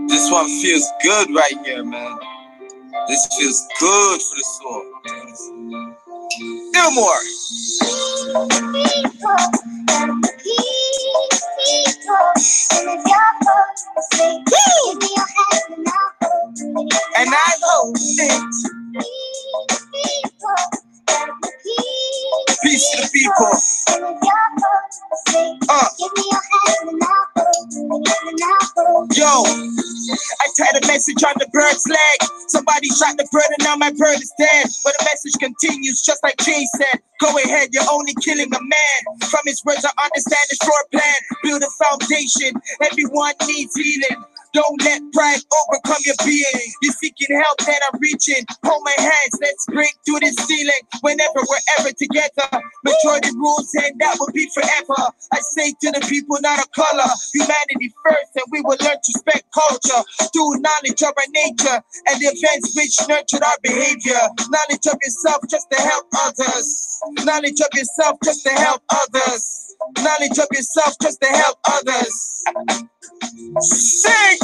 This one feels good right here, man. This feels good for the soul. No more. And I hold it. Peace to the people. Yo, I tied a message on the bird's leg. Somebody shot the bird and now my bird is dead. But the message continues just like Jay said. Go ahead, you're only killing a man. From his words I understand the short plan. Build a foundation, everyone needs healing. Don't let pride overcome your being. You're seeking help, then I'm reaching. Hold my hands, let's break through this ceiling. Whenever, wherever together. Majority rules and that will be forever. I say to the people, not a color. Humanity first, and we will learn to respect culture. Through knowledge of our nature and the events which nurtured our behavior. Knowledge of yourself just to help others. Knowledge of yourself just to help others. Knowledge of yourself just to help others. Sing!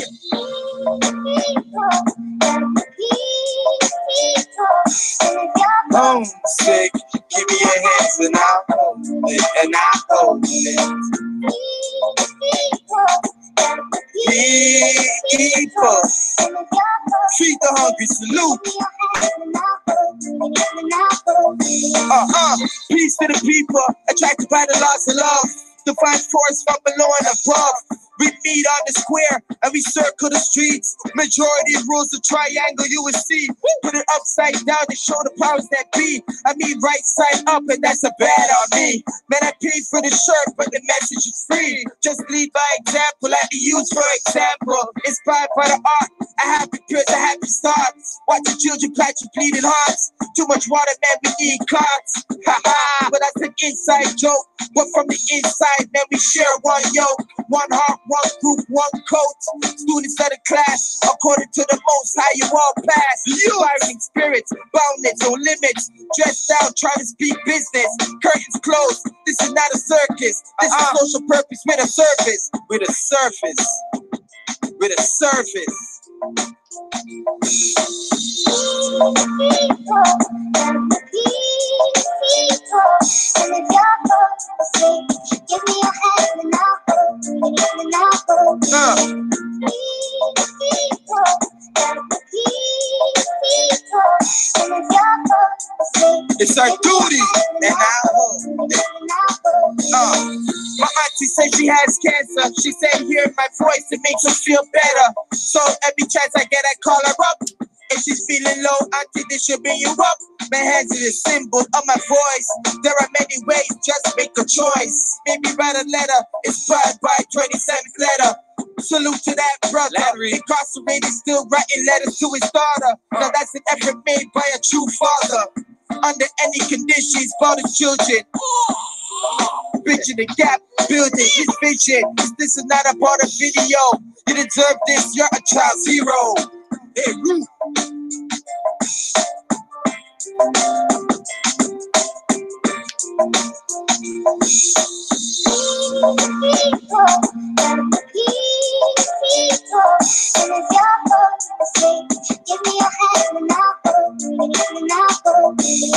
Homesick, give me your hands and I'll hold it, and I'll hold it. People, feed the hungry, salute. Peace to the people, attracted by the laws of love. Divine force from below and above. We meet on the square and we circle the streets. Majority rules the triangle you will see. Put it upside down to show the powers that be. I mean right side up and that's a bad on me. Man, I paid for the shirt but the message is free. Just lead by example, I be used for example. Inspired by the art, a happy person, a happy start. Watch the children catch your bleeding hearts. Too much water, man, we need clots. Haha, but that's an inside joke. But from the inside, man, we share one yoke. One heart, one group, one coat. Students of the class, according to the most high, you all pass. Inspiring spirits, boundless, no limits. Dressed out, trying to speak business. Curtains closed, this is not a circus. This is social purpose with a surface. With a surface. With a surface. Give me your hand and I'll hold it, and I'll hold it. It's our duty, and I'll hold it. My auntie said she has cancer. She said hearing my voice, it makes her feel better. So every chance I get, I call her up. If she's feeling low, auntie, this should bring you up. My hands are the symbol of my voice. There are many ways, just make a choice. Maybe write a letter, inspired by 27th letter. Salute to that brother. Incarcerated, still writing letters to his daughter. Now that's an effort made by a true father. Under any conditions, for the children. Bridging the gap, building his vision. This is not a part of video. You deserve this, you're a child's hero. Hey, Ruth. Give me your hand and I'll hold it, and I'll hold it.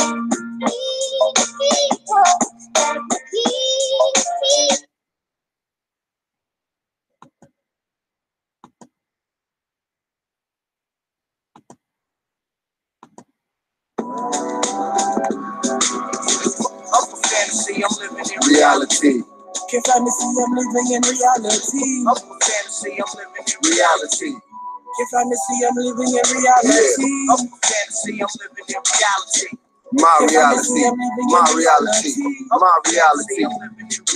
I'm living in reality. Can't fantasy, I'm living in reality. Up for fantasy, I'm living in reality. Can't fantasy, I'm living in reality. Up for fantasy, I'm living in reality. My reality, my reality, my reality.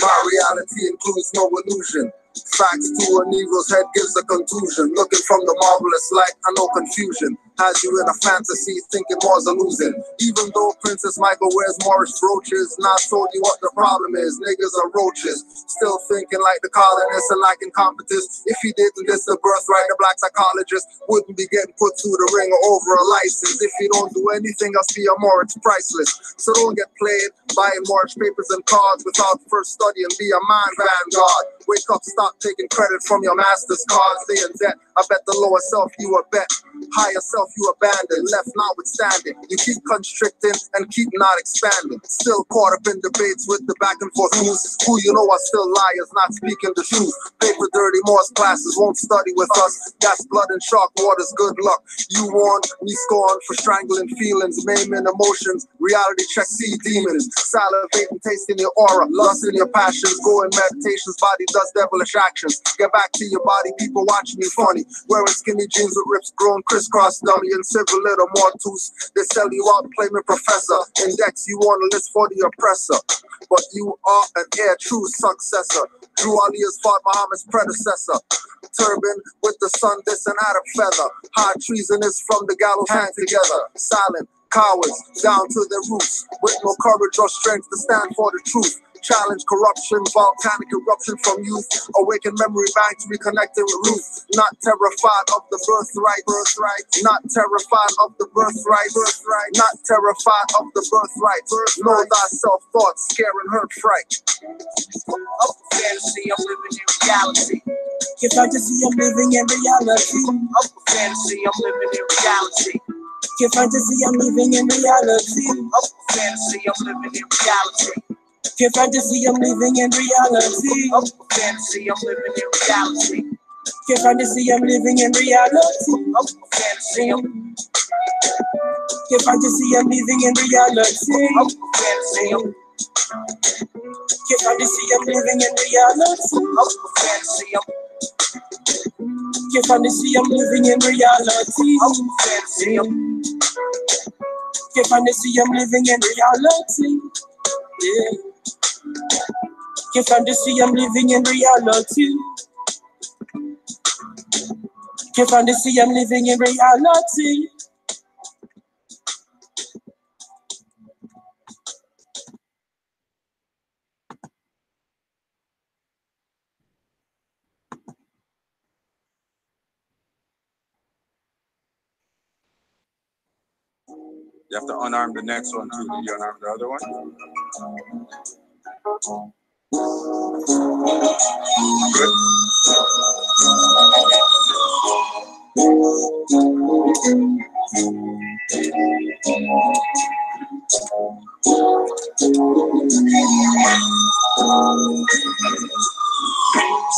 My reality includes no illusion. Facts to an eagle's head gives a contusion. Looking from the marvelous light, I know confusion. Has you in a fantasy thinking war's a losing. Even though Princess Michael wears Moorish brooches, not told you what the problem is. Niggas are roaches, still thinking like the colonists and lacking competence. If he didn't diss the birthright, the black psychologist wouldn't be getting put through the ringer over a license. If you don't do anything else via more, it's priceless. So don't get played buying Moorish papers and cards without first studying. Be a man vanguard. Wake up, stop taking credit from your master's cards. They in debt. I bet the lower self you a bet. Higher self you abandon, left notwithstanding. You keep constricting and keep not expanding. Still caught up in debates with the back and forth news. Who you know are still liars, not speaking the truth. Paper dirty Morse classes won't study with us. That's blood and shark waters, good luck. You warned, we scorned for strangling feelings, maiming emotions. Reality check, see demons. Salivating, tasting your aura, lust in your passions. Go in meditations, body does devilish actions. Get back to your body, people watching you funny. Wearing skinny jeans with rips grown crisscross dummy and civil little mortus. They sell you out, claim me professor. Index you on the list for the oppressor. But you are an heir, true successor. Drew Ali's fought Muhammad's predecessor. Turban with the sun, this and out of feather. High treason is from the gallows hang together. Silent cowards down to their roots. With no courage or strength to stand for the truth. Challenge corruption, volcanic eruption from youth. Awaken memory banks, reconnecting with Ruth. Not terrified of the birthright. Not terrified of the birthright. Not terrified of the birthright. Know thyself, thoughts, scare and hurt, fright. Up fantasy, I'm living in reality. If fantasy, I'm living in reality. Up fantasy, I'm living in reality. If fantasy, I'm living in reality. Up fantasy, I'm living in reality. If fantasy, I'm living in reality. Up fantasy, I'm living in reality. If fantasy, I'm living in reality. Up fantasy, if fantasy, I'm living in reality. Up fantasy, if fantasy, I'm living in reality. Up fantasy, if fantasy, I'm living in reality. Up fantasy, if fantasy, I'm living in reality. Yeah. If fantasy, I'm living in reality. If fantasy, I'm living in reality. You have to unarm the next one too. Did you unarm the other one? Good.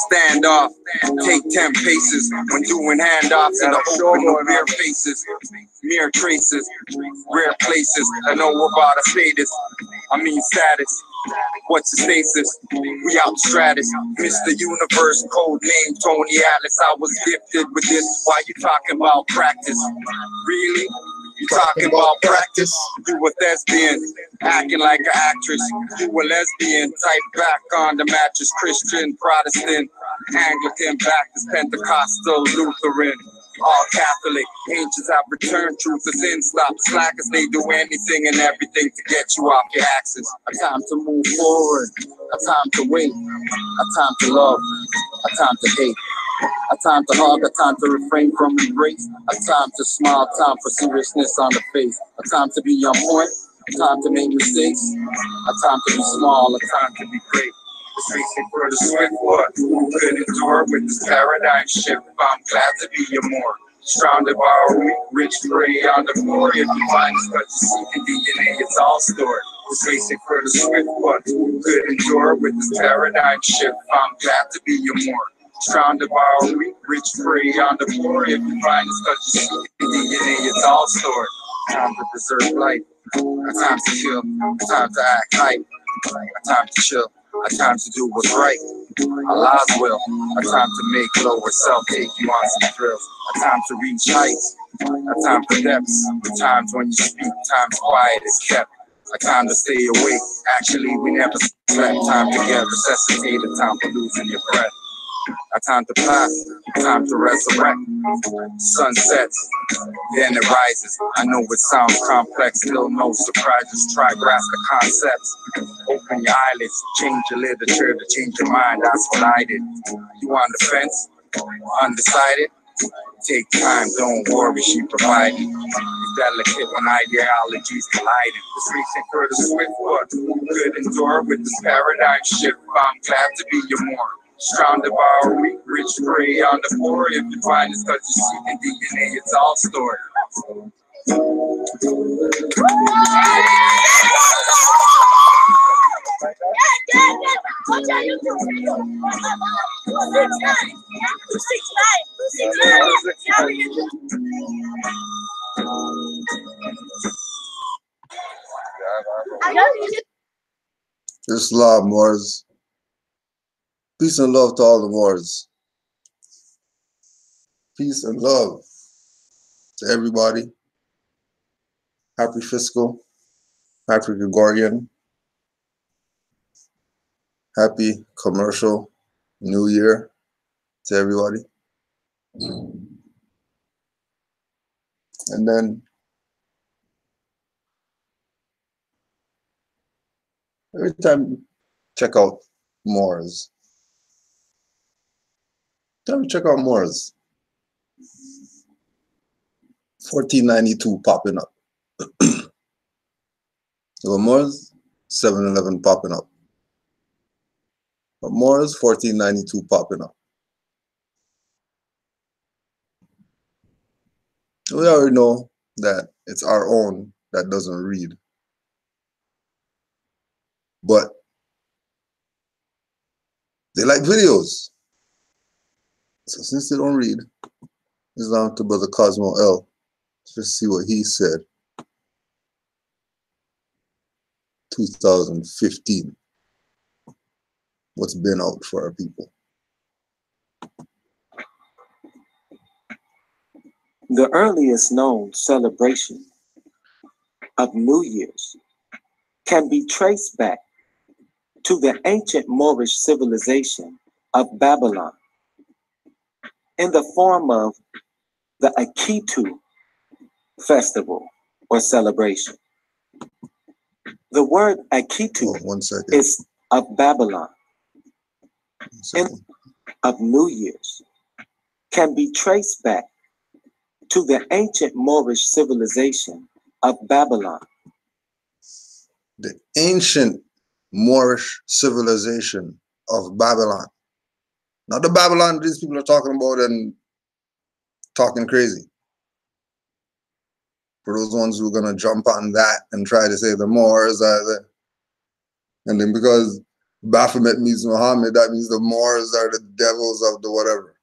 Stand off, take 10 paces when doing handoffs in the open of bare faces, mere traces, rare places. I know about a status, I mean status. What's the stasis? We out stratus, Mr. Universe, code name Tony Atlas. I was gifted with this. Why you talking about practice? Really? You talking about practice? You a thespian, acting like an actress. You a lesbian, type back on the mattress. Christian, Protestant, Anglican, Baptist, Pentecostal, Lutheran, all Catholic. Ancients have returned, truth is in. Stop the slackers, they do anything and everything to get you off your axis. A time to move forward, a time to wait, a time to love, a time to hate. A time to hug, a time to refrain from embrace, a time to smile, time for seriousness on the face, a time to be on point, a time to make mistakes, a time to be small, a time to be great. It's racing for the swift one who could endure with this paradigm shift. I'm glad to be your more. Surrounded by a weak, rich prey on the floor. If you find us, but you see the DNA, it's all stored. It's racing for the swift one who could endure with this paradigm shift. I'm glad to be your more. Surrounded by a weak, rich prey on the floor. If you find us, cause you see the DNA, it's all stored. Time to preserve life, a time to kill, a time to act hype, a time to chill, a time to do what's right, Allah's will, a time to make lower self take you on some thrills, a time to reach heights, a time for depths, the times when you speak, times quiet is kept. A time to stay awake, actually we never slept. Time to get resuscitated, time for losing your breath. A time to pass, time to resurrect. Sun sets, then it rises. I know it sounds complex, still no surprises. Try grasp the concepts. Open your eyelids, change your literature to change your mind. That's what I did. You on the fence? Undecided? Take time, don't worry, she provided. It's delicate when ideologies collided. This recent Curtis Swift what could endure with this paradigm shift. I'm glad to be your more. Strong devour, weak, rich, prey on the poor. If you find it's cause you see the DNA, it's all stored. Islam Moors. Peace and love to all the Moors. Peace and love to everybody. Happy fiscal, happy Gregorian, happy commercial New Year to everybody. And then every time you check out Moors, check out Moors. 1492 popping up. So Moors, 7-Eleven popping up. But Moors, 1492 popping up. We already know that it's our own that doesn't read. But they like videos. So since they don't read, it's down to Brother Cosmo L. Just see what he said. 2015. What's been out for our people? The earliest known celebration of New Year's can be traced back to the ancient Moorish civilization of Babylon in the form of the Akitu festival or celebration. The word Akitu is of Babylon of New Year's can be traced back to the ancient Moorish civilization of Babylon. The ancient Moorish civilization of Babylon. Not the Babylon these people are talking about and talking crazy. For those ones who are going to jump on that and try to say the Moors are the... And then because Baphomet means Muhammad, that means the Moors are the devils of the whatever.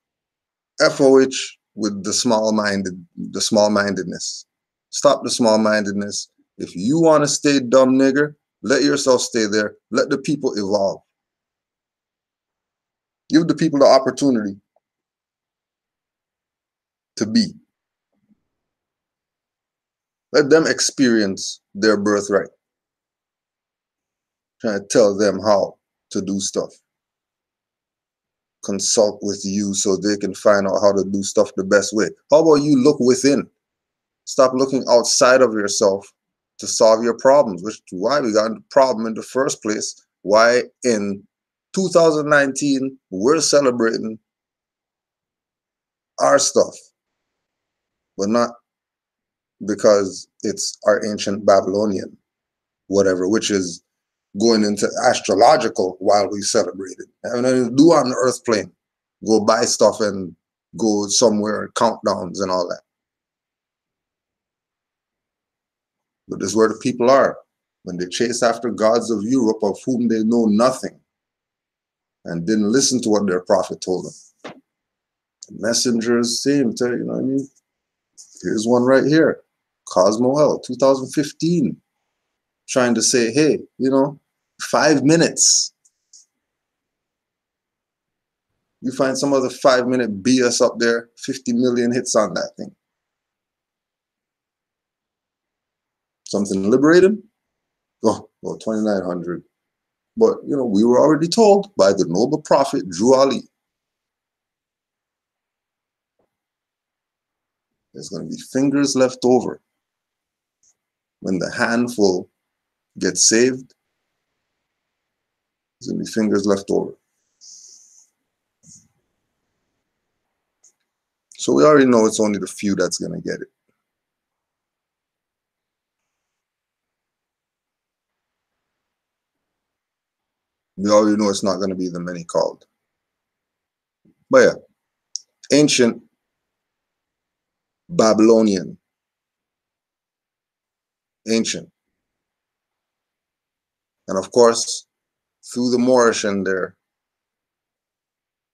FOH with the small-mindedness. Stop the small-mindedness. If you want to stay dumb nigger, let yourself stay there. Let the people evolve. Give the people the opportunity to be. Let them experience their birthright. Trying to tell them how to do stuff. Consult with you so they can find out how to do stuff the best way. How about you look within? Stop looking outside of yourself to solve your problems, which is why we got the problem in the first place. Why in 2019 we're celebrating our stuff, but not because it's our ancient Babylonian whatever, which is going into astrological while we celebrate it. And then do on the earth plane. Go buy stuff and go somewhere, countdowns and all that. But this is where the people are. When they chase after gods of Europe of whom they know nothing and didn't listen to what their prophet told them. The messengers, same, you know what I mean? Here's one right here. Cosmo L, 2015. Trying to say, hey, you know, 5 minutes. You find some other 5-minute BS up there, 50 million hits on that thing. Something liberated? Oh, well, 2,900. But, you know, we were already told by the noble prophet, Drew Ali, There's going to be fingers left over. When the handful gets saved, there's going to be fingers left over. So we already know it's only the few that's going to get it. We already know it's not going to be the many called. But yeah, ancient Babylonian. Ancient. And of course, through the Moorish in there,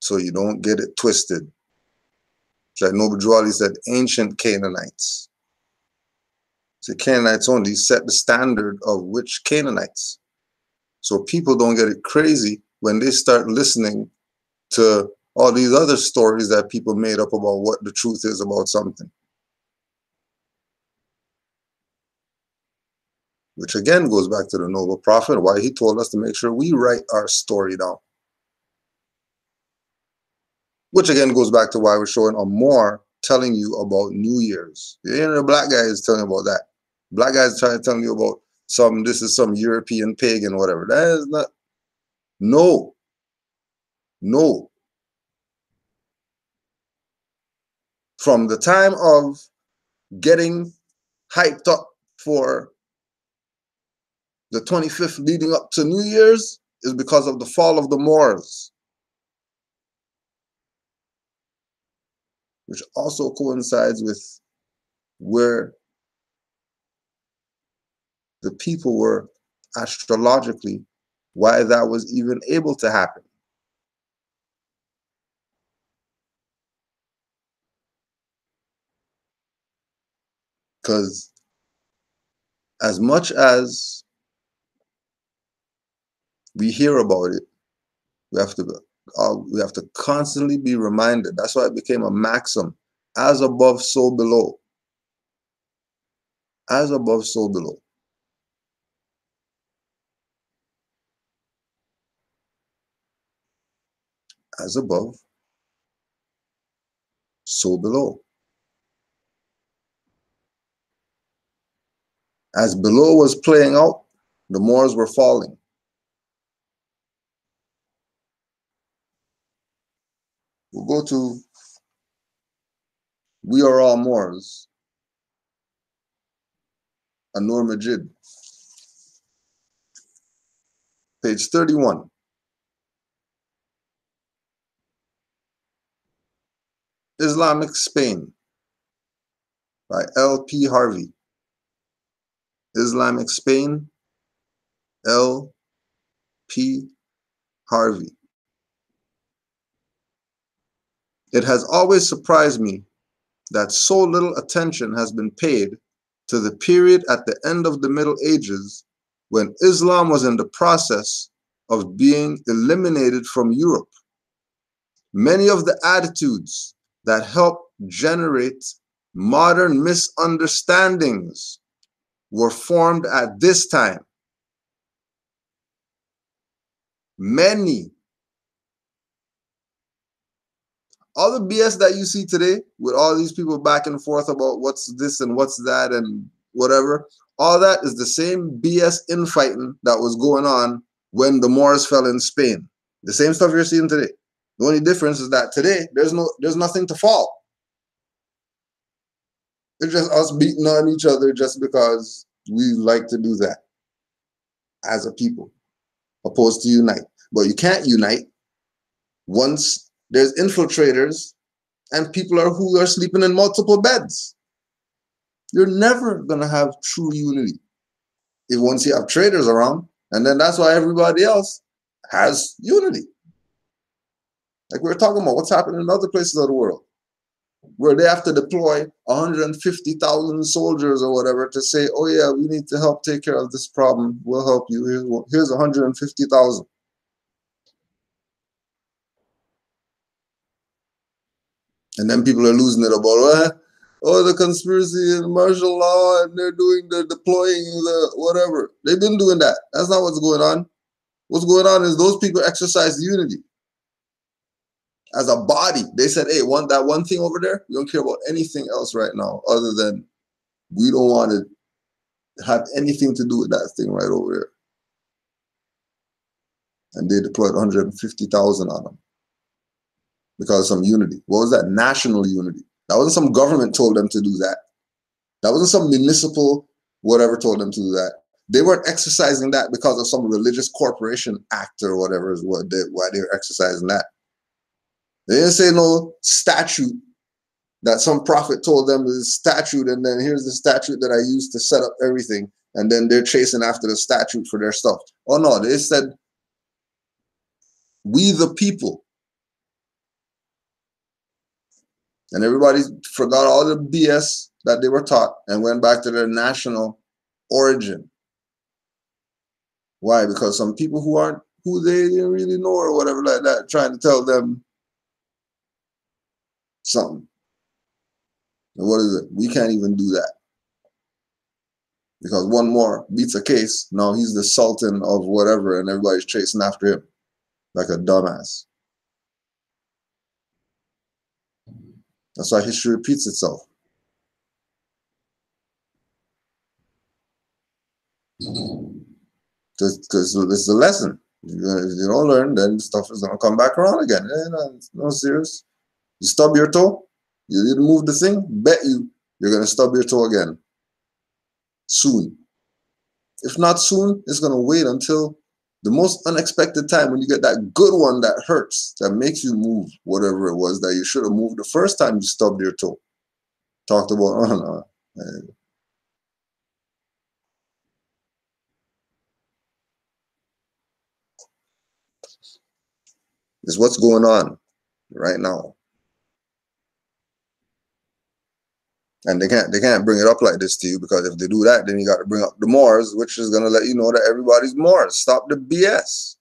so you don't get it twisted. Like Noble Jawali said, ancient Canaanites. So Canaanites only set the standard of which Canaanites. So people don't get it crazy when they start listening to all these other stories that people made up about what the truth is about something. Which again goes back to the Noble Prophet, why he told us to make sure we write our story down. Which again goes back to why we're showing a Moor telling you about New Year's. You know, the black guy is telling you about that. Black guys trying to tell you about this is some European pagan, whatever. That is not, no. No. From the time of getting hyped up for the 25th leading up to New Year's is because of the fall of the Moors. Which also coincides with where the people were astrologically, why that was even able to happen. Because as much as we hear about it, we have to constantly be reminded. That's why it became a maxim: as above, so below. As above, so below. As above, so below. As below was playing out, the Moors were falling. We'll go to We Are All Moors, Anur Majid, page 31. Islamic Spain by L.P. Harvey. Islamic Spain, L.P. Harvey. It has always surprised me that so little attention has been paid to the period at the end of the Middle Ages when Islam was in the process of being eliminated from Europe. Many of the attitudes that helped generate modern misunderstandings were formed at this time. Many. All the BS that you see today with all these people back and forth about what's this and what's that and whatever, all that is the same BS infighting that was going on when the Moors fell in Spain. The same stuff you're seeing today. The only difference is that today there's nothing to fall. It's just us beating on each other just because we like to do that as a people, opposed to unite. But you can't unite once there's infiltrators and people who are sleeping in multiple beds. You're never gonna have true unity if once you have traitors around, and then that's why everybody else has unity. Like we were talking about what's happening in other places of the world, where they have to deploy 150,000 soldiers or whatever to say, oh yeah, we need to help take care of this problem. We'll help you. Here's 150,000. And then people are losing it about, the conspiracy and martial law, and they're deploying the whatever. They've been doing that. That's not what's going on. What's going on is those people exercise unity. as a body. They said, hey, that one thing over there, we don't care about anything else right now other than we don't want to have anything to do with that thing right over there. And they deployed 150,000 on them because of some unity. What was that? National unity. That wasn't some government told them to do that. That wasn't some municipal whatever told them to do that. They weren't exercising that because of some religious corporation act or whatever is why they were exercising that. They didn't say no statute that some prophet told them is statute, and then here's the statute that I used to set up everything, and then they're chasing after the statute for their stuff. Oh no, they said, we the people. And everybody forgot all the BS that they were taught and went back to their national origin. Why? Because some people who aren't who they didn't really know or whatever like that, trying to tell them something. And what is it? We can't even do that. Because one more beats a case. Now he's the sultan of whatever and everybody's chasing after him like a dumbass. That's why history repeats itself. Because this is a lesson. If you don't learn, then stuff is going to come back around again. No serious. You stub your toe, you didn't move the thing, bet you're going to stub your toe again. Soon. If not soon, it's going to wait until the most unexpected time when you get that good one that hurts, that makes you move whatever it was that you should have moved the first time you stubbed your toe. Talked about, oh no. It's what's going on right now. And they can't bring it up like this to you, because if they do that, then you got to bring up the Moors, which is going to let you know that everybody's Moors. Stop the BS.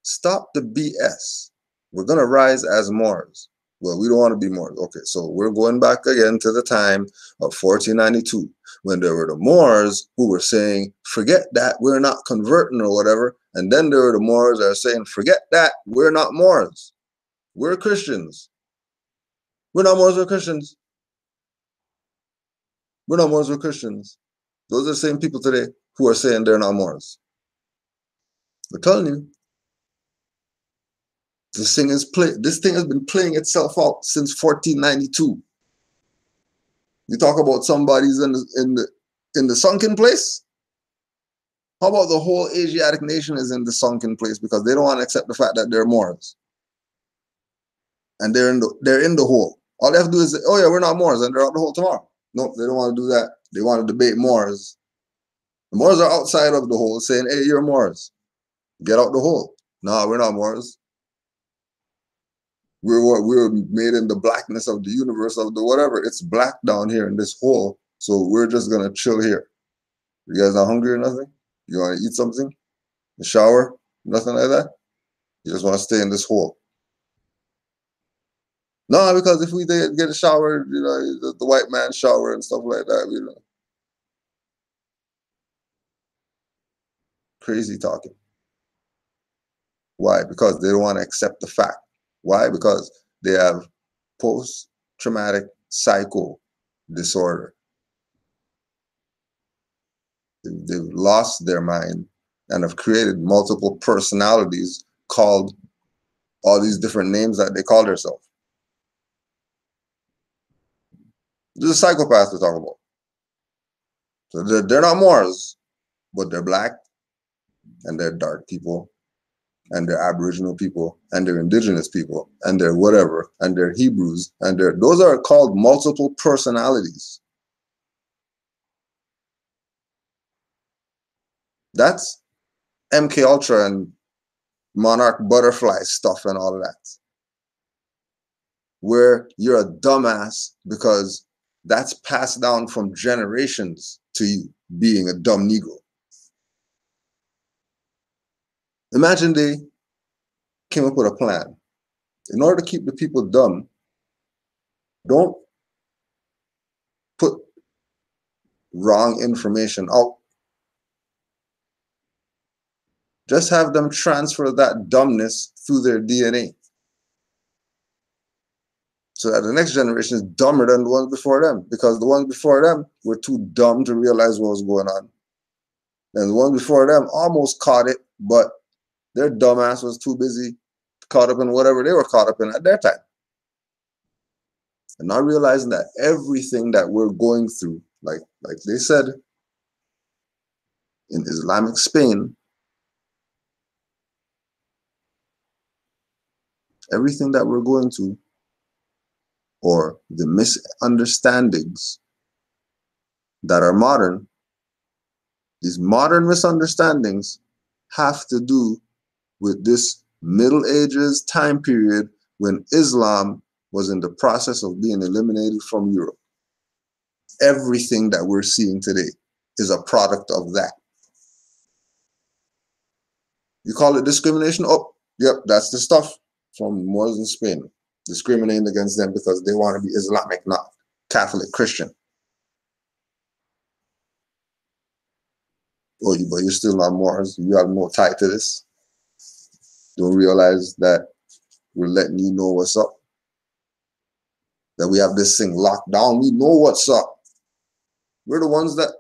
Stop the BS. We're going to rise as Moors. Well, we don't want to be Moors. Okay, so we're going back again to the time of 1492, when there were the Moors who were saying, forget that, we're not converting or whatever. And then there were the Moors that are saying, forget that, we're not Moors. We're Christians. We're not Moors, we're Christians. We're not Moors, we're Christians. Those are the same people today who are saying they're not Moors. We're telling you. This thing has been playing itself out since 1492. You talk about somebody's in the sunken place? How about the whole Asiatic nation is in the sunken place because they don't want to accept the fact that they're Moors. And they're in the hole. All they have to do is say, oh yeah, we're not Moors, and they're out the hole tomorrow. Nope, they don't want to do that. They want to debate Moors. The Moors are outside of the hole saying, hey, you're Moors. Get out the hole. No, we're not Moors. We're made in the blackness of the universe, of the whatever. It's black down here in this hole, so we're just going to chill here. You guys not hungry or nothing? You want to eat something? A shower? Nothing like that? You just want to stay in this hole. No, because if we did get a shower, you know, the white man shower and stuff like that, you know. Crazy talking. Why? Because they don't want to accept the fact. Why? Because they have post-traumatic psycho disorder. They've lost their mind and have created multiple personalities called all these different names that they call themselves. This is a psychopath we're talking about. So they're not Moors, but they're black, and they're dark people, and they're Aboriginal people, and they're indigenous people, and they're whatever, and they're Hebrews, and those are called multiple personalities. That's MK Ultra and Monarch Butterfly stuff and all of that. Where you're a dumbass because that's passed down from generations to you being a dumb Negro. Imagine they came up with a plan. In order to keep the people dumb, don't put wrong information out. Just have them transfer that dumbness through their DNA. so that the next generation is dumber than the ones before them, because the ones before them were too dumb to realize what was going on. And the ones before them almost caught it, but their dumbass was too busy caught up in whatever they were caught up in at their time. And not realizing that everything that we're going through, like they said in Islamic Spain, everything that we're going through, or the misunderstandings that are modern, these modern misunderstandings have to do with this Middle Ages time period when Islam was in the process of being eliminated from Europe. Everything that we're seeing today is a product of that. You call it discrimination? Oh, yep, that's the stuff from Moors in Spain, discriminating against them because they want to be Islamic, not Catholic Christian. Oh, but you're still not Moors. You have no tie to this. Don't realize that we're letting you know what's up. That we have this thing locked down. We know what's up. We're the ones that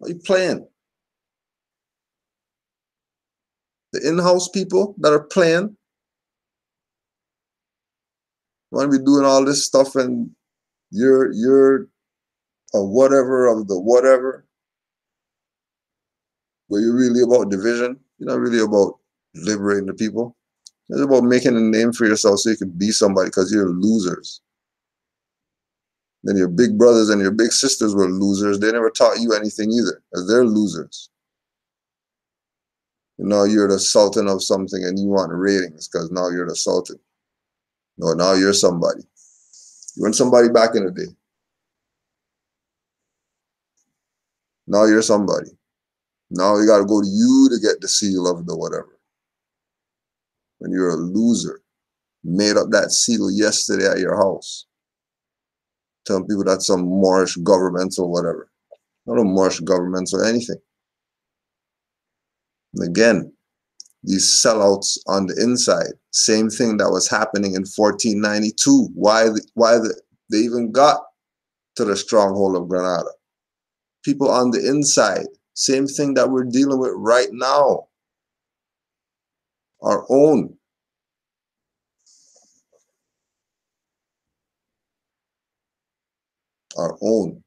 are you playing. The in-house people that are playing want to be doing all this stuff, and you're a whatever of the whatever. But you're really about division. You're not really about liberating the people. It's about making a name for yourself so you can be somebody, because you're losers. Then your big brothers and your big sisters were losers. They never taught you anything either, because they're losers. And now you're the sultan of something and you want ratings because now you're the sultan. No, now you're somebody. You weren't somebody back in the day. Now you're somebody. Now you got to go to you to get the seal of the whatever. When you're a loser, made up that seal yesterday at your house. Telling people that's some Moorish government or whatever. Not a Moorish government or anything. And again, these sellouts on the inside, same thing that was happening in 1492. Why they even got to the stronghold of Granada. People on the inside, same thing that we're dealing with right now. Our own. Our own.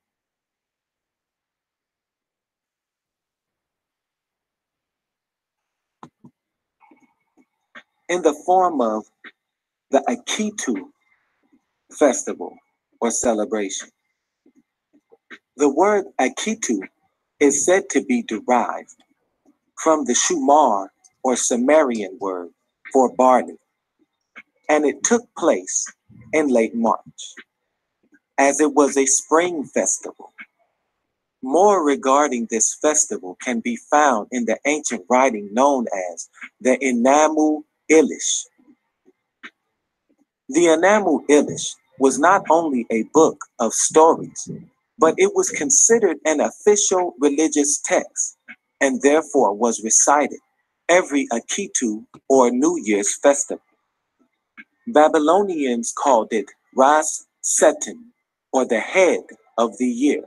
In the form of the Akitu festival or celebration. The word Akitu is said to be derived from the Shumar or Sumerian word for barley, and it took place in late March, as it was a spring festival. More regarding this festival can be found in the ancient writing known as the Inamu Ilish. The Inamu Ilish was not only a book of stories, but it was considered an official religious text and therefore was recited every Akitu or New Year's festival. Babylonians called it Ras Setin, or the head of the year.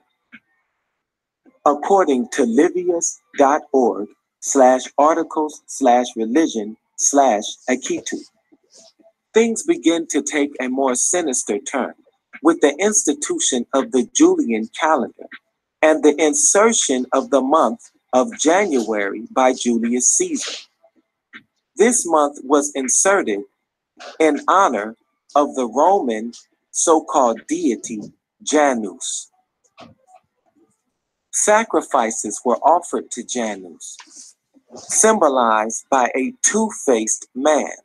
According to livius.org/articles/religion/Akitu. Things begin to take a more sinister turn with the institution of the Julian calendar and the insertion of the month of January by Julius Caesar. This month was inserted in honor of the Roman so-called deity Janus. Sacrifices were offered to Janus, symbolized by a two-faced man.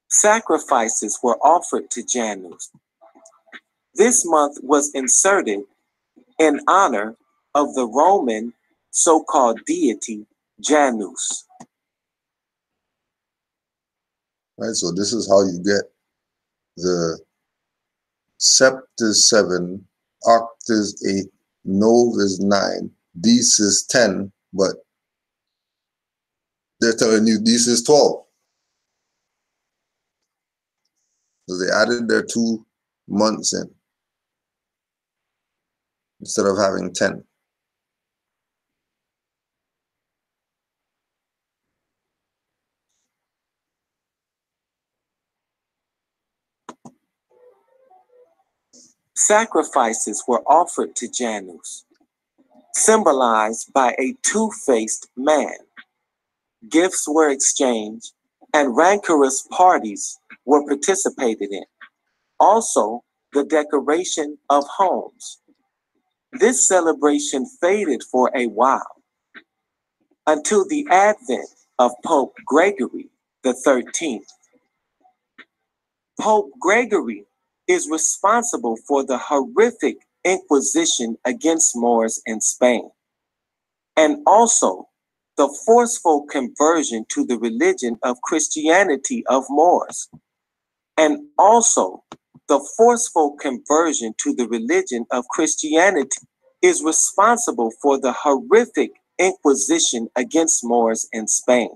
Sacrifices were offered to Janus. This month was inserted in honor of the Roman so-called deity Janus. Right, so this is how you get the sept is 7, oct is 8, nov is 9, dis is 10, but they're telling you dis is 12. So they added their 2 months in instead of having 10. Sacrifices were offered to Janus, symbolized by a two-faced man. Gifts were exchanged, and rancorous parties were participated in. Also, the decoration of homes. This celebration faded for a while until the advent of Pope Gregory the 13th. Pope Gregory is responsible for the horrific Inquisition against Moors in Spain, and also the forceful conversion to the religion of Christianity of Moors, and also the forceful conversion to the religion of Christianity is responsible for the horrific Inquisition against Moors in Spain.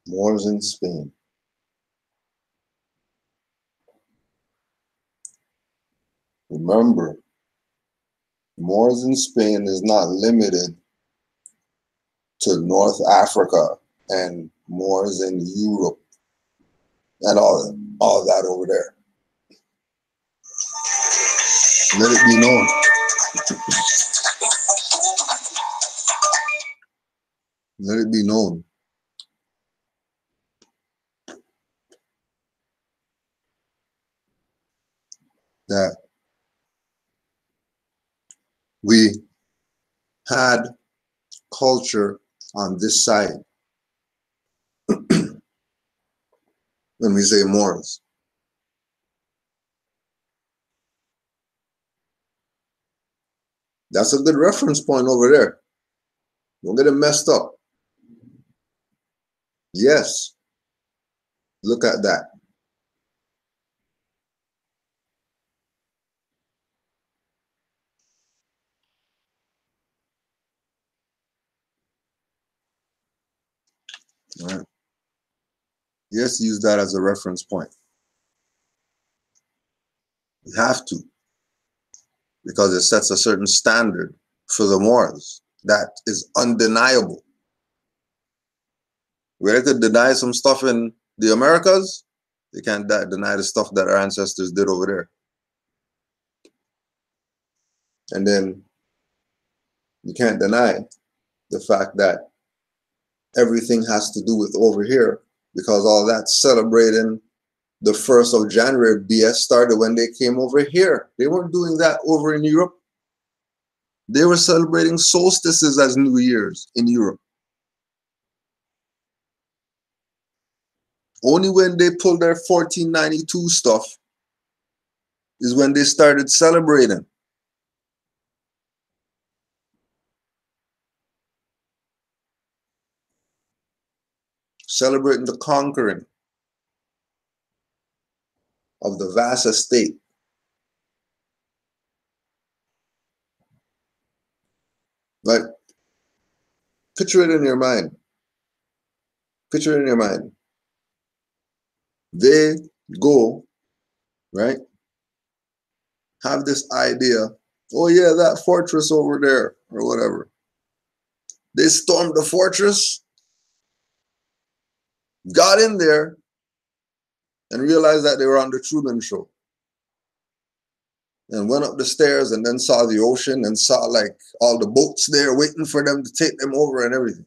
Moors in Spain. Remember, Moors in Spain is not limited to North Africa and Moors in Europe and all that over there. Let it be known. Let it be known that we had culture on this side when we say Moors. That's a good reference point over there. Don't get it messed up. Yes, look at that. All right. Yes, use that as a reference point. You have to, because it sets a certain standard for the Moors that is undeniable. Where they could deny some stuff in the Americas, they can't deny the stuff that our ancestors did over there. And then you can't deny the fact that everything has to do with over here, because all that celebrating the 1st of January BS started when they came over here. They weren't doing that over in Europe. They were celebrating solstices as New Year's in Europe. Only when they pulled their 1492 stuff is when they started celebrating. Celebrating the conquering of the vast estate. Like, picture it in your mind. Picture it in your mind. They go, right? Have this idea, oh yeah, that fortress over there, or whatever. They stormed the fortress, got in there, and realized that they were on the Truman Show. And went up the stairs and then saw the ocean and saw like all the boats there waiting for them to take them over and everything.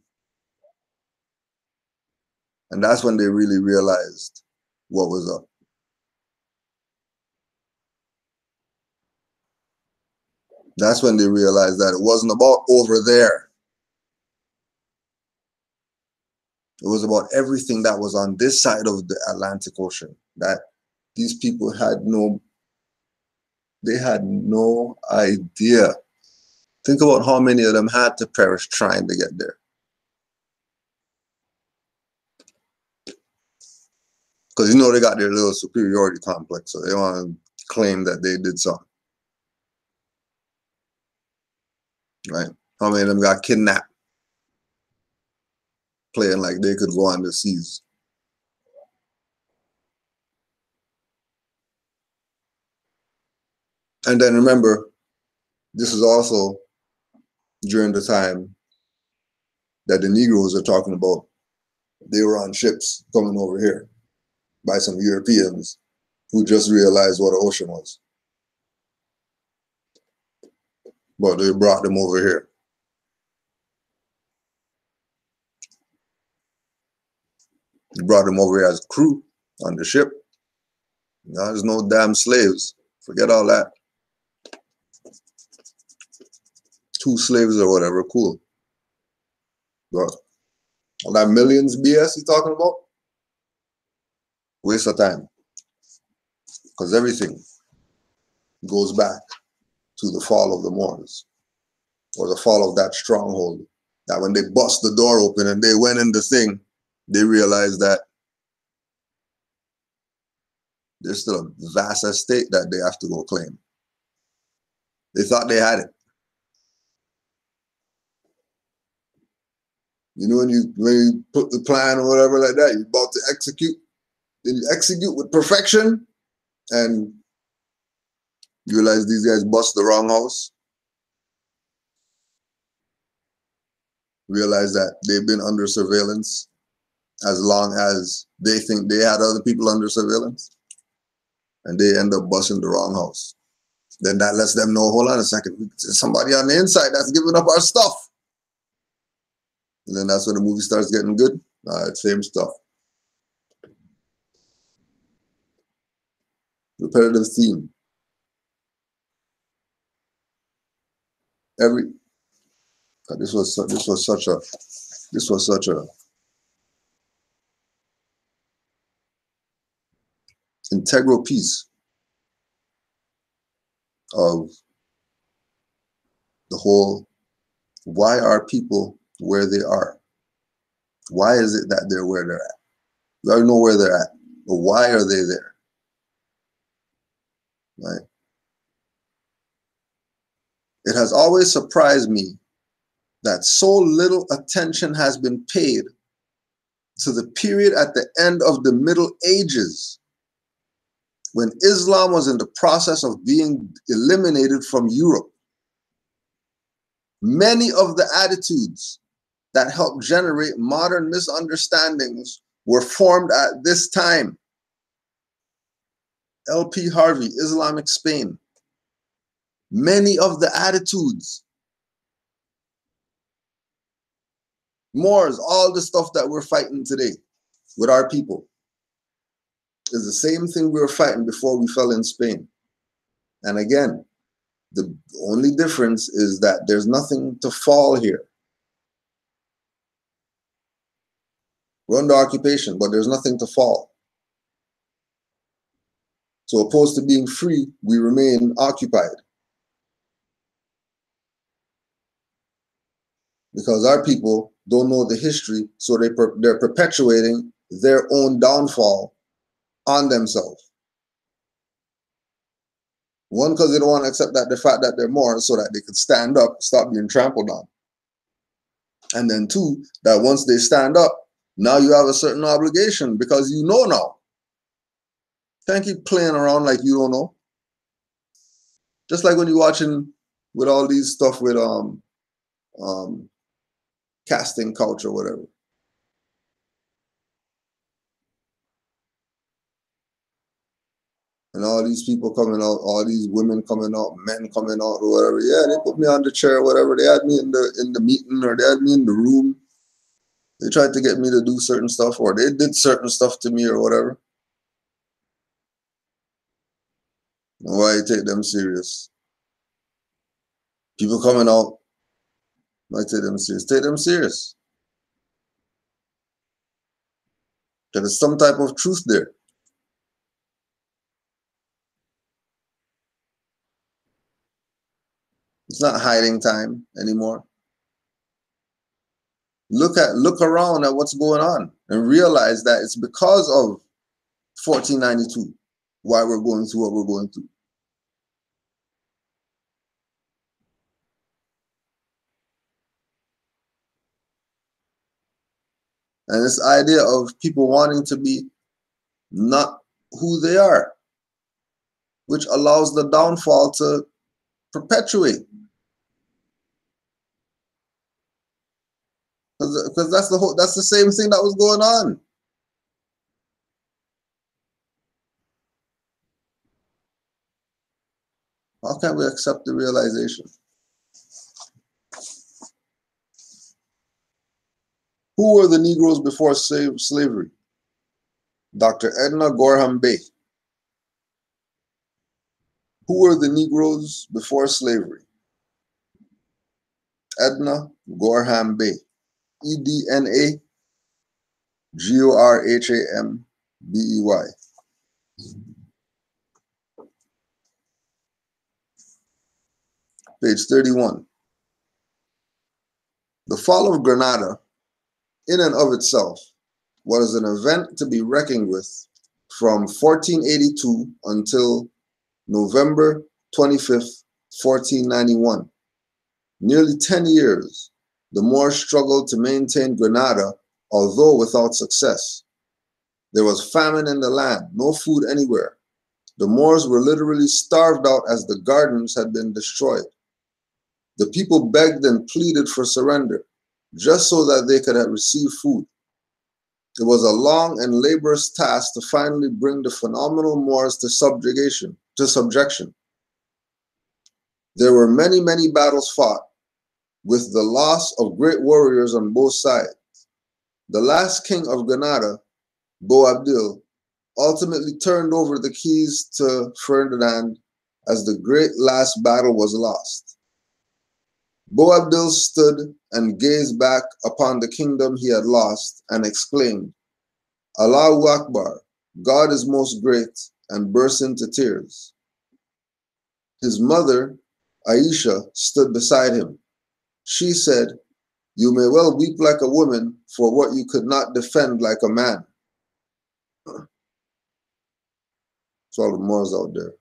And that's when they really realized what was up. That's when they realized that it wasn't about over there. It was about everything that was on this side of the Atlantic Ocean. That these people had no idea. Think about how many of them had to perish trying to get there. Because you know they got their little superiority complex, so they want to claim that they did something. Right? How many of them got kidnapped? Playing like they could go on the seas. And then remember, this is also during the time that the Negroes are talking about. They were on ships coming over here by some Europeans who just realized what an ocean was. But they brought them over here. They brought them over here as crew on the ship. Now, there's no damn slaves. Forget all that. 2 slaves or whatever, cool. But all that millions BS you talking about? Waste of time. Because everything goes back to the fall of the Moors, or the fall of that stronghold. That when they bust the door open and they went in the thing, they realized that there's still a vast estate that they have to go claim. They thought they had it. You know, when you put the plan or whatever like that, you're about to execute, then you execute with perfection, and you realize these guys bust the wrong house. Realize that they've been under surveillance as long as they think they had other people under surveillance, and they end up busting the wrong house. Then that lets them know, hold on a second, there's somebody on the inside that's giving up our stuff. And then that's when the movie starts getting good. Same stuff. Repetitive theme. This was such a integral piece of the whole. Why are people where they are? Why is it that they're where they're at? We already know where they're at, but why are they there? Right? It has always surprised me that so little attention has been paid to the period at the end of the Middle Ages, when Islam was in the process of being eliminated from Europe. Many of the attitudes that helped generate modern misunderstandings were formed at this time. L.P. Harvey, Islamic Spain. Many of the attitudes, Moors, all the stuff that we're fighting today with our people is the same thing we were fighting before we fell in Spain. And again, the only difference is that there's nothing to fall here. We're under occupation, but there's nothing to fall. So opposed to being free, we remain occupied. Because our people don't know the history, so they're perpetuating their own downfall on themselves. One, because they don't want to accept that the fact that they're more, so that they could stand up, stop being trampled on. And then 2, that once they stand up, now you have a certain obligation because you know now. Can't keep playing around like you don't know. Just like when you're watching with all these stuff with casting couch or whatever. And all these people coming out, all these women coming out, men coming out or whatever. Yeah, they put me on the chair or whatever. They had me in the meeting, or they had me in the room. They tried to get me to do certain stuff, or they did certain stuff to me or whatever. And why you take them serious? People coming out, why take them serious? Take them serious. There's some type of truth there. It's not hiding time anymore. Look around at what's going on and realize that it's because of 1492 why we're going through what we're going through. And this idea of people wanting to be not who they are. which allows the downfall to perpetuate. Because that's the same thing that was going on. How can we accept the realization? Who were the Negroes before slavery? Dr. Edna Gorham Bay. Who were the Negroes before slavery? Edna Gorham Bay. EDNA GORHAMBEY. Page 31. The fall of Granada, in and of itself, was an event to be reckoned with from 1482 until November 25th, 1491. Nearly 10 years, the Moors struggled to maintain Granada, although without success. There was famine in the land, no food anywhere. The Moors were literally starved out as the gardens had been destroyed. The people begged and pleaded for surrender, just so that they could receive food. It was a long and laborious task to finally bring the phenomenal Moors to subjection. There were many, many battles fought, with the loss of great warriors on both sides. The last king of Granada, Boabdil, ultimately turned over the keys to Ferdinand as the great last battle was lost. Boabdil stood and gazed back upon the kingdom he had lost and exclaimed, "Allahu Akbar, God is most great," and burst into tears. His mother, Aisha, stood beside him. She said, "You may well weep like a woman for what you could not defend like a man." It's all the Moors out there.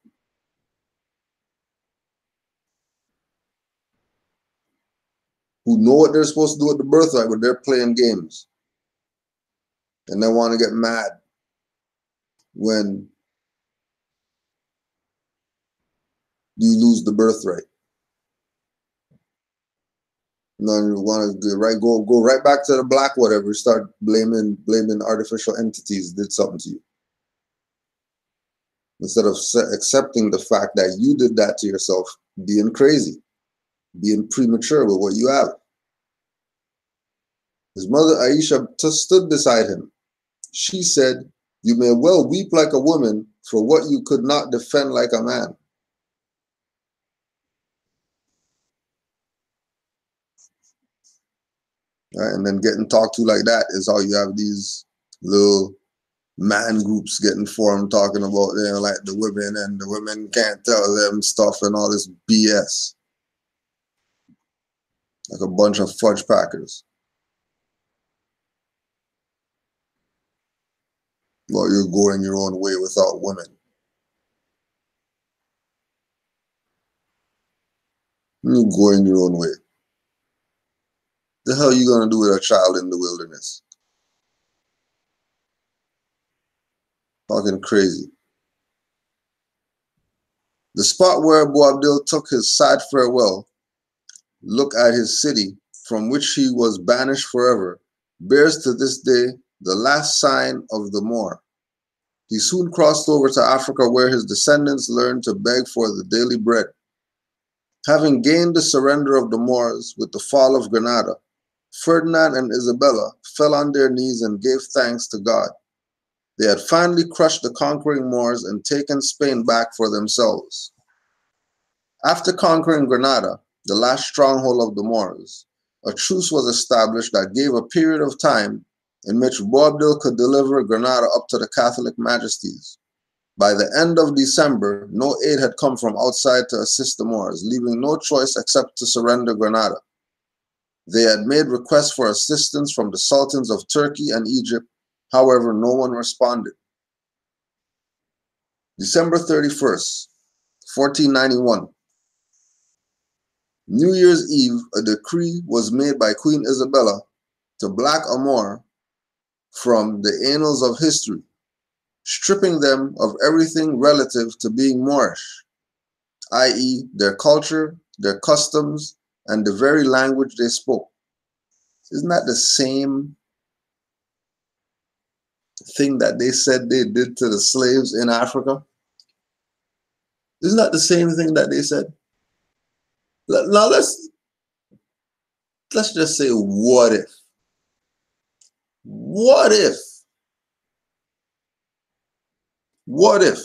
Who know what they're supposed to do with the birthright, but they're playing games. And they want to get mad when you lose the birthright. No, you want to go right back to the black whatever. Start blaming artificial entities did something to you, instead of accepting the fact that you did that to yourself, being crazy, being premature with what you have. His mother Aisha stood beside him. She said, "You may well weep like a woman for what you could not defend like a man." Right? And then getting talked to like that is how you have these little man groups getting formed talking about, like the women, and the women can't tell them stuff and all this BS. Like a bunch of fudge packers. Well, you're going your own way without women. You're going your own way. The hell are you going to do with a child in the wilderness? Talking crazy. The spot where Boabdil took his sad farewell, look at his city from which he was banished forever, bears to this day the last sign of the Moor. He soon crossed over to Africa, where his descendants learned to beg for the daily bread. Having gained the surrender of the Moors with the fall of Granada, Ferdinand and Isabella fell on their knees and gave thanks to God. They had finally crushed the conquering Moors and taken Spain back for themselves. After conquering Granada, the last stronghold of the Moors, a truce was established that gave a period of time in which Boabdil could deliver Granada up to the Catholic majesties. By the end of December, no aid had come from outside to assist the Moors, leaving no choice except to surrender Granada. They had made requests for assistance from the sultans of Turkey and Egypt, however, no one responded. December 31st, 1491. New Year's Eve, a decree was made by Queen Isabella to black a Moor from the annals of history. stripping them of everything relative to being Moorish, i.e. their culture, their customs, and the very language they spoke. Isn't that the same thing that they said they did to the slaves in Africa? Isn't that the same thing that they said? Now let's just say, what if? What if? What if,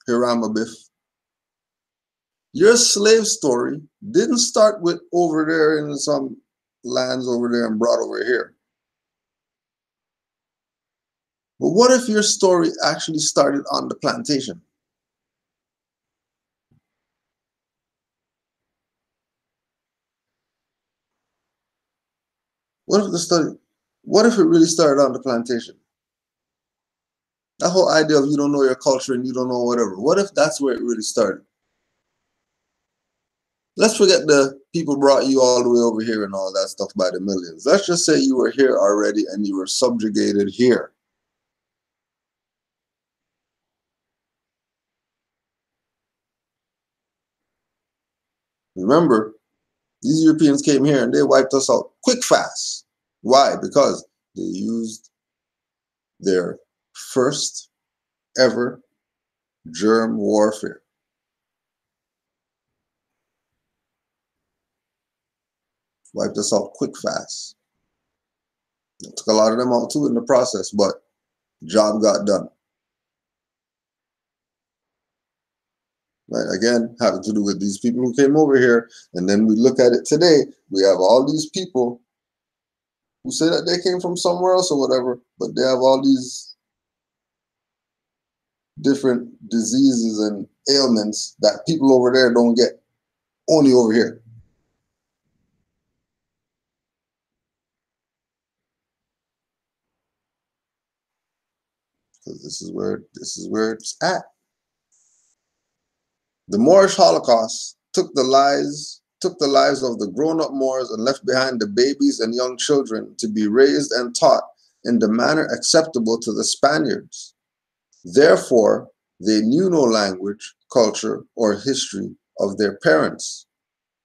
Hiram Abiff, your slave story didn't start with over there in some lands over there and brought over here? But what if your story actually started on the plantation? What if it really started on the plantation? That whole idea of you don't know your culture and you don't know whatever. What if that's where it really started? Let's forget the people brought you all the way over here and all that stuff by the millions. Let's just say you were here already and you were subjugated here. Remember, these Europeans came here and they wiped us out quick, fast. Why? Because they used their first ever germ warfare. Wiped us out quick, fast. It took a lot of them out too in the process, but job got done. Right? Again, having to do with these people who came over here, and then we look at it today, we have all these people who say that they came from somewhere else or whatever, but they have all these different diseases and ailments that people over there don't get, only over here. Because this is where it's at. The Moorish Holocaust took the lives of the grown-up Moors and left behind the babies and young children to be raised and taught in the manner acceptable to the Spaniards. Therefore, they knew no language, culture, or history of their parents,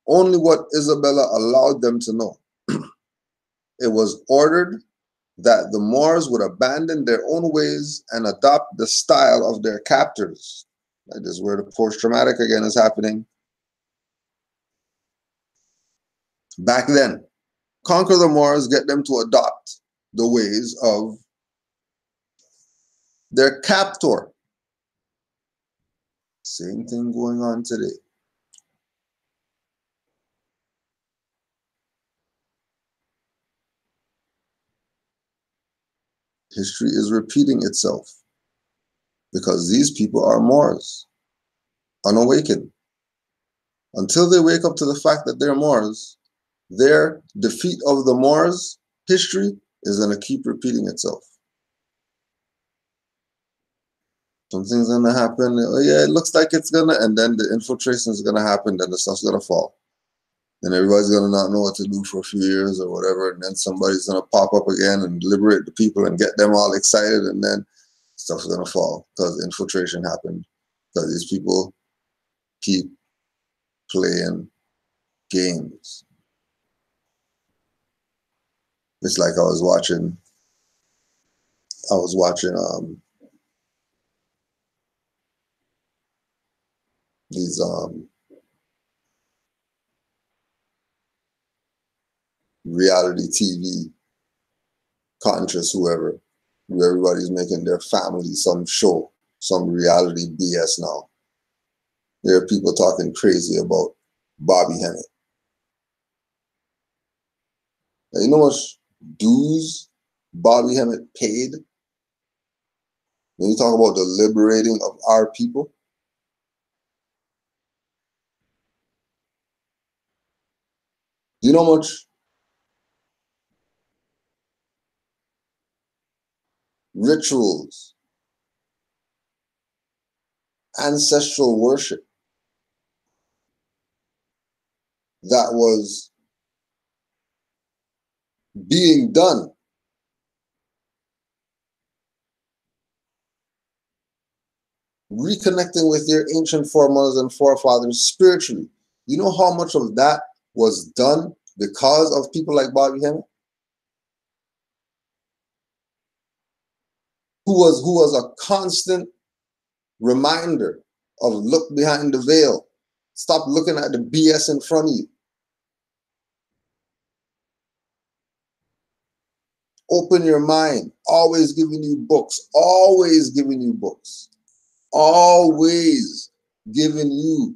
only what Isabella allowed them to know. It was ordered that the Moors would abandon their own ways and adopt the style of their captors. That is where the post-traumatic again is happening. Back then, conquer the Moors, get them to adopt the ways of their captor. Same thing going on today. History is repeating itself because these people are Moors, unawakened. Until they wake up to the fact that they're Moors, their defeat of the Moors history is going to keep repeating itself. Something's going to happen. Oh, yeah, it looks like it's going to, and then the infiltration is going to happen, then the stuff's going to fall. And everybody's going to not know what to do for a few years or whatever, and then somebody's going to pop up again and liberate the people and get them all excited, and then stuff's going to fall because infiltration happened. Because these people keep playing games. It's like I was watching these reality TV conscious whoever, where everybody's making their family some show, some reality BS now. There are people talking crazy about Bobby Hemmit. Now, you know how much dues Bobby Hemmit paid when you talk about the liberating of our people? Do you know how much rituals, ancestral worship that was being done reconnecting with your ancient foremothers and forefathers spiritually. You know how much of that was done because of people like Bobby Hemmit, who was a constant reminder of look behind the veil. Stop looking at the BS in front of you. Open your mind. Always giving you books. Always giving you books. Always giving you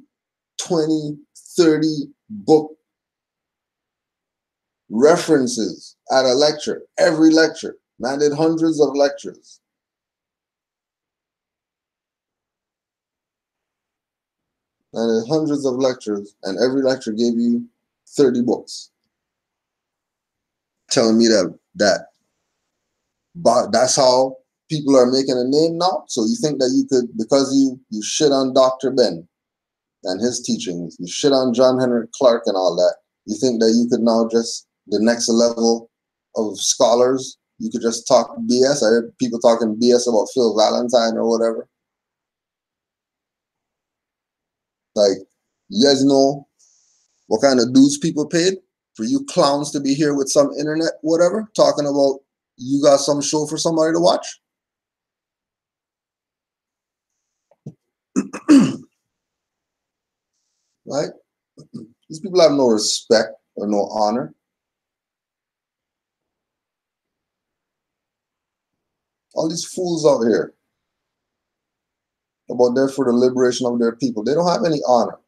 20, 30 book references at a lecture. Every lecture. Man did hundreds of lectures. And hundreds of lectures, and every lecture gave you 30 books. Telling me that's how people are making a name now? So you think that you could, because you shit on Dr. Ben and his teachings, you shit on John Henry Clark and all that, you think that you could now just, the next level of scholars, you could just talk BS? I heard people talking BS about Phil Valentine or whatever. Like, you guys know what kind of dues people paid for you clowns to be here with some internet, whatever, talking about you got some show for somebody to watch? Right? These people have no respect or no honor. All these fools out here about there for the liberation of their people, they don't have any honor.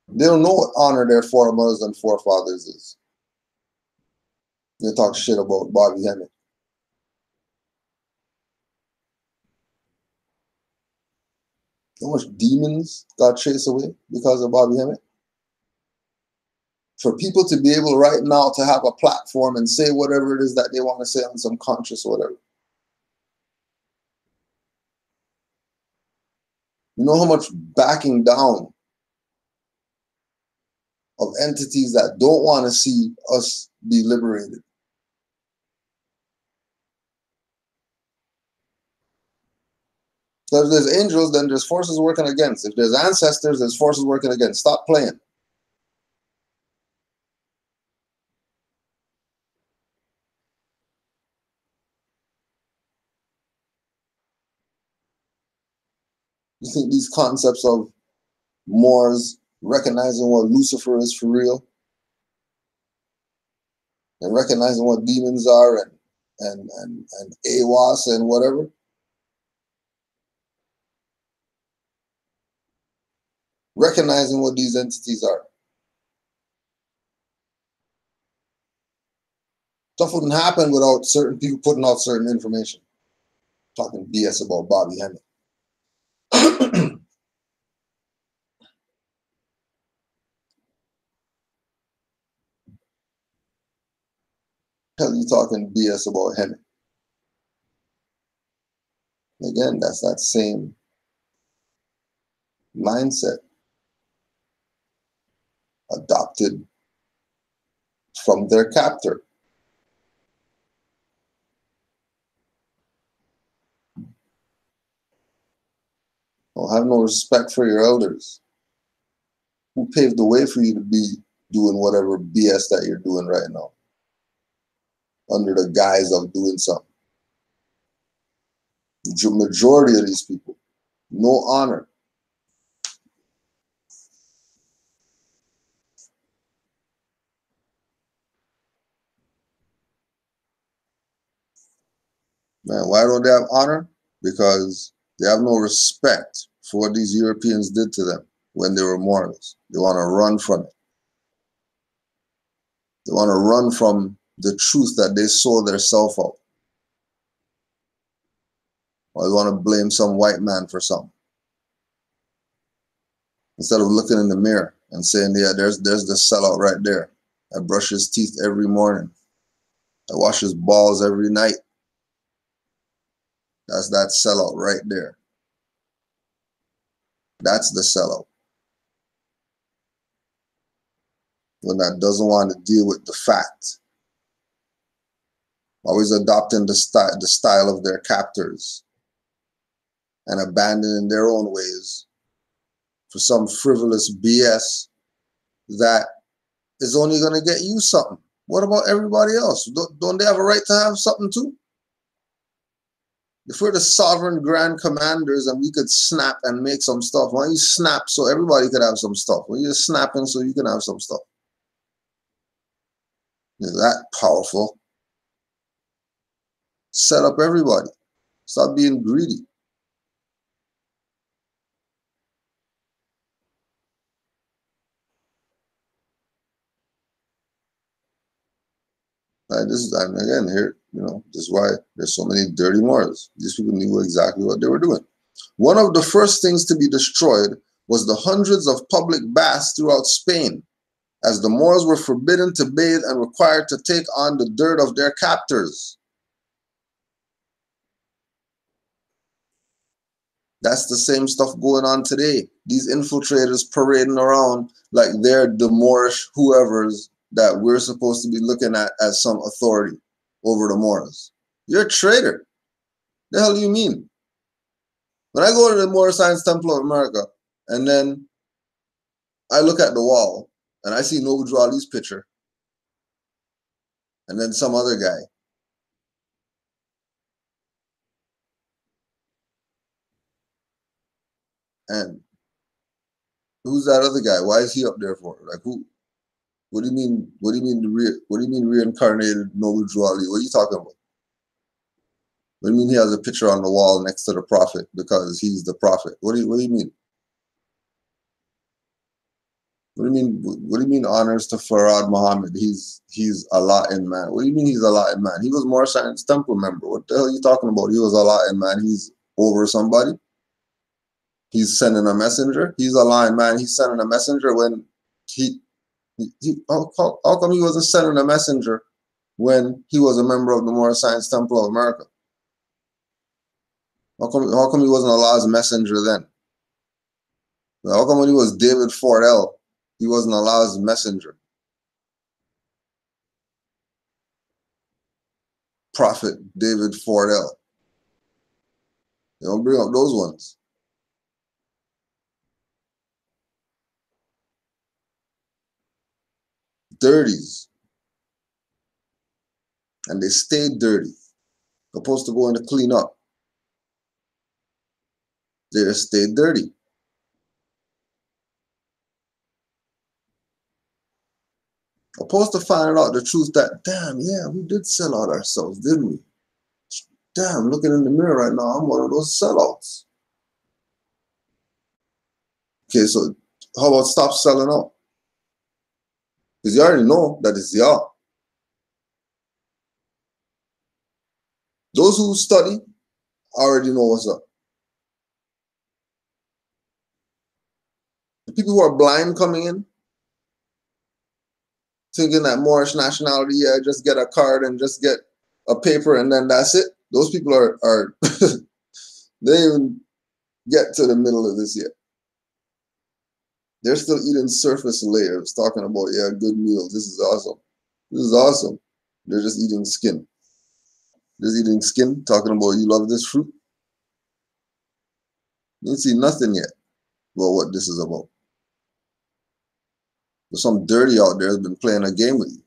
They don't know what honor their foremothers and forefathers is. They talk shit about Bobby Hemmit. How much demons got chased away because of Bobby Hemmit? For people to be able right now to have a platform and say whatever it is that they want to say on some conscious or whatever. You know how much backing down of entities that don't want to see us be liberated. So if there's angels, then there's forces working against. If there's ancestors, there's forces working against. Stop playing. You think these concepts of Moors recognizing what Lucifer is for real and recognizing what demons are and AWAS and whatever? Recognizing what these entities are. Stuff wouldn't happen without certain people putting out certain information. Talking BS about Bobby Hemmit. Hell, you talking BS about Hemmit. Again, that's that same mindset adopted from their captor. Don't have no respect for your elders who paved the way for you to be doing whatever BS that you're doing right now under the guise of doing something. The majority of these people, no honor. Man, why don't they have honor? Because they have no respect for what these Europeans did to them when they were Moors. They want to run from it. They want to run from the truth that they sold their self out. Or they want to blame some white man for something. Instead of looking in the mirror and saying, yeah, there's the sellout right there. I brush his teeth every morning. I wash his balls every night. That's that sellout right there. That's the sellout. One that doesn't want to deal with the fact. Always adopting the style of their captors. and abandoning their own ways for some frivolous BS that is only going to get you something. What about everybody else? Don't they have a right to have something too? If we're the sovereign grand commanders and we could snap and make some stuff, why don't you snap so everybody could have some stuff? Why are you snapping so you can have some stuff? Is that powerful? Set up everybody. Stop being greedy. This is, and again, here, this is why there's so many dirty Moors. These people knew exactly what they were doing. One of the first things to be destroyed was the hundreds of public baths throughout Spain, as the Moors were forbidden to bathe and required to take on the dirt of their captors. That's the same stuff going on today. These infiltrators parading around like they're the Moorish whoever's that we're supposed to be looking at as some authority over the Moors. You're a traitor. The hell do you mean? When I go to the Moorish Science Temple of America and then I look at the wall and I see Noble Drew Ali's picture and then some other guy, and who's that other guy? Why is he up there for? Like who? What do you mean? What do you mean what do you mean reincarnated Noble Drew Ali? What are you talking about? What do you mean he has a picture on the wall next to the prophet because he's the prophet? What do you mean? What do you mean? What do you mean honors to Farad Muhammad? He's a Latin man. What do you mean he's a Latin man? He was Moorish Science Temple member. What the hell are you talking about? He was a Latin man. He's over somebody. He's sending a messenger. He's a Latin man. He's sending a messenger when how come he wasn't sending a messenger when he was a member of the Moorish Science Temple of America? How come he wasn't Allah's messenger then? How come when he was David Fordell, he wasn't Allah's messenger? Prophet David Fordell. You don't bring up those ones. Dirties. And they stayed dirty. Supposed to go in to clean up. They just stayed dirty. Opposed to finding out the truth that, damn, yeah, we did sell out ourselves, didn't we? Damn, looking in the mirror right now, I'm one of those sellouts. Okay, so how about stop selling out? Because you already know that it's y'all. Those who study already know what's up. The people who are blind coming in, thinking that Moorish nationality, yeah, just get a card and just get a paper and then that's it. Those people are they didn't even get to the middle of this yet. They're still eating surface layers, talking about, yeah, good meals. This is awesome. This is awesome. They're just eating skin. Just eating skin, talking about you love this fruit. You didn't see nothing yet about what this is about. There's some dirty out there has been playing a game with you.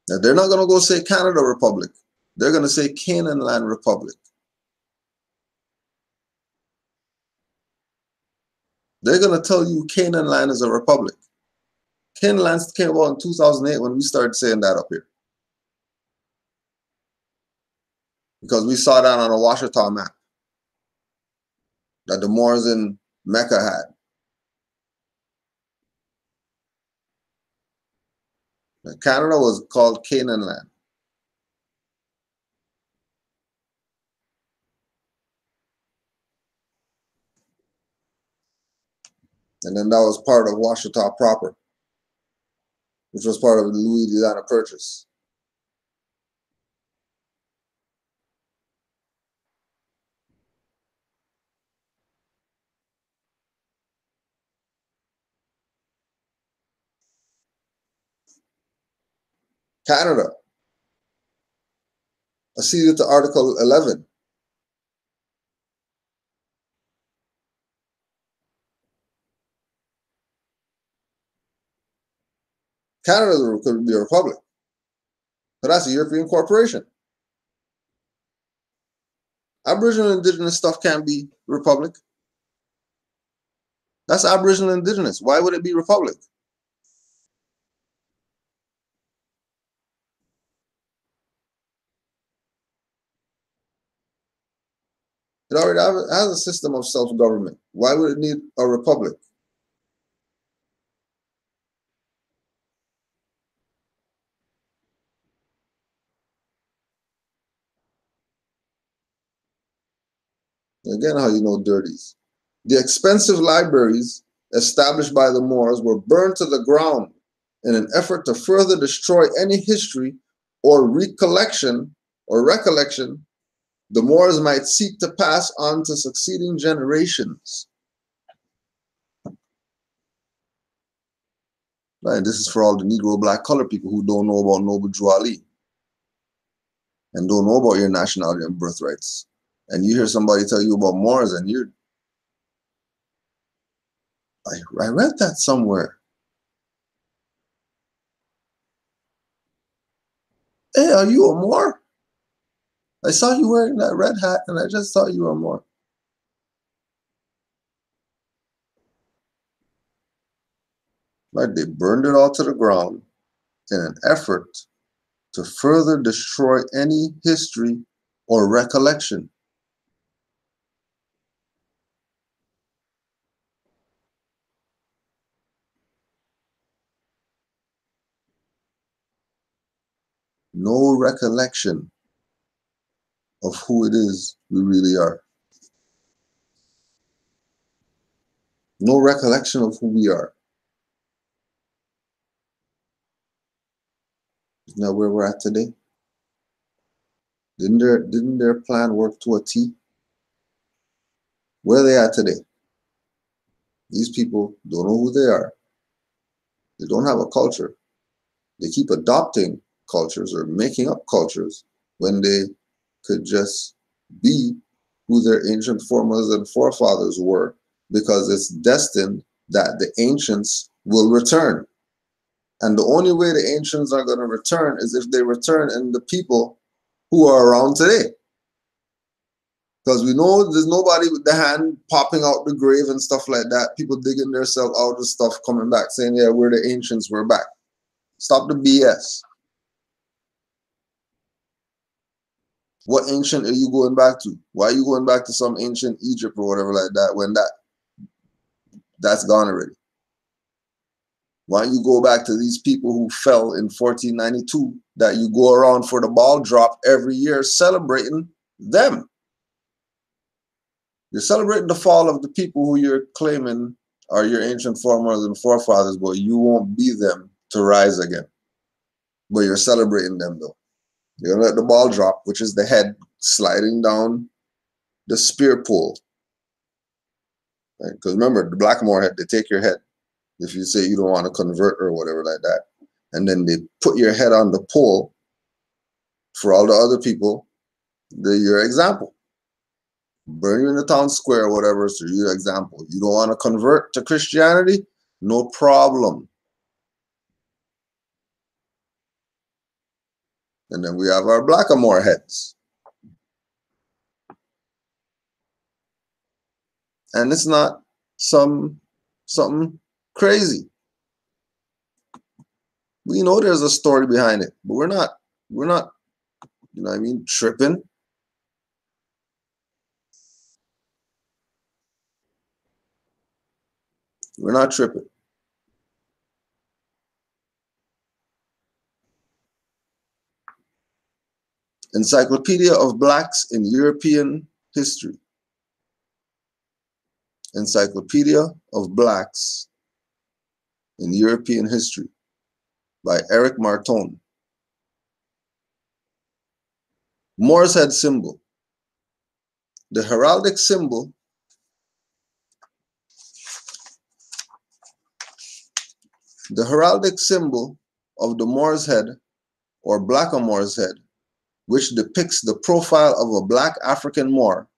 Now, they're not going to go say Canada Republic. They're going to say Canaanland Republic. They're going to tell you Canaanland is a republic. Canaanland came about in 2008 when we started saying that up here. Because we saw that on a Washita map that the Moors in Mecca had. Now, Canada was called Canaanland. And then that was part of Washita proper, which was part of the Louisiana Purchase. Canada, Acceded to Article 11. Canada could be a republic, but that's a European corporation. Aboriginal Indigenous stuff can't be republic. That's Aboriginal Indigenous. Why would it be republic? It already has a system of self-government. Why would it need a republic? Again, how you know dirties. The expensive libraries established by the Moors were burned to the ground in an effort to further destroy any history or recollection the Moors might seek to pass on to succeeding generations. Right, this is for all the Negro black colored people who don't know about Noble Drew Ali and don't know about your nationality and birthrights. And you hear somebody tell you about Moors and you're, I read that somewhere. Hey, are you a Moor? I saw you wearing that red hat and I just thought you were a Moor. Right, they burned it all to the ground in an effort to further destroy any history or recollection. No recollection of who it is we really are. No recollection of who we are. Isn't that where we're at today? Didn't their plan work to a T? Where are they at today? These people don't know who they are. They don't have a culture. They keep adopting cultures or making up cultures when they could just be who their ancient foremothers and forefathers were, because it's destined that the ancients will return. And the only way the ancients are going to return is if they return in the people who are around today. Because we know there's nobody with the hand popping out the grave and stuff like that. People digging themselves out of stuff, coming back, saying, yeah, we're the ancients, we're back. Stop the BS. What ancient are you going back to? Why are you going back to some ancient Egypt or whatever like that when that's gone already? Why don't you go back to these people who fell in 1492 that you go around for the ball drop every year celebrating them? You're celebrating the fall of the people who you're claiming are your ancient foremothers and forefathers, but you won't be them to rise again. But you're celebrating them though. You're gonna let the ball drop, which is the head sliding down the spear pole. Because remember, the Blackmore head, they take your head if you say you don't want to convert or whatever like that. And then they put your head on the pole for all the other people. They're your example. Burn you in the town square or whatever, so you're your example. You don't want to convert to Christianity? No problem. And then we have our Blackamoor heads. And it's not something crazy. We know there's a story behind it, but we're not, you know what I mean, tripping. We're not tripping. Encyclopedia of Blacks in European History. Encyclopedia of Blacks in European History by Eric Marton. Moor's head symbol. The heraldic symbol of the Moor's head or Blackamoor's head which depicts the profile of a black African Moor,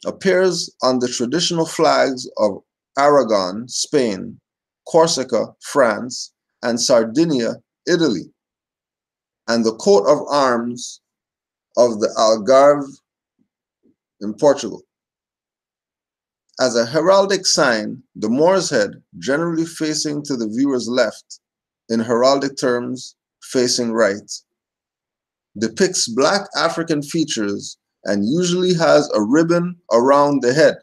appears on the traditional flags of Aragon, Spain, Corsica, France, and Sardinia, Italy, and the coat of arms of the Algarve in Portugal. As a heraldic sign, the Moor's head, generally facing to the viewer's left, in heraldic terms, facing right, depicts black African features and usually has a ribbon around the head.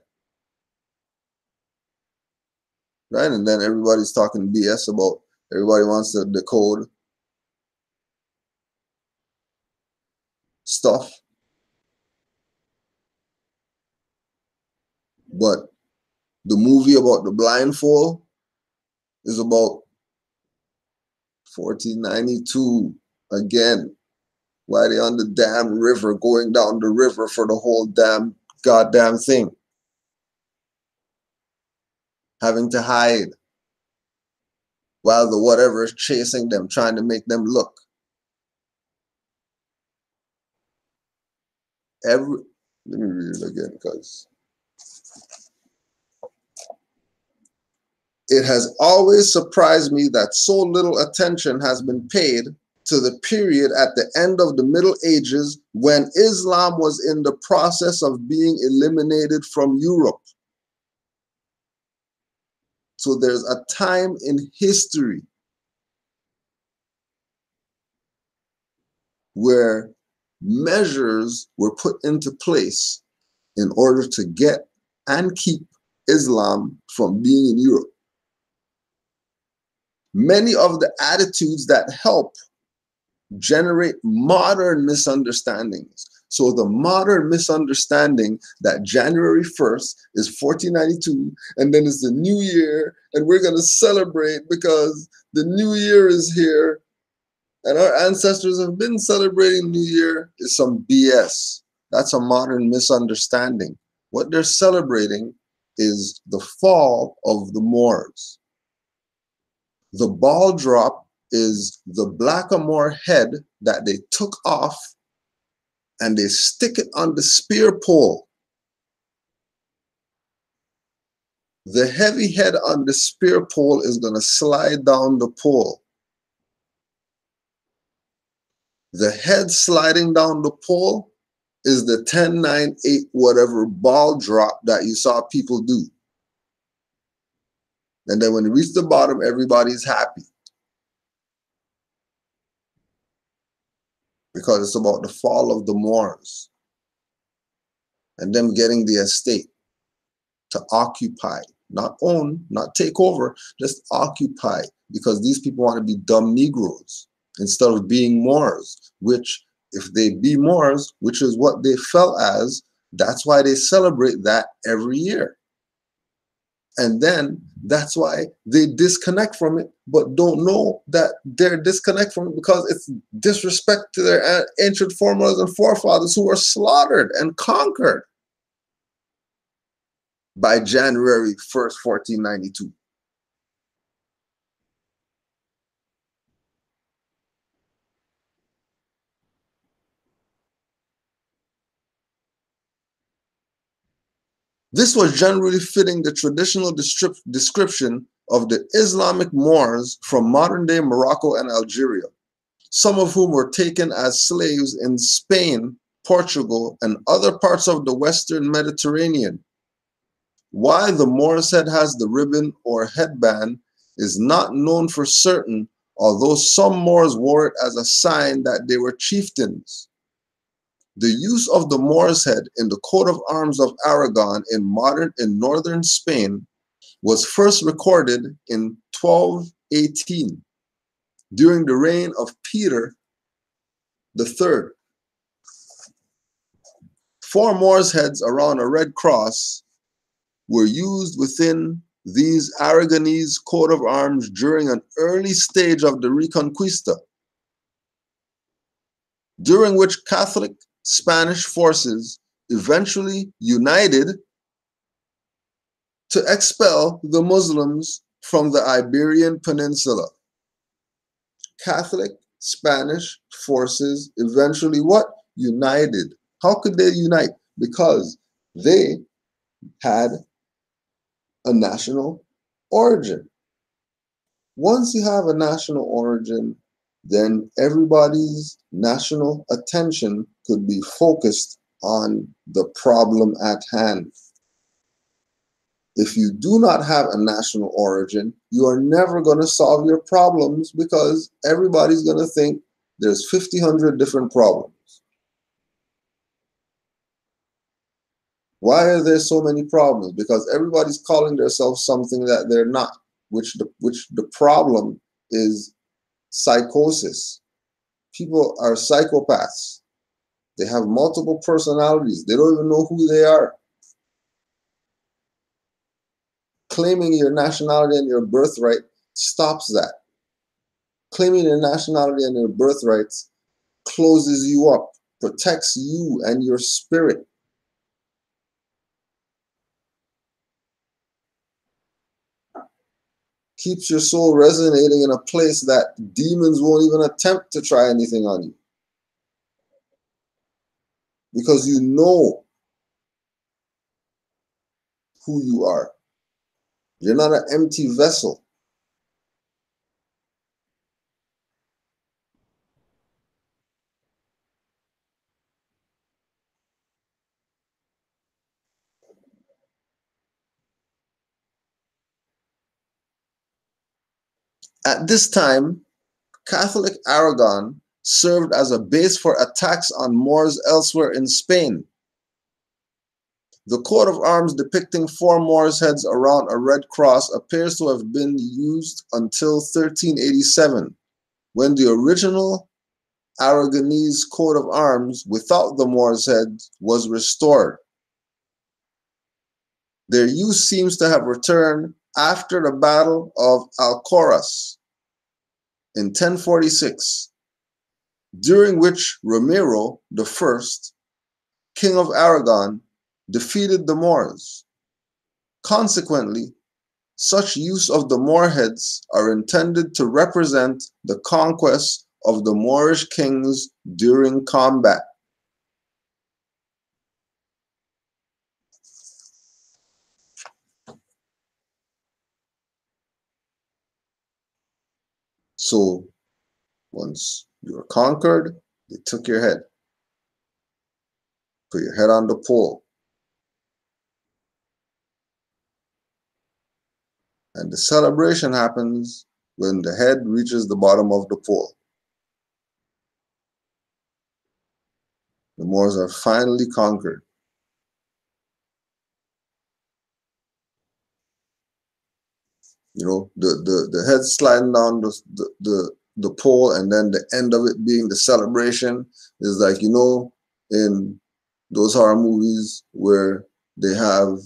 Right? And then everybody's talking BS about everybody wants to decode stuff. But the movie about the blindfold is about 1492 again. Why they on the damn river, going down the river for the whole damn goddamn thing. Having to hide while the whatever is chasing them, trying to make them look. Let me read it again, because it has always surprised me that so little attention has been paid to the period at the end of the Middle Ages when Islam was in the process of being eliminated from Europe. So there's a time in history where measures were put into place in order to get and keep Islam from being in Europe. Many of the attitudes that help generate modern misunderstandings. So the modern misunderstanding that January 1st is 1492, and then it's the new year, and we're going to celebrate because the new year is here, and our ancestors have been celebrating New Year, is some BS. That's a modern misunderstanding. What they're celebrating is the fall of the Moors. The ball drop is the blackamoor head that they took off and they stick it on the spear pole. The heavy head on the spear pole is going to slide down the pole. The head sliding down the pole is the 10, 9, 8, whatever ball drop that you saw people do. And then when you reach the bottom, everybody's happy. Because it's about the fall of the Moors and them getting the estate to occupy, not own, not take over, just occupy, because these people want to be dumb Negroes instead of being Moors, which if they be Moors, which is what they fell as, that's why they celebrate that every year. And then that's why they disconnect from it, but don't know that they're disconnect from it because it's disrespect to their ancient foremothers and forefathers who were slaughtered and conquered by January 1st, 1492. This was generally fitting the traditional description of the Islamic Moors from modern-day Morocco and Algeria, some of whom were taken as slaves in Spain, Portugal, and other parts of the Western Mediterranean. Why the Moor's head has the ribbon or headband is not known for certain, although some Moors wore it as a sign that they were chieftains. The use of the Moor's head in the coat of arms of Aragon in northern Spain was first recorded in 1218 during the reign of Peter III. 4 Moor's heads around a red cross were used within these Aragonese coat of arms during an early stage of the Reconquista, during which Catholic Spanish forces eventually united to expel the Muslims from the Iberian Peninsula. Catholic Spanish forces eventually what? united. How could they unite? Because they had a national origin. Once you have a national origin, then everybody's national attention could be focused on the problem at hand. If you do not have a national origin, you are never going to solve your problems because everybody's going to think there's 50, 100 different problems. Why are there so many problems? Because everybody's calling themselves something that they're not, which the problem is psychosis. People are psychopaths. They have multiple personalities. They don't even know who they are. Claiming your nationality and your birthright stops that. Claiming your nationality and your birthrights closes you up, protects you and your spirit. Keeps your soul resonating in a place that demons won't even attempt to try anything on you. Because you know who you are. You're not an empty vessel. At this time, Catholic Aragon served as a base for attacks on Moors elsewhere in Spain. The coat of arms depicting 4 Moors' heads around a red cross appears to have been used until 1387, when the original Aragonese coat of arms without the Moors' head was restored. Their use seems to have returned after the Battle of Alcoraz in 1046, during which Ramiro I, King of Aragon, defeated the Moors. Consequently, such use of the Moor heads are intended to represent the conquest of the Moorish kings during combat. So once you were conquered, they took your head, put your head on the pole, and the celebration happens when the head reaches the bottom of the pole. The Moors are finally conquered. You know, the head sliding down the pole, and then the end of it being the celebration is like, you know, in those horror movies where they have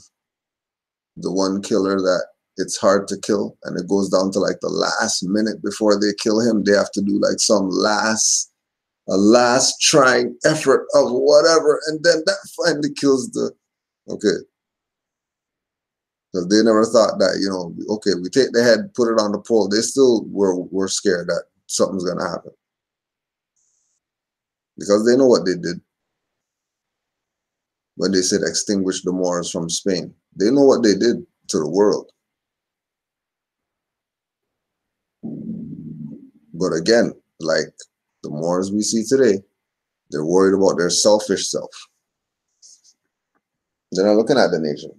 the one killer that it's hard to kill, and it goes down to like the last minute before they kill him. They have to do like some last trying effort of whatever, and then that finally kills the, okay. Because they never thought that, you know, okay, we take the head, put it on the pole. They still were scared that something's going to happen. Because they know what they did when they said extinguish the Moors from Spain. They know what they did to the world. But again, like the Moors we see today, they're worried about their selfish self. They're not looking at the nation.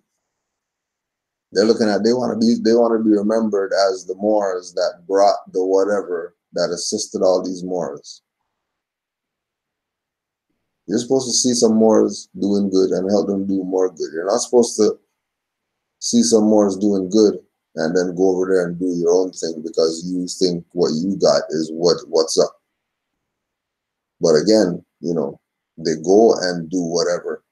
They're looking at, they want to be remembered as the Moors that brought the whatever that assisted all these Moors. You're supposed to see some Moors doing good and help them do more good. You're not supposed to see some Moors doing good and then go over there and do your own thing because you think what you got is what's up. But again, you know, they go and do whatever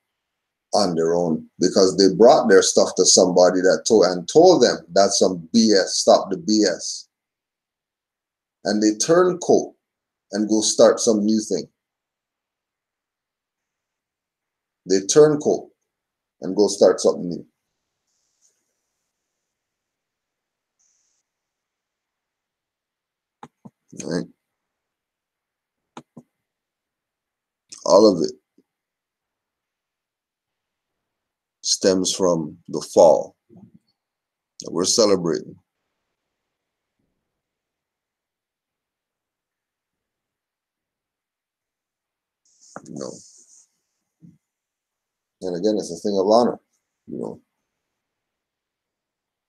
on their own because they brought their stuff to somebody that told them that's some BS, stop the BS. And they turn coat and go start some new thing. They turn coat and go start something new. Right? All of it stems from the fall that we're celebrating. You know, and again, it's a thing of honor. You know,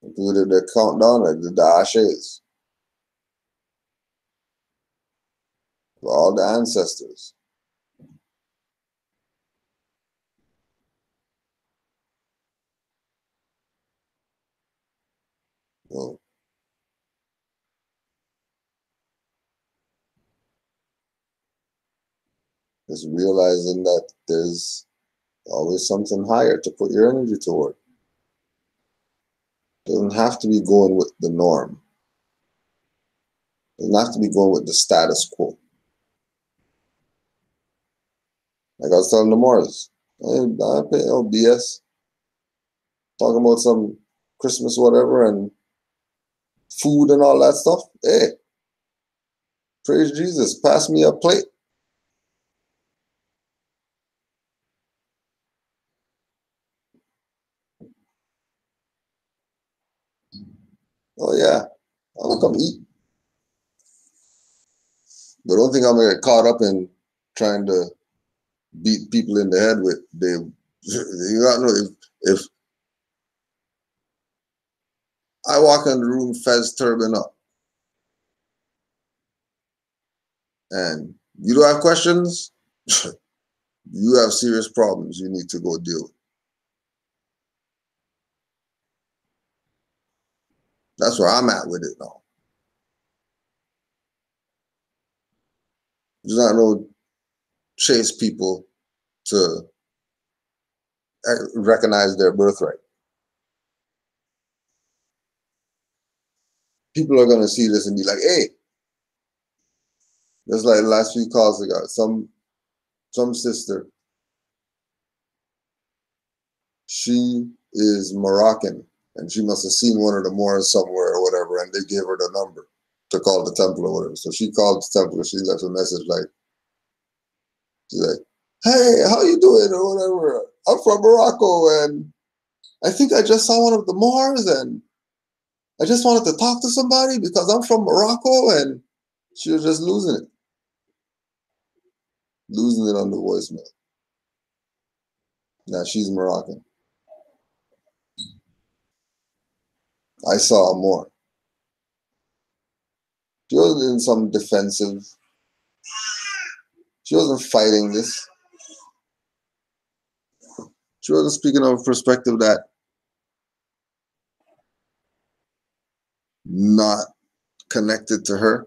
people did their countdown, I did the ashes for all the ancestors. You know, just realizing that there's always something higher to put your energy toward. It doesn't have to be going with the norm. It doesn't have to be going with the status quo. Like I was telling the Moors, I pay no BS. Talking about some Christmas whatever and food and all that stuff. Hey, praise Jesus. Pass me a plate. Oh yeah, I'm gonna come eat. But don't think I'm gonna get caught up in trying to beat people in the head with you gotta know if I walk in the room, Fez turban up, and you don't have questions, you have serious problems you need to go deal with. That's where I'm at with it now. There's not no chase people to recognize their birthright. People are gonna see this and be like, hey, just like the last few calls I got, some sister, she is Moroccan, and she must have seen one of the Moors somewhere or whatever, and they gave her the number to call the temple or whatever. So she called the temple, she left a message she's like, hey, how you doing or whatever? I'm from Morocco, and I think I just saw one of the Moors, and I just wanted to talk to somebody because I'm from Morocco, and she was just losing it on the voicemail. Now she's Moroccan. I saw more. She wasn't in some defensive. She wasn't fighting this. She wasn't speaking of a perspective that not connected to her.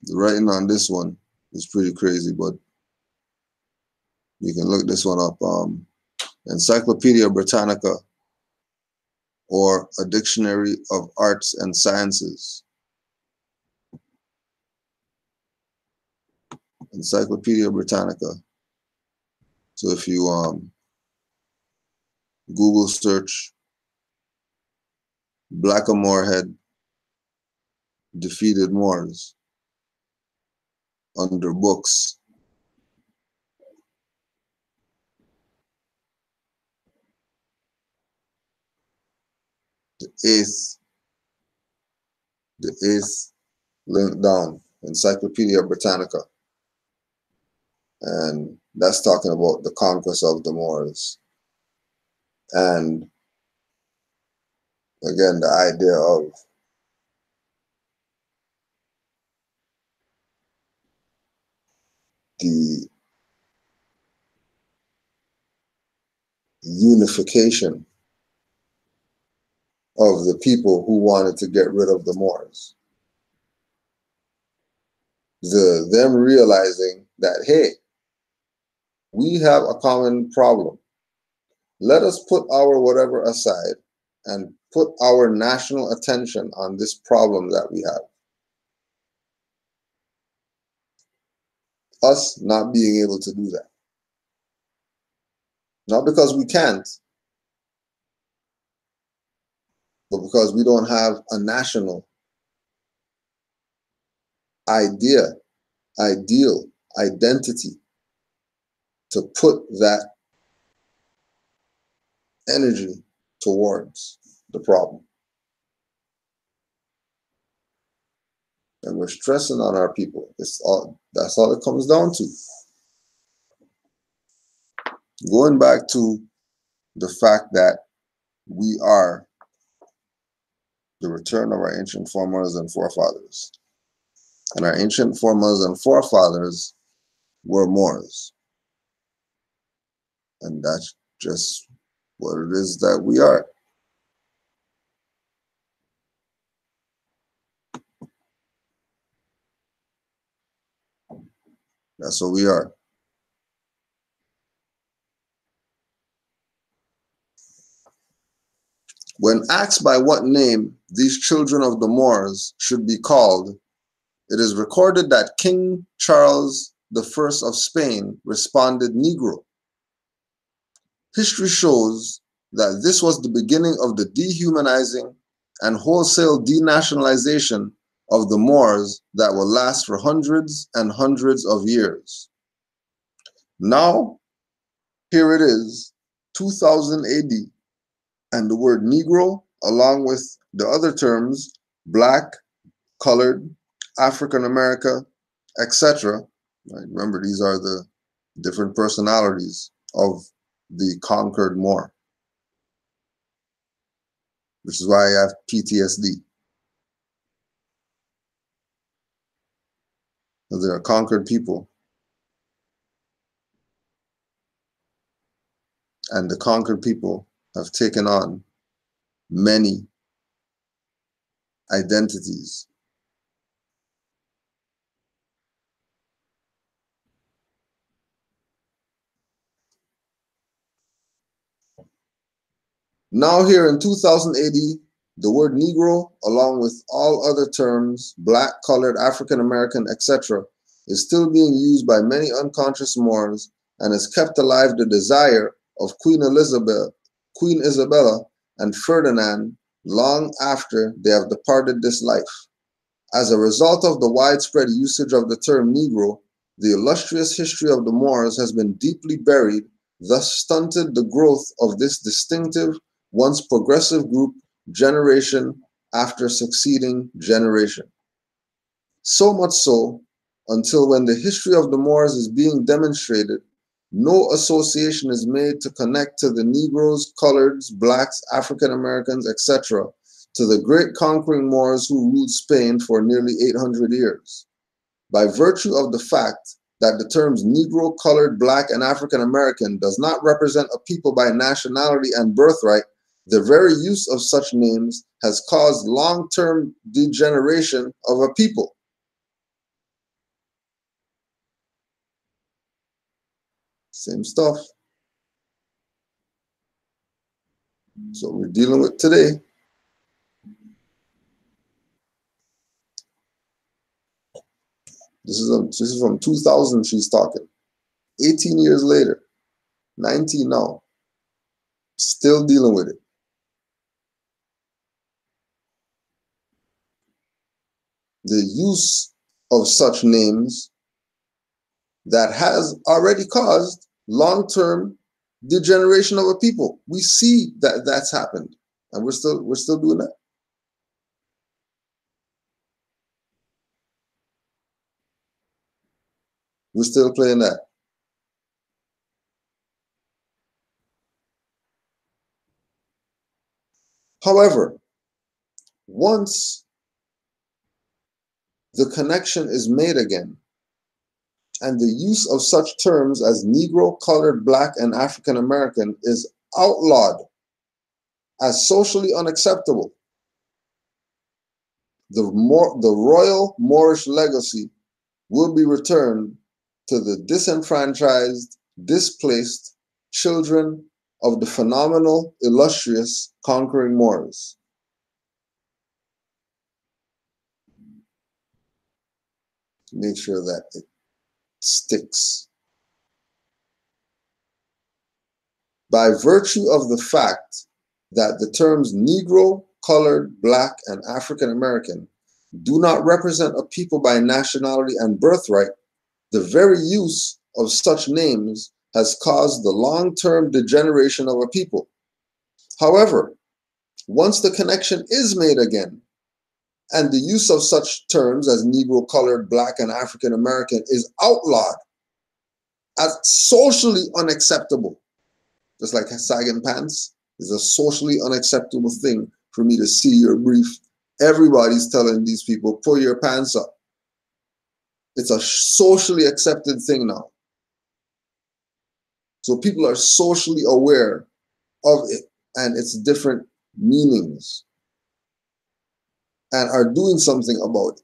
The writing on this one is pretty crazy, but you can look this one up. Encyclopedia Britannica, or a Dictionary of Arts and Sciences. Encyclopedia Britannica. So if you Google search Blackamoor Head defeated Moors under books, the eighth link down, Encyclopedia Britannica. And that's talking about the conquest of the Moors. And again, the idea of the unification of the people who wanted to get rid of the Moors. Them realizing that, hey, we have a common problem. Let us put our whatever aside and put our national attention on this problem that we have. Us not being able to do that. Not because we can't, but because we don't have a national idea, ideal, identity to put that energy towards the problem. And we're stressing on our people. That's all it comes down to. Going back to the fact that we are the return of our ancient foremothers and forefathers. And our ancient foremothers and forefathers were Moors. And that's just what it is that we are. That's what we are. When asked by what name these children of the Moors should be called, it is recorded that King Charles I of Spain responded Negro. History shows that this was the beginning of the dehumanizing and wholesale denationalization of the Moors that will last for hundreds and hundreds of years. Now, here it is, 2000 AD, and the word Negro, along with the other terms, Black, Colored, African America, etc. Remember, these are the different personalities of the conquered Moor, which is why I have PTSD. They are conquered people. And the conquered people have taken on many identities. Now here in 2080, the word Negro, along with all other terms, Black, Colored, African American, etc., is still being used by many unconscious Moors and has kept alive the desire of Queen Isabella, and Ferdinand long after they have departed this life. As a result of the widespread usage of the term Negro, the illustrious history of the Moors has been deeply buried, thus stunted the growth of this distinctive, once progressive group generation after succeeding generation. So much so, until when the history of the Moors is being demonstrated, no association is made to connect to the Negroes, Coloreds, Blacks, African Americans, etc., to the great conquering Moors who ruled Spain for nearly 800 years. By virtue of the fact that the terms Negro, Colored, Black, and African American does not represent a people by nationality and birthright, the very use of such names has caused long-term degeneration of a people. Same stuff. So we're dealing with today. This is from 2000 she's talking. 18 years later, 19 now, still dealing with it. The use of such names that has already caused long-term degeneration of a people. We see that that's happened, and we're still doing that. We're still playing that. However, once the connection is made again, and the use of such terms as Negro, Colored, Black, and African American is outlawed as socially unacceptable, the royal Moorish legacy will be returned to the disenfranchised, displaced children of the phenomenal, illustrious conquering Moors. Make sure that it sticks. by virtue of the fact that the terms Negro, colored, black, and African American do not represent a people by nationality and birthright, the very use of such names has caused the long-term degeneration of a people. However, once the connection is made again, and the use of such terms as Negro, colored, black, and African American is outlawed as socially unacceptable, just like sagging pants is a socially unacceptable thing for me to see your brief. Everybody's telling these people, pull your pants up. It's a socially accepted thing now. So people are socially aware of it and its different meanings and are doing something about it.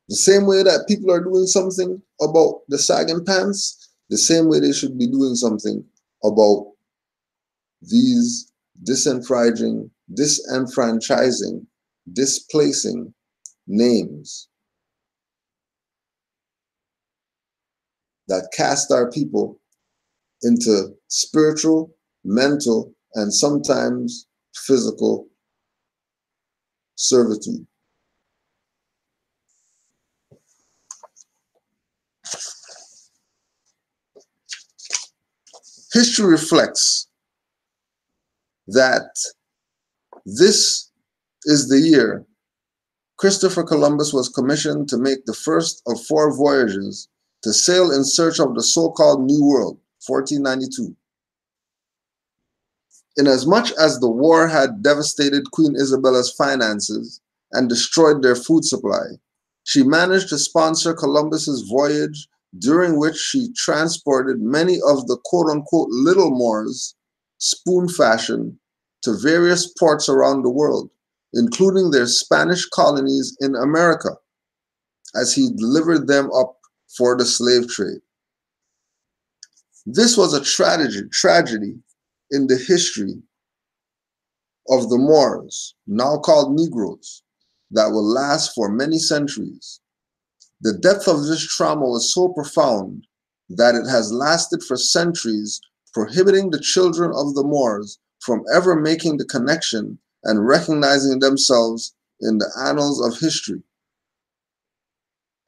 The same way that people are doing something about the sagging pants, the same way they should be doing something about these disenfranchising, displacing names that cast our people into spiritual, mental, and sometimes physical servitude. History reflects that this is the year Christopher Columbus was commissioned to make the first of 4 voyages to sail in search of the so-called New World, 1492. Inasmuch as the war had devastated Queen Isabella's finances and destroyed their food supply, she managed to sponsor Columbus's voyage, during which she transported many of the quote-unquote little Moors, spoon fashion, to various ports around the world, including their Spanish colonies in America, as he delivered them up for the slave trade. This was a tragedy in the history of the Moors, now called Negroes, that will last for many centuries. The depth of this trauma was so profound that it has lasted for centuries, prohibiting the children of the Moors from ever making the connection and recognizing themselves in the annals of history.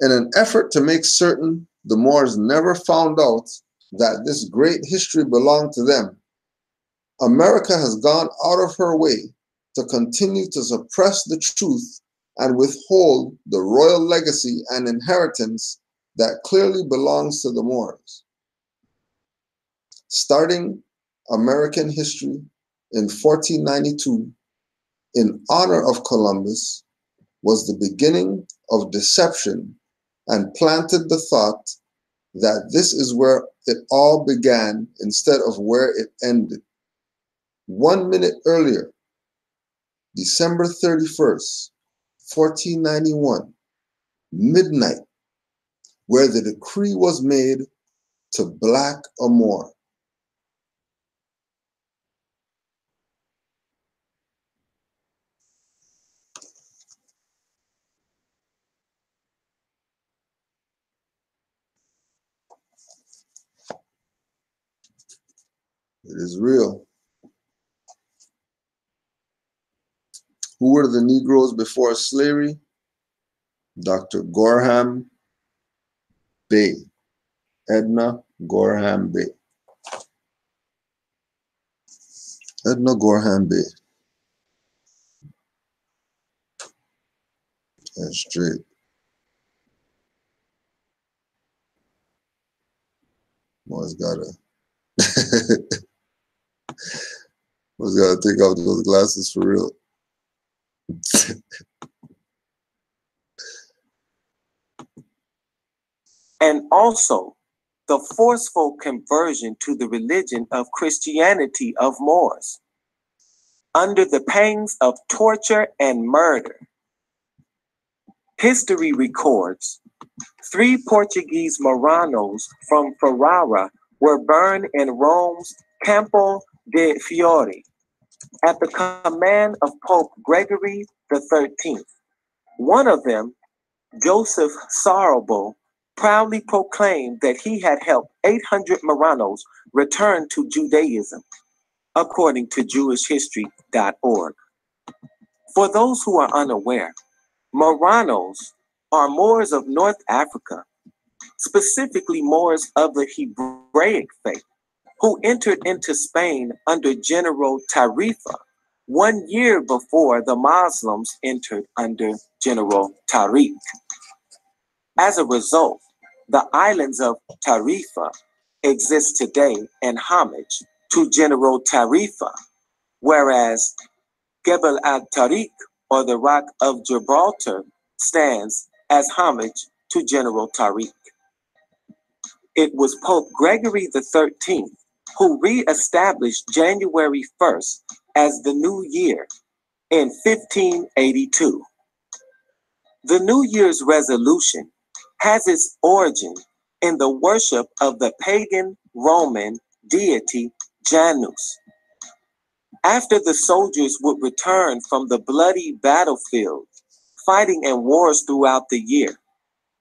In an effort to make certain the Moors never found out that this great history belonged to them, America has gone out of her way to continue to suppress the truth and withhold the royal legacy and inheritance that clearly belongs to the Moors. Starting American history in 1492, in honor of Columbus, was the beginning of deception and planted the thought that this is where it all began instead of where it ended. 1 minute earlier, December 31st, 1491, midnight, where the decree was made to black a Moor. It is real. Who were the Negroes before slavery? Dr. Gorham Bay, Edna Gorham Bay. Edna Gorham Bay. That's straight. Boy's gotta take off those glasses for real. And also the forceful conversion to the religion of Christianity of Moors, under the pangs of torture and murder. History records 3 Portuguese Moranos from Ferrara were burned in Rome's Campo de Fiori at the command of Pope Gregory XIII. One of them, Joseph Sorrowful, proudly proclaimed that he had helped 800 Marranos return to Judaism, according to JewishHistory.org. For those who are unaware, Marranos are Moors of North Africa, specifically Moors of the Hebraic faith, who entered into Spain under General Tarifa 1 year before the Muslims entered under General Tariq. As a result, the islands of Tarifa exist today in homage to General Tarifa, whereas Gebel al-Tariq, or the Rock of Gibraltar, stands as homage to General Tariq. It was Pope Gregory XIII who re-established January 1st as the new year in 1582. The New Year's resolution has its origin in the worship of the pagan Roman deity Janus. After the soldiers would return from the bloody battlefield, fighting in wars throughout the year,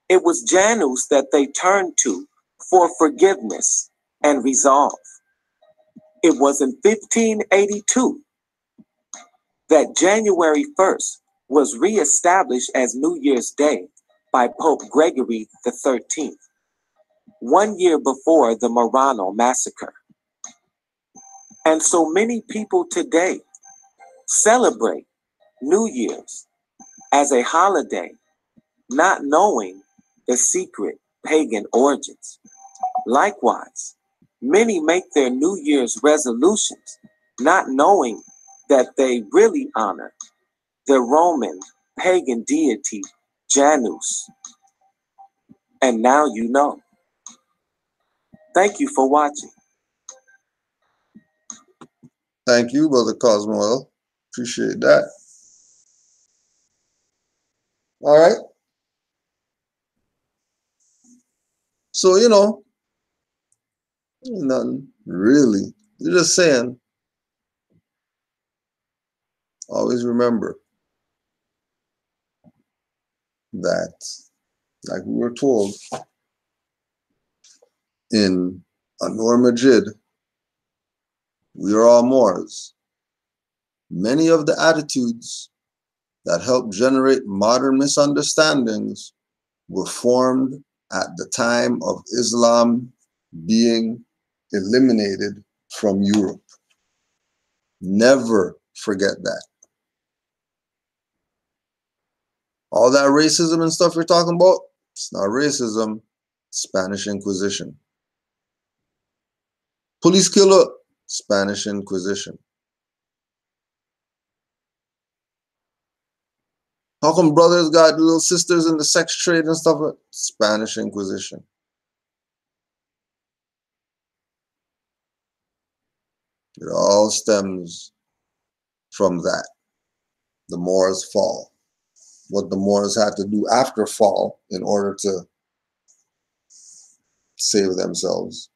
it was Janus that they turned to for forgiveness and resolve. It was in 1582 that January 1st was re-established as New Year's Day by Pope Gregory XIII, 1 year before the Marrano massacre. And so many people today celebrate New Year's as a holiday, not knowing the secret pagan origins. Likewise, many make their New Year's resolutions, not knowing that they really honor the Roman pagan deity Janus. And now you know. Thank you for watching. Thank you, Brother Cosmo. Appreciate that. All right. So, nothing really. You're just saying, always remember that, like we were told in Anur Majid, we are all Moors. Many of the attitudes that helped generate modern misunderstandings were formed at the time of Islam being eliminated from Europe. Never forget that. All that racism and stuff you're talking about, it's not racism, Spanish Inquisition. Police killer, Spanish Inquisition. How come brothers got little sisters in the sex trade and stuff? Spanish Inquisition. It all stems from that. The Moors' fall. What the Moors had to do after fall in order to save themselves.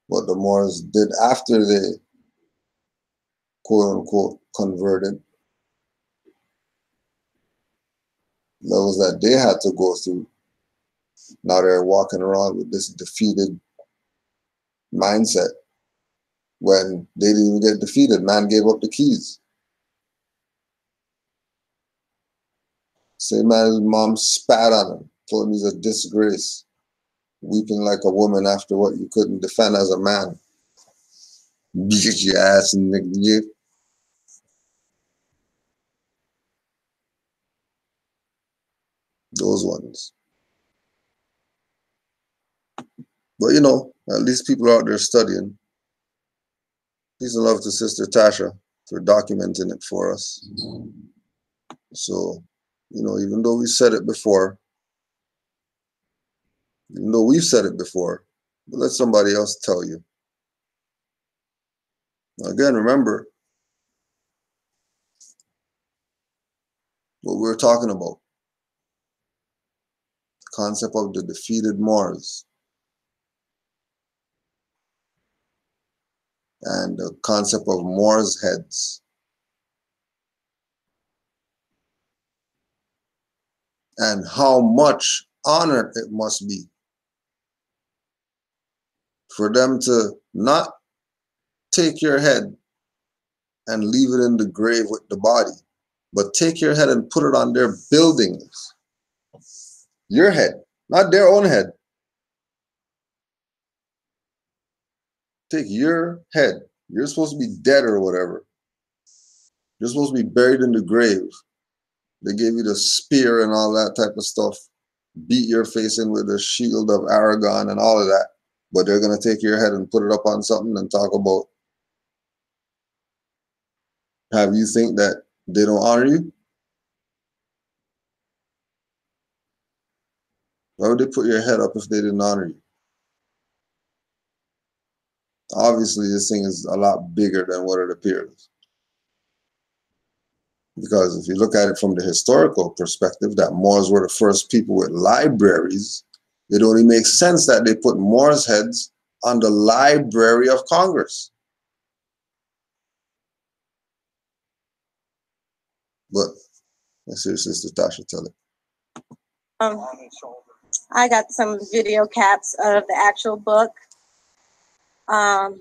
What the Moors did after they, quote unquote, converted. Levels that they had to go through. Now they're walking around with this defeated mindset. When they didn't even get defeated, man gave up the keys. Same man, his mom spat on him, told him he's a disgrace, weeping like a woman after what you couldn't defend as a man. Get your ass in the those ones. But at least people are out there studying. Peace and love to Sister Tasha for documenting it for us. So, even though we've said it before, but let somebody else tell you. Again, remember what we were talking about. The concept of the defeated Moors. And the concept of Moors' heads. and how much honor it must be for them to not take your head and leave it in the grave with the body, but take your head and put it on their buildings. Your head, not their own head. Take your head. You're supposed to be dead or whatever. You're supposed to be buried in the grave. They gave you the spear and all that type of stuff. Beat your face in with the shield of Aragon and all of that. But they're going to take your head and put it up on something and talk about, have you think that they don't honor you? Why would they put your head up if they didn't honor you? Obviously, this thing is a lot bigger than what it appears. Because if you look at it from the historical perspective, that Moors were the first people with libraries, it only makes sense that they put Moors' heads on the Library of Congress. But let's hear Sister Tasha tell it. I got some video caps of the actual book. One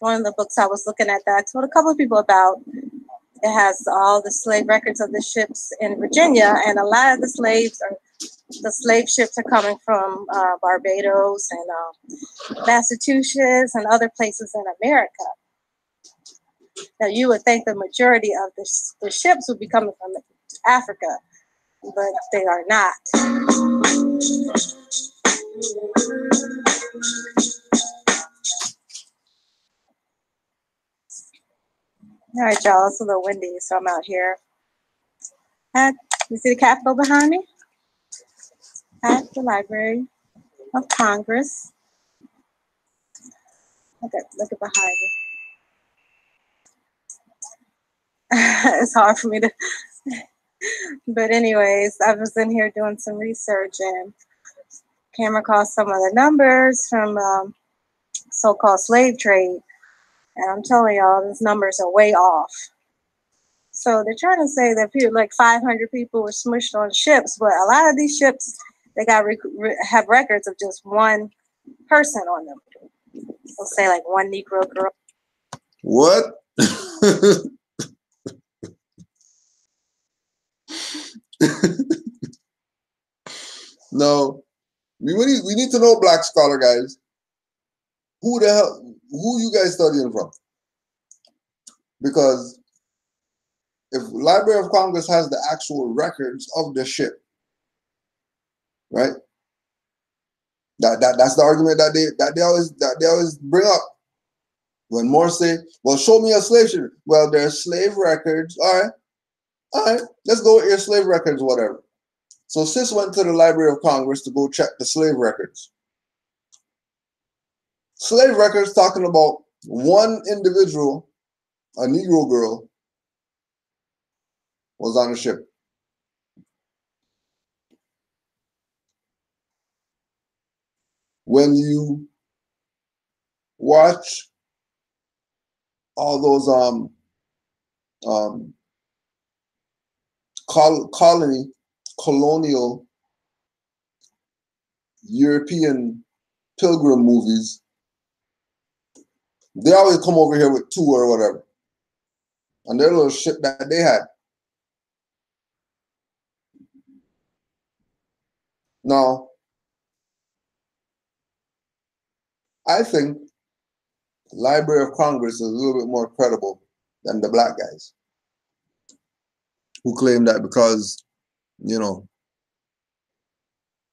of the books I was looking at that I told a couple of people about, it has all the slave records of the ships in Virginia, and a lot of the slave ships are coming from Barbados and Massachusetts and other places in America. Now, you would think the majority of the ships would be coming from Africa, but they are not. All right, y'all, it's a little windy, so I'm out here. You see the Capitol behind me? At the Library of Congress. Look at behind me. It's hard for me to, but anyways, I was in here doing some research and came across some of the numbers from so-called slave trade. And I'm telling y'all, these numbers are way off. So they're trying to say that people, like 500 people were smushed on ships, but a lot of these ships, they got have records of just one person on them. They'll say like one Negro girl. What? No, we need to know, Black Scholar guys. Who you guys studying from? Because if Library of Congress has the actual records of the ship, right? That's the argument that they always bring up. When more say, well, show me a slave ship. Well, there's slave records. All right, let's go with your slave records, whatever. So sis went to the Library of Congress to go check the slave records. Slave records talking about one individual, a Negro girl, was on the ship. When you watch all those colonial European pilgrim movies, they always come over here with two or whatever. And their little ship that they had. Now, I think Library of Congress is a little bit more credible than the black guys who claim that because, you know,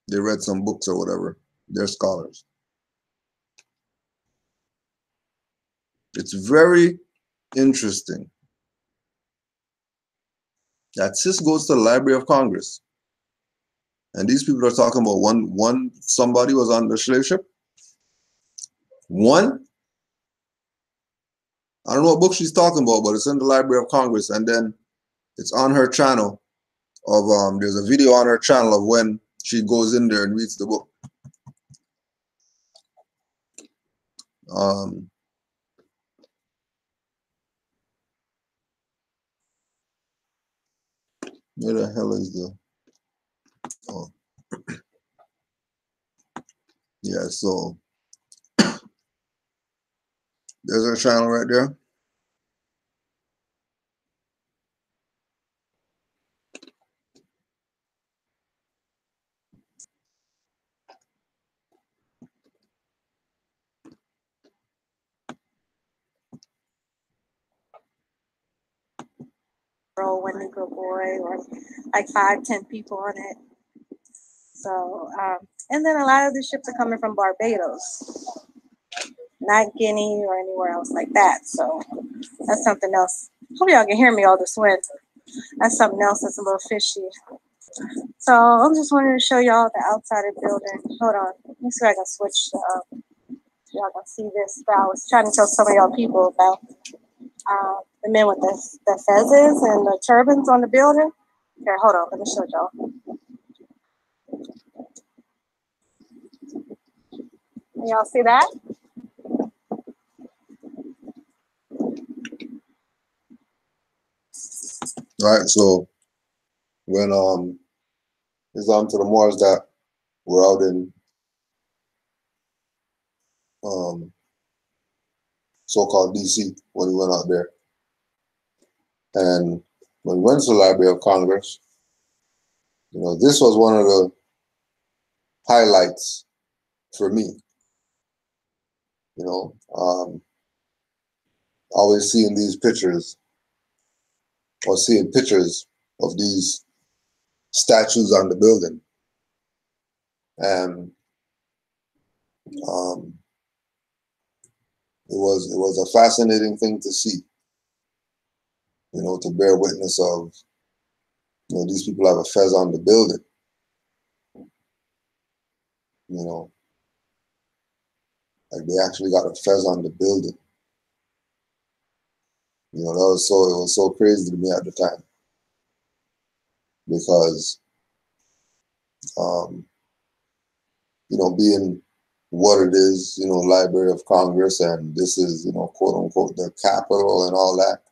they read some books or whatever, they're scholars. It's very interesting that sis goes to the Library of Congress and these people are talking about somebody was on the slave ship. One? I don't know what book she's talking about, but it's in the Library of Congress, and then it's on her channel of there's a video on her channel of when she goes in there and reads the book. Where the hell is the Yeah, so there's our channel right there. One Negro boy, or like 5-10 people on it. So, and then a lot of the ships are coming from Barbados, not Guinea or anywhere else like that. So that's something else. Hope y'all can hear me all this wind. That's something else that's a little fishy. So I'm just wanting to show y'all the outside of the building. Hold on. Let me see if I can switch. Y'all can see this. But I was trying to tell some of y'all people about the men with the fezzes and the turbans on the building. Here, hold on. Let me show y'all. Y'all see that? Right. So when it's on to the Moors that were out in so-called DC when we went out there. And when we went to the Library of Congress, you know, this was one of the highlights for me. You know, always seeing these pictures or seeing pictures of these statues on the building. And it was a fascinating thing to see, you know, to bear witness of, you know, these people have a fez on the building, you know, like they actually got a fez on the building. You know, it was so crazy to me at the time because, you know, being what it is, you know, Library of Congress, and this is, you know, quote unquote, the Capitol and all that.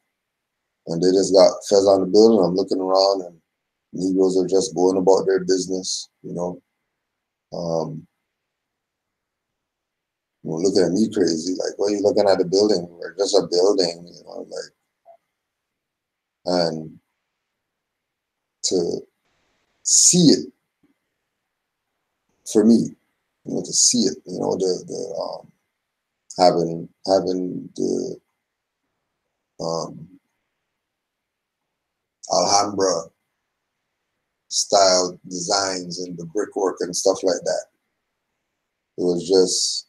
And they just got fez on the building. I'm looking around and Negroes are just going about their business, you know. You know, looking at me crazy, like, what are you looking at the building? We're just a building, you know, like, and to see it for me, you know, to see it, you know, the having the Alhambra style designs and the brickwork and stuff like that. It was just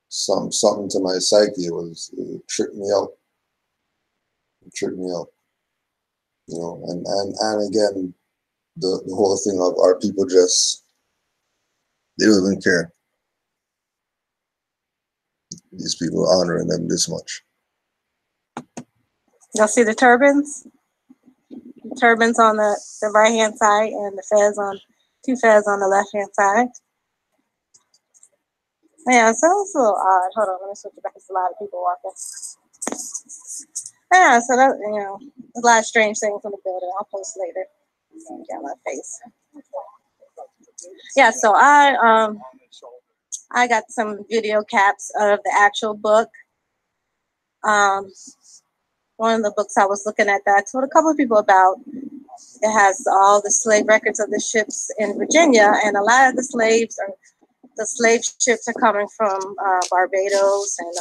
something to my psyche. It tripped me out. It tripped me out. You know, and again, the whole thing of our people just, they don't even care. These people are honoring them this much. Y'all see the turbans? The turbans on the right hand side and the fez on, 2 fez on the left hand side. Yeah, so it's a little odd. Hold on, let me switch it back. There's a lot of people walking. Yeah, so that, you know, there's a lot of strange things in the building. I'll post later. Get my face. Yeah, so I got some video caps of the actual book. One of the books I was looking at that I told a couple of people about. It has all the slave records of the ships in Virginia, and a lot of the slave ships are coming from Barbados and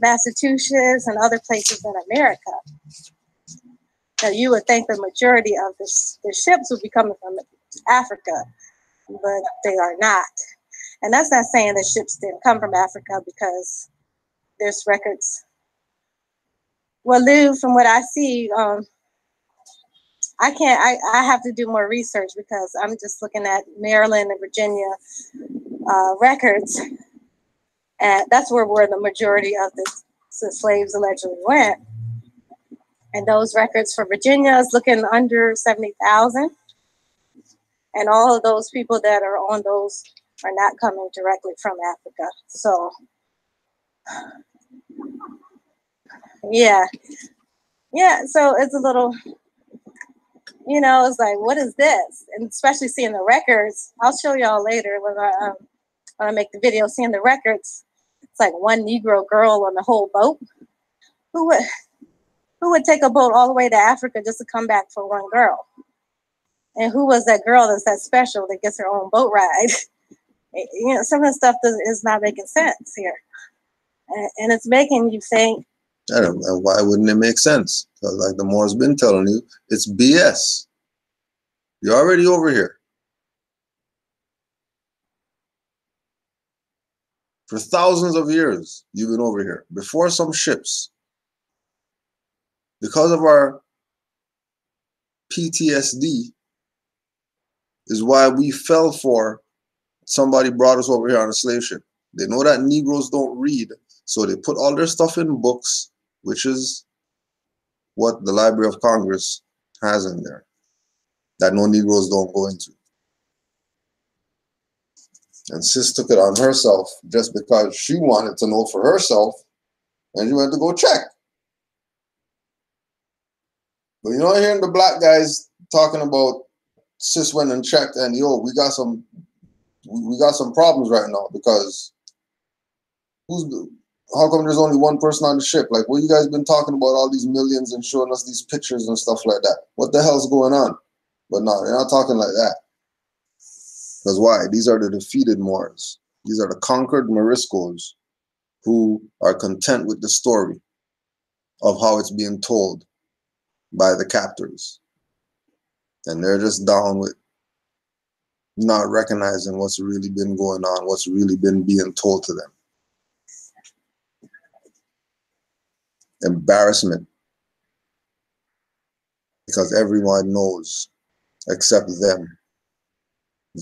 Massachusetts and other places in America. Now, you would think the majority of the ships would be coming from Africa, but they are not. And that's not saying the ships didn't come from Africa, because there's records. Well, Lou, from what I see, I have to do more research, because I'm just looking at Maryland and Virginia records. And that's where the majority of the slaves allegedly went. And those records for Virginia is looking under 70,000. And all of those people that are on those are not coming directly from Africa. So, yeah. Yeah, so it's a little You know, it's like, what is this? And especially seeing the records. I'll show y'all later when I make the video, seeing the records. It's like one Negro girl on the whole boat. Who would take a boat all the way to Africa just to come back for one girl? And who was that girl that's that special that gets her own boat ride? You know, some of the stuff is not making sense here. And it's making you think. I don't know. Why wouldn't it make sense? Because like the Moor's been telling you, it's BS. You're already over here. For thousands of years, you've been over here. Before some ships. Because of our PTSD is why we fell for somebody brought us over here on a slave ship. They know that Negroes don't read, so they put all their stuff in books, which is what the Library of Congress has in there, that no Negroes don't go into. And Sis took it on herself just because she wanted to know for herself, and she went to go check. But you know, hearing the black guys talking about Sis went and checked, and yo, we got some problems right now because how come there's only one person on the ship? Like, what you guys been talking about all these millions and showing us these pictures and stuff like that? What the hell's going on? But no, they're not talking like that. Because why? These are the defeated Moors. These are the conquered Moriscos who are content with the story of how it's being told by the captors. And they're just down with not recognizing what's really been going on, what's really been being told to them. Embarrassment. Because everyone knows except them.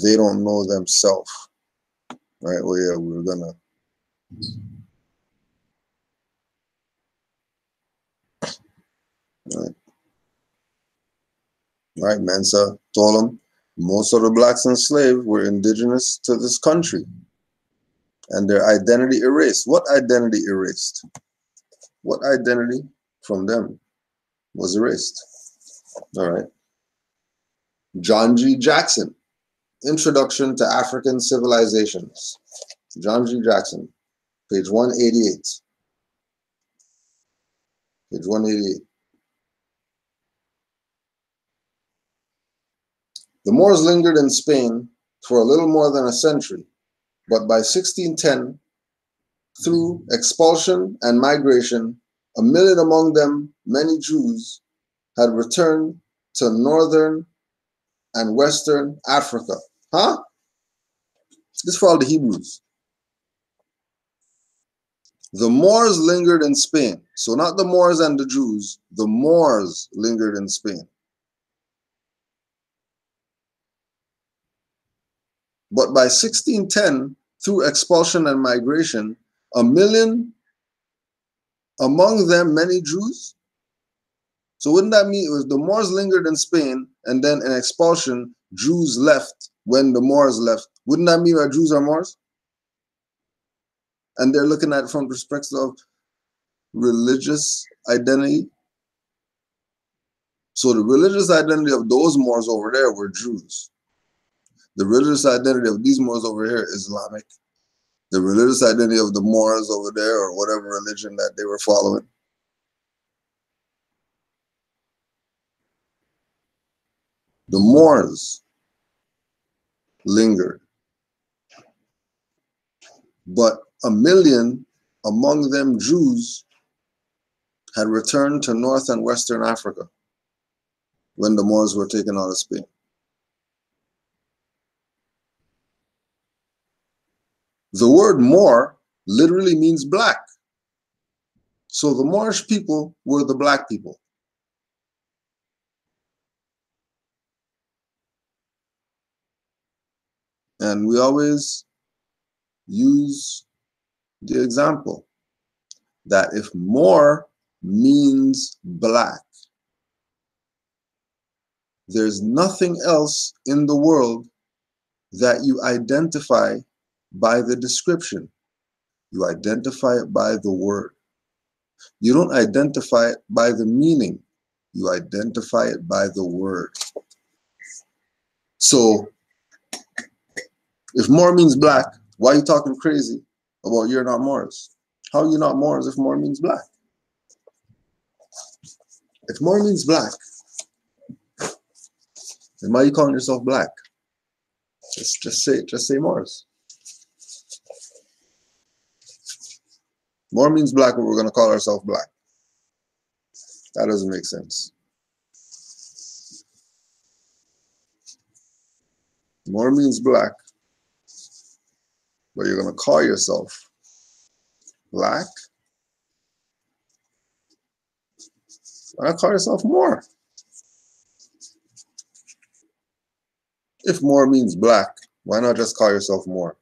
They don't know themselves. Right? Well, yeah, we're gonna. Right, Mensa told him most of the blacks enslaved were indigenous to this country and their identity erased. What identity erased? What identity from them was erased? All right. John G. Jackson, Introduction to African Civilizations. John G. Jackson, page 188. Page 188. The Moors lingered in Spain for a little more than a century, but by 1610, through expulsion and migration, 1 million among them, many Jews, had returned to northern and western Africa. Huh? This is for all the Hebrews. The Moors lingered in Spain. So not the Moors and the Jews, the Moors lingered in Spain. But by 1610, through expulsion and migration, 1 million, among them many Jews. So wouldn't that mean it was the Moors lingered in Spain and then in expulsion, Jews left when the Moors left? Wouldn't that mean that Jews are Moors? And they're looking at it from the perspective of religious identity. So the religious identity of those Moors over there were Jews. The religious identity of these Moors over here is Islamic. The religious identity of the Moors over there, or whatever religion that they were following, the Moors lingered. But 1 million, among them Jews, had returned to North and Western Africa when the Moors were taken out of Spain. The word Moor literally means black. So the Moorish people were the black people. And we always use the example that if Moor means black, there's nothing else in the world that you identify by the description. You identify it by the word. You don't identify it by the meaning. You identify it by the word. So, if Moor means black, why are you talking crazy about you're not Moors? How are you not Moors if Moor means black? If Moor means black, then why are you calling yourself black? Just say Moors. Moor means black, but we're gonna call ourselves black. That doesn't make sense. Moor means black, but you're gonna call yourself black. Why not call yourself Moor? If Moor means black, why not just call yourself Moor?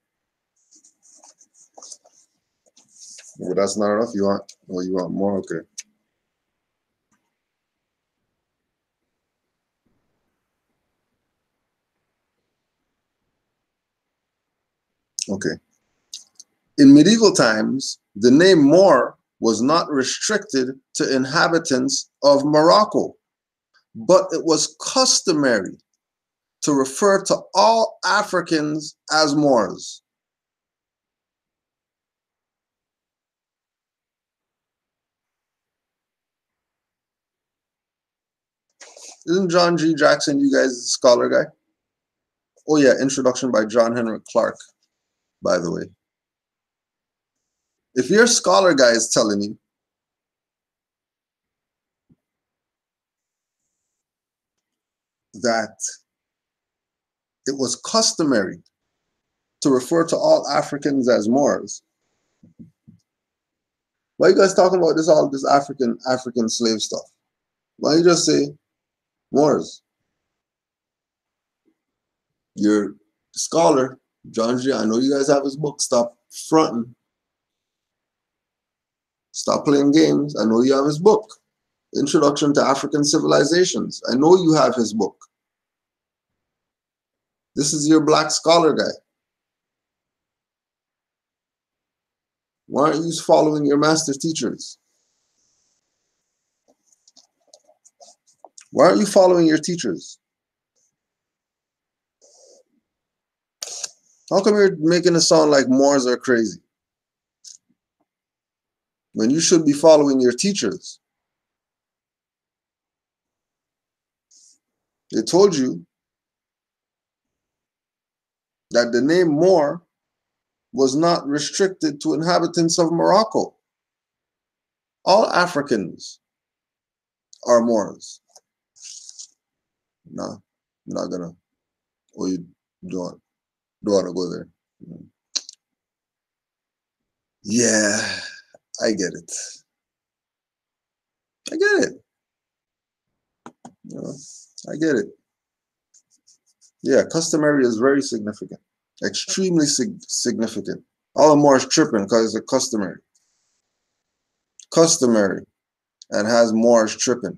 Well, that's not enough. You want more? Okay. Okay. In medieval times, the name Moor was not restricted to inhabitants of Morocco, but it was customary to refer to all Africans as Moors. Isn't John G. Jackson, you guys, scholar guy? Oh yeah, introduction by John Henrik Clarke, by the way. If your scholar guy is telling you that it was customary to refer to all Africans as Moors, why are you guys talking about all this African slave stuff? Why don't you just say Moors? Your scholar, John G., I know you guys have his book. Stop fronting. Stop playing games. I know you have his book. Introduction to African Civilizations. I know you have his book. This is your black scholar guy. Why aren't you following your master teachers? Why aren't you following your teachers? How come you're making it sound like Moors are crazy when you should be following your teachers? They told you that the name Moor was not restricted to inhabitants of Morocco. All Africans are Moors. No, I'm not gonna. Or you don't want to go there. Yeah, I get it. I get it. I get it. Yeah, customary is very significant. Extremely significant. All the more is tripping because it's a customary. Customary and has Moorish tripping.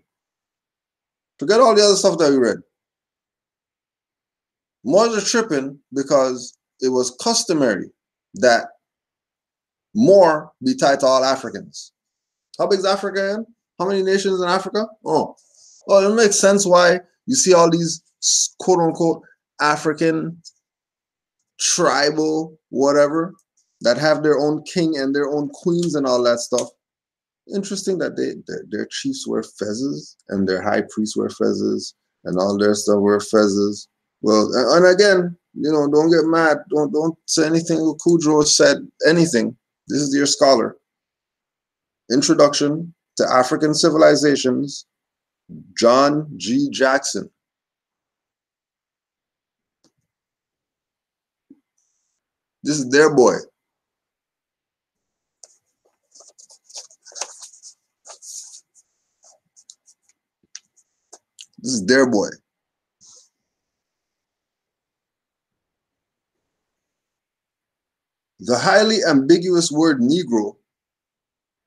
Forget all the other stuff that we read. Moors are tripping because it was customary that Moor be tied to all Africans. How big is Africa again? How many nations in Africa? Oh, it makes sense why you see all these quote unquote African tribal whatever that have their own king and their own queens and all that stuff. Interesting that their chiefs wear fezzes and their high priests wear fezzes and all their stuff wear fezzes. Well, and again, don't get mad. Don't say anything. Kudro said anything. This is your scholar. Introduction to African Civilizations, John G. Jackson. This is their boy. This is their boy. The highly ambiguous word Negro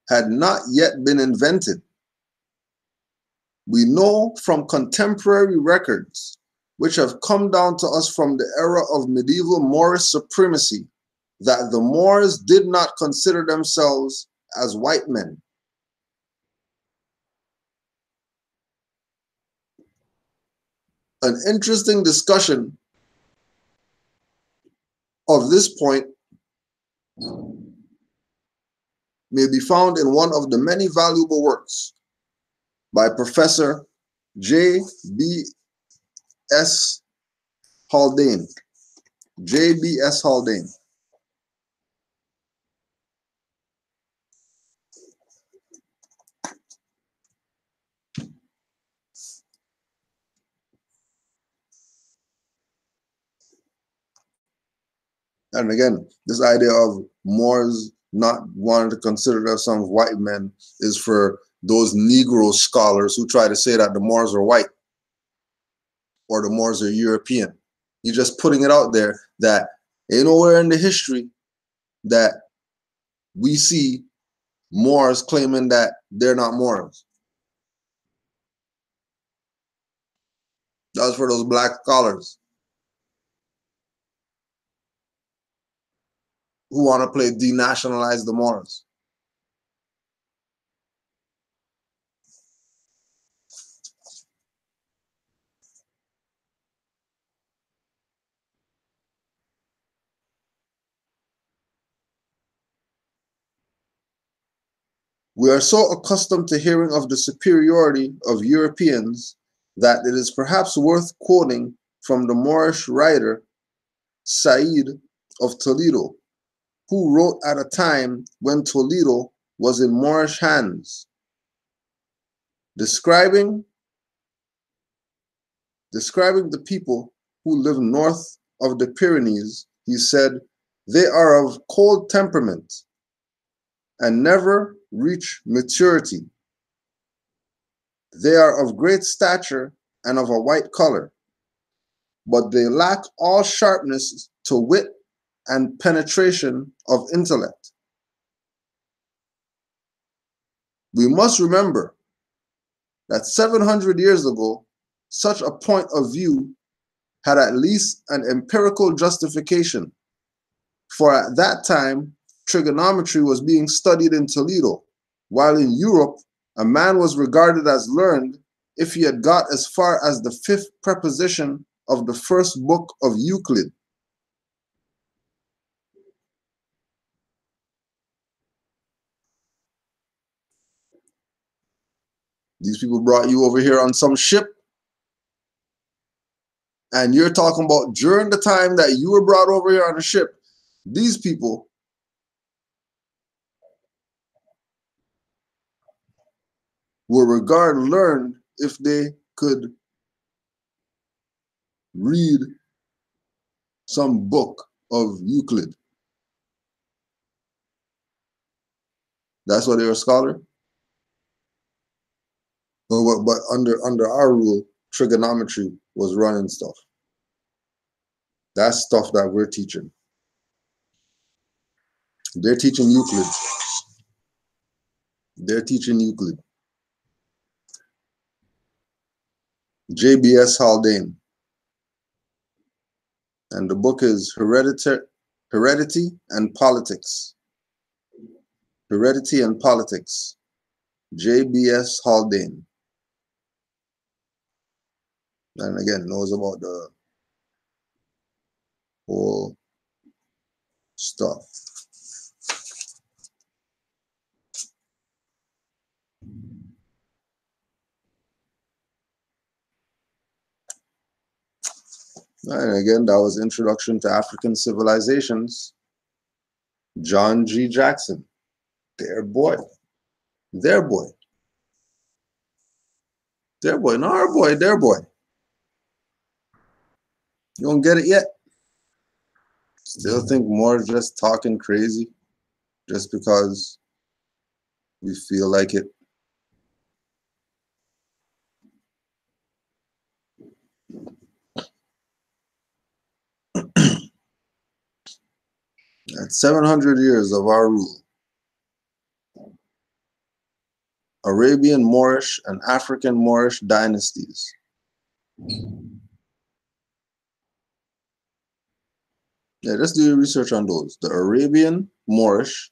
had not yet been invented. We know from contemporary records, which have come down to us from the era of medieval Moorish supremacy, that the Moors did not consider themselves as white men. An interesting discussion of this point may be found in one of the many valuable works by Professor J.B.S. Haldane. J.B.S. Haldane. And again, this idea of Moors not wanting to consider themselves white men is for those Negro scholars who try to say that the Moors are white or the Moors are European. You're just putting it out there that ain't nowhere in the history that we see Moors claiming that they're not Moors. That was for those black scholars who want to play denationalize the Moors. We are so accustomed to hearing of the superiority of Europeans that it is perhaps worth quoting from the Moorish writer Said of Toledo, who wrote at a time when Toledo was in Moorish hands, describing the people who live north of the Pyrenees. He said, "They are of cold temperament and never reach maturity. They are of great stature and of a white color, but they lack all sharpness to wit and penetration of intellect." We must remember that 700 years ago, such a point of view had at least an empirical justification, for at that time, trigonometry was being studied in Toledo, while in Europe, a man was regarded as learned if he had got as far as the 5th preposition of the first book of Euclid. These people brought you over here on some ship, and you're talking about during the time that you were brought over here on a ship, these people were regarded learned if they could read some book of Euclid. That's why they were a scholar. But under our rule, trigonometry was running stuff. That's stuff that we're teaching. They're teaching Euclid. They're teaching Euclid. J.B.S. Haldane. And the book is Heredity and Politics. Heredity and Politics. J.B.S. Haldane. And again, knows about the whole stuff. And again, that was Introduction to African Civilizations. John G. Jackson. Their boy. Their boy. Their boy. Not our boy, their boy. You don't get it yet? Still think more just talking crazy just because we feel like it. That's 700 years of our rule. Arabian Moorish and African Moorish dynasties. Yeah, let's do your research on those. The Arabian Moorish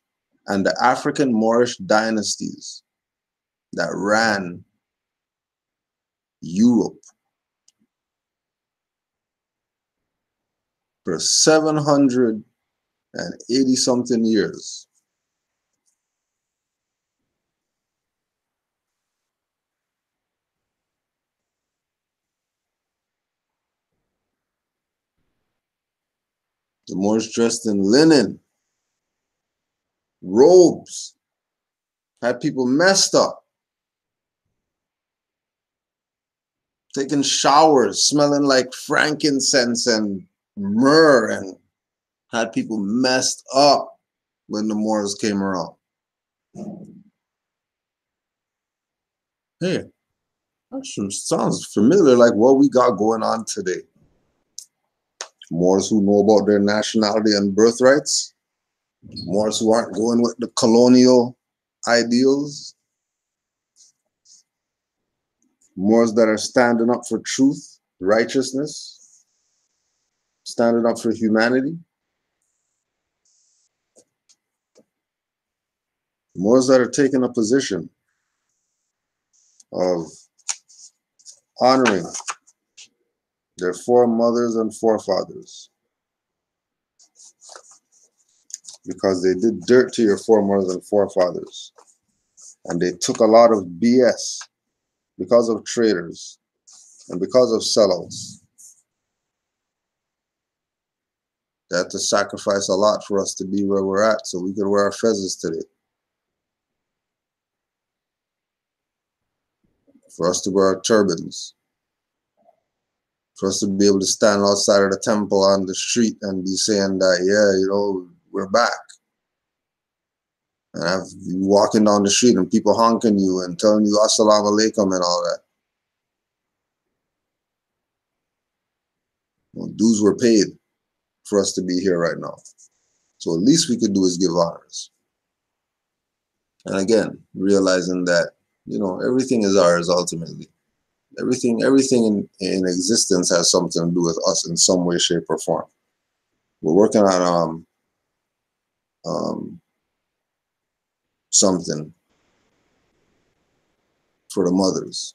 and the African Moorish dynasties that ran Europe. for 780 something years. The Moors dressed in linen, robes, had people messed up, taking showers, smelling like frankincense and myrrh, and had people messed up when the Moors came around. Hey, that sounds familiar, like what we got going on today. Moors who know about their nationality and birthrights. Moors who aren't going with the colonial ideals. Moors that are standing up for truth, righteousness, standing up for humanity. Moors that are taking a position of honoring their foremothers and forefathers, because they did dirt to your foremothers and forefathers, and they took a lot of BS because of traitors and because of sellouts. They had to sacrifice a lot for us to be where we're at, so we can wear our feathers today. For us to wear our turbans. For us to be able to stand outside of the temple on the street and be saying that, yeah, you know, we're back. And have you walking down the street and people honking you and telling you assalamu alaikum and all that. Well, dues were paid for us to be here right now. So at least we could do is give honors. And again, realizing that, you know, everything is ours ultimately. Everything in existence has something to do with us in some way, shape, or form. We're working on something for the mothers.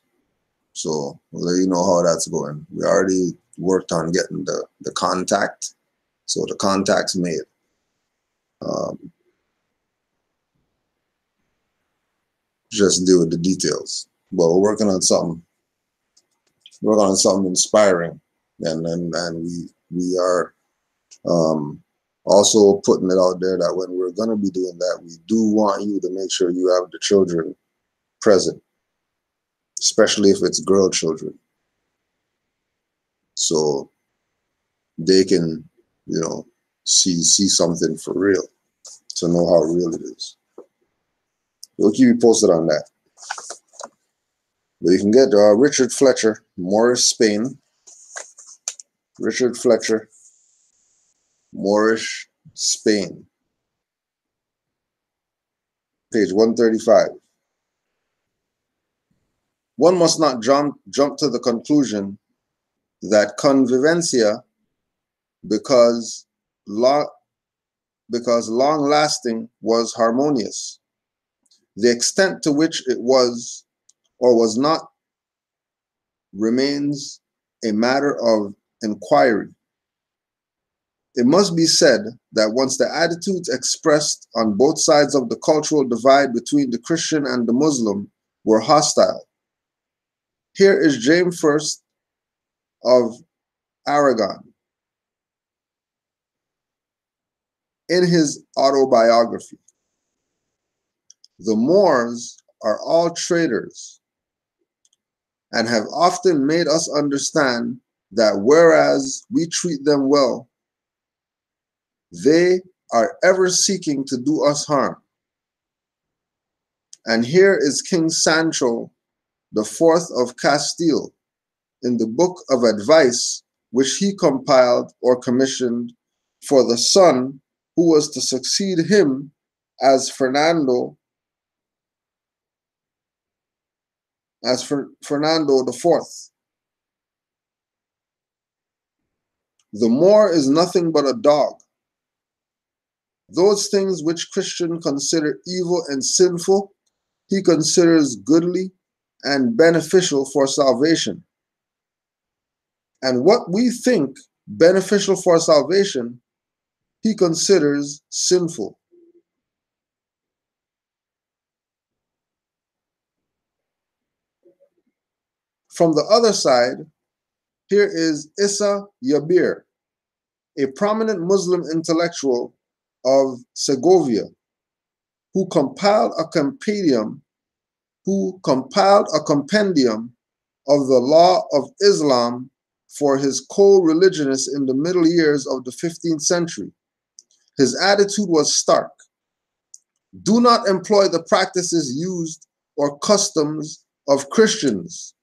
So we'll let you know how that's going. We already worked on getting the contact. So the contact's made. Just deal with the details. But we're working on something. We're working on something inspiring. And we are also putting it out there that when we're going to be doing that, we do want you to make sure you have the children present, especially if it's girl children, so they can, you know, see something for real, to know how real it is. We'll keep you posted on that. But you can get Richard Fletcher, Moorish, Spain. Richard Fletcher, Moorish, Spain. Page 135. One must not jump to the conclusion that convivencia, because long-lasting, was harmonious. The extent to which it was or was not remains a matter of inquiry. It must be said that once the attitudes expressed on both sides of the cultural divide between the Christian and the Muslim were hostile. Here is James I of Aragon in his autobiography. The Moors are all traitors and have often made us understand that whereas we treat them well, they are ever seeking to do us harm. And here is King Sancho IV of Castile in the book of advice which he compiled or commissioned for the son who was to succeed him as Fernando IV. The Moor is nothing but a dog. Those things which Christians consider evil and sinful, he considers goodly and beneficial for salvation. And what we think beneficial for salvation, he considers sinful. From the other side, here is Issa Yabir, a prominent Muslim intellectual of Segovia, who compiled a compendium of the law of Islam for his co-religionists in the middle years of the 15th century. His attitude was stark. Do not employ the practices used or customs of Christians.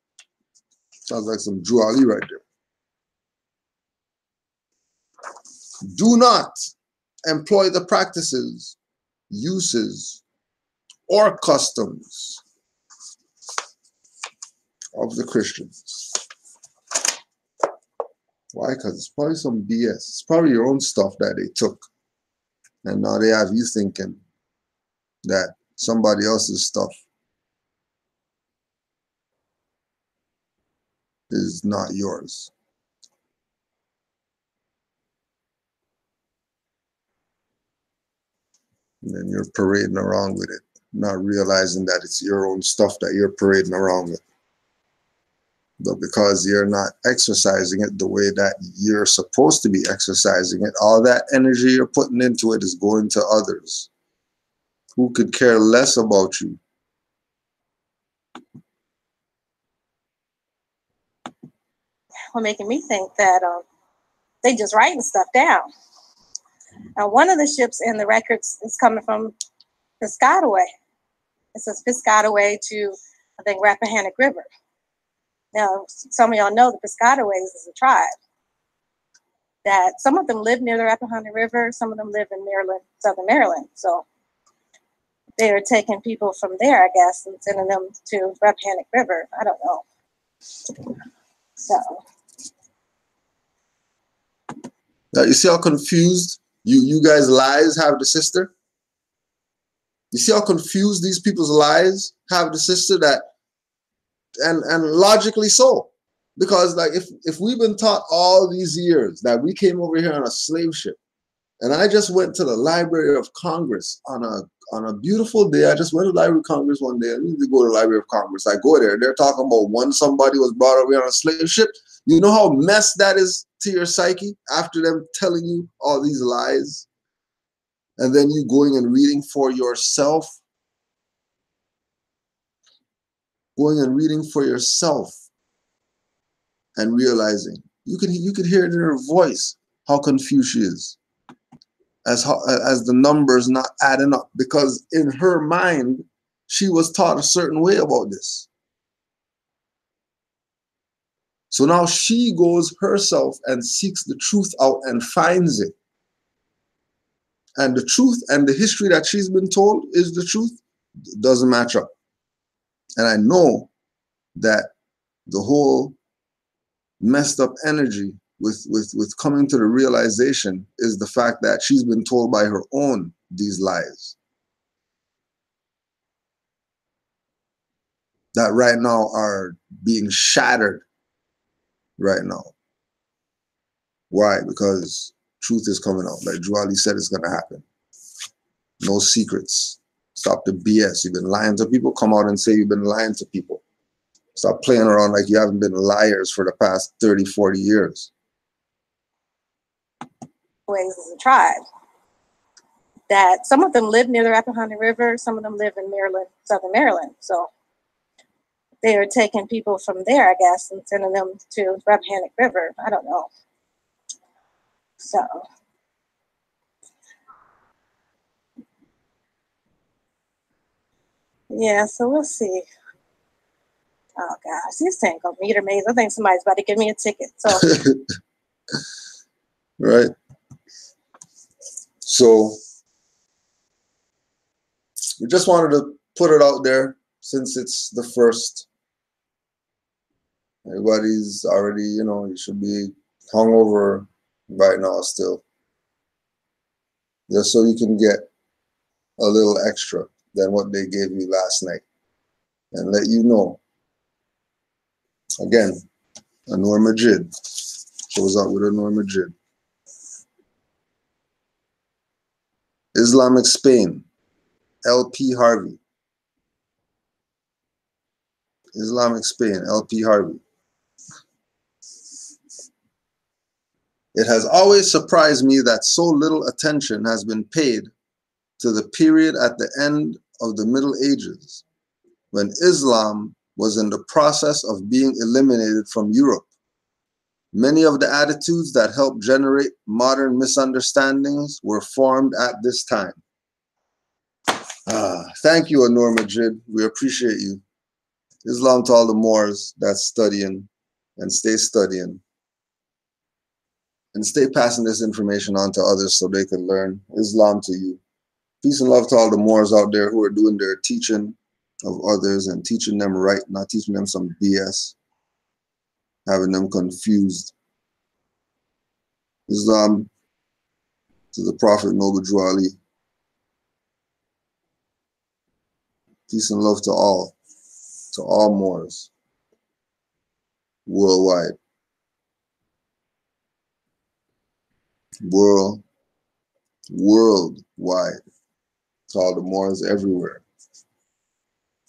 Sounds like some Drew Ali right there. Do not employ the practices, uses, or customs of the Christians. Why? Because it's probably some BS. It's probably your own stuff that they took. And now they have you thinking that somebody else's stuff is not yours. And then you're parading around with it, not realizing that it's your own stuff that you're parading around with. But because you're not exercising it the way that you're supposed to be exercising it, all that energy you're putting into it is going to others who could care less about you. Well, making me think that they just writing stuff down. One of the ships in the records is coming from Piscataway. It says Piscataway to, I think, Rappahannock River. Now, some of y'all know the Piscataways is a tribe. That some of them live near the Rappahannock River, some of them live in Maryland, Southern Maryland. So they are taking people from there, I guess, and sending them to Rappahannock River. I don't know. So. Now, you see how confused you guys' lies have the sister? You see how confused these people's lies have the sister? That and logically so. Because like if we've been taught all these years that we came over here on a slave ship, and I just went to the Library of Congress on a beautiful day. I just went to the Library of Congress one day. I need to go to the Library of Congress. I go there. They're talking about when somebody was brought over here on a slave ship. You know how messed that is to your psyche after them telling you all these lies? And then you going and reading for yourself. Going and reading for yourself and realizing you could hear it in her voice how confused she is as the numbers not adding up, because in her mind she was taught a certain way about this. So now she goes herself and seeks the truth out and finds it. And the truth and the history that she's been told is the truth doesn't match up. And I know that the whole messed up energy with coming to the realization is the fact that she's been told by her own these lies that right now are being shattered right now. Why? Because truth is coming out. Like Juali said, it's going to happen. No secrets. Stop the BS. You've been lying to people. Come out and say you've been lying to people. Stop playing around like you haven't been liars for the past 30, 40 years. Ways as a tribe. That some of them live near the Rappahannock River, some of them live in Maryland, Southern Maryland. So they are taking people from there, I guess, and sending them to Rappahannock River. I don't know. So. Yeah, so we'll see. Oh gosh, these things go meter maze. I think somebody's about to give me a ticket. So right. So we just wanted to put it out there since it's the first. Everybody's already, you should be hungover right now still. Just so you can get a little extra than what they gave you last night. And let you know. Again, Anwar Majid Shows up with a Nur Majid. Islamic Spain, L.P. Harvey. Islamic Spain, L.P. Harvey. It has always surprised me that so little attention has been paid to the period at the end of the Middle Ages, when Islam was in the process of being eliminated from Europe. Many of the attitudes that helped generate modern misunderstandings were formed at this time. Thank you, Anur Majid. We appreciate you. Islam to all the Moors that's studying, and stay studying. And stay passing this information on to others so they can learn. Islam to you. Peace and love to all the Moors out there who are doing their teaching of others and teaching them right, not teaching them some BS, having them confused. Islam to the Prophet Noble Drew Ali. Peace and love to all Moors worldwide. Worldwide. To all the Moors everywhere.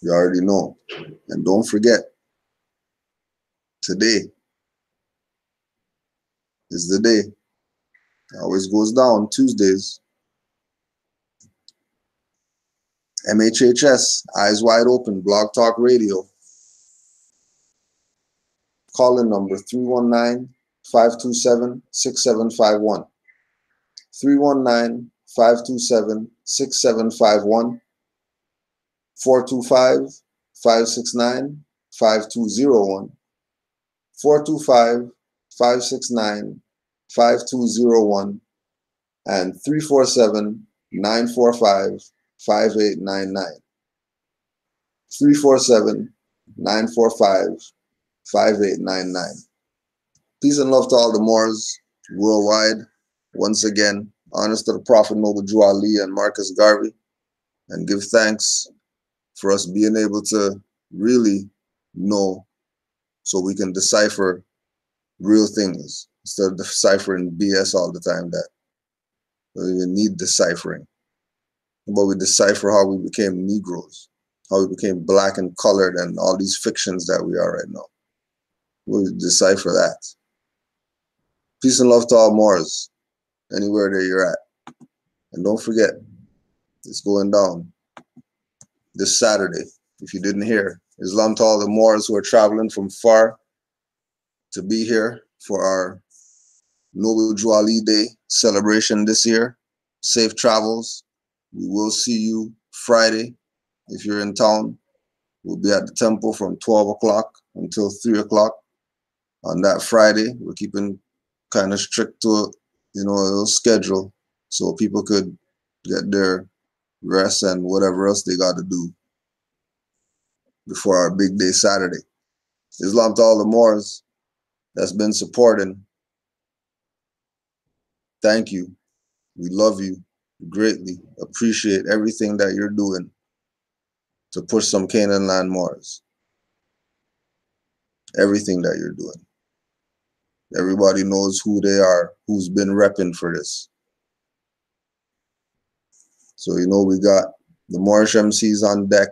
You already know. And don't forget, today is the day. It always goes down Tuesdays. MHHS, Eyes Wide Open, Blog Talk Radio. Call-in number 319-527-6751. 319-527-6751. 425-569-5201. 425-569-5201. And 347-945-5899. 347-945-5899. Peace and love to all the Moors worldwide. Once again, honors to the Prophet Noble Drew Ali and Marcus Garvey, and give thanks for us being able to really know so we can decipher real things instead of deciphering BS all the time that we don't even need deciphering. But we decipher how we became Negroes, how we became black and colored, and all these fictions that we are right now. We'll decipher that. Peace and love to all Moors, anywhere that you're at. And don't forget, it's going down this Saturday. If you didn't hear, Islam to all the Moors who are traveling from far to be here for our Noble Drew Ali Day celebration this year. Safe travels. We will see you Friday. If you're in town, we'll be at the temple from 12 o'clock until 3 o'clock on that Friday. We're keeping kind of strict to a little schedule so people could get their rest and whatever else they got to do before our big day Saturday. Islam to all the Moors that's been supporting. Thank you. We love you greatly. Appreciate everything that you're doing to push some Canaanland Moors. Everything that you're doing. Everybody knows who they are, who's been repping for this. So, we got the Moorish MCs on deck,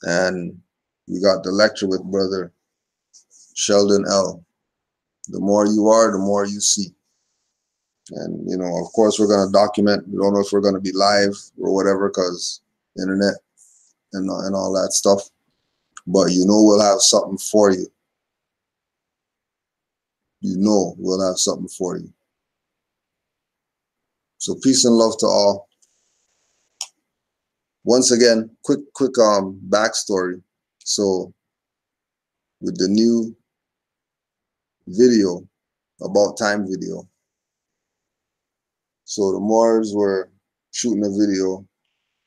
and we got the lecture with Brother Sheldon L. The more you are, the more you see. And, of course, we're going to document. We don't know if we're going to be live or whatever because internet and all that stuff. But we'll have something for you. We'll have something for you. So peace and love to all. Once again, quick backstory. So with the new video, About Time video. So the Moors were shooting a video,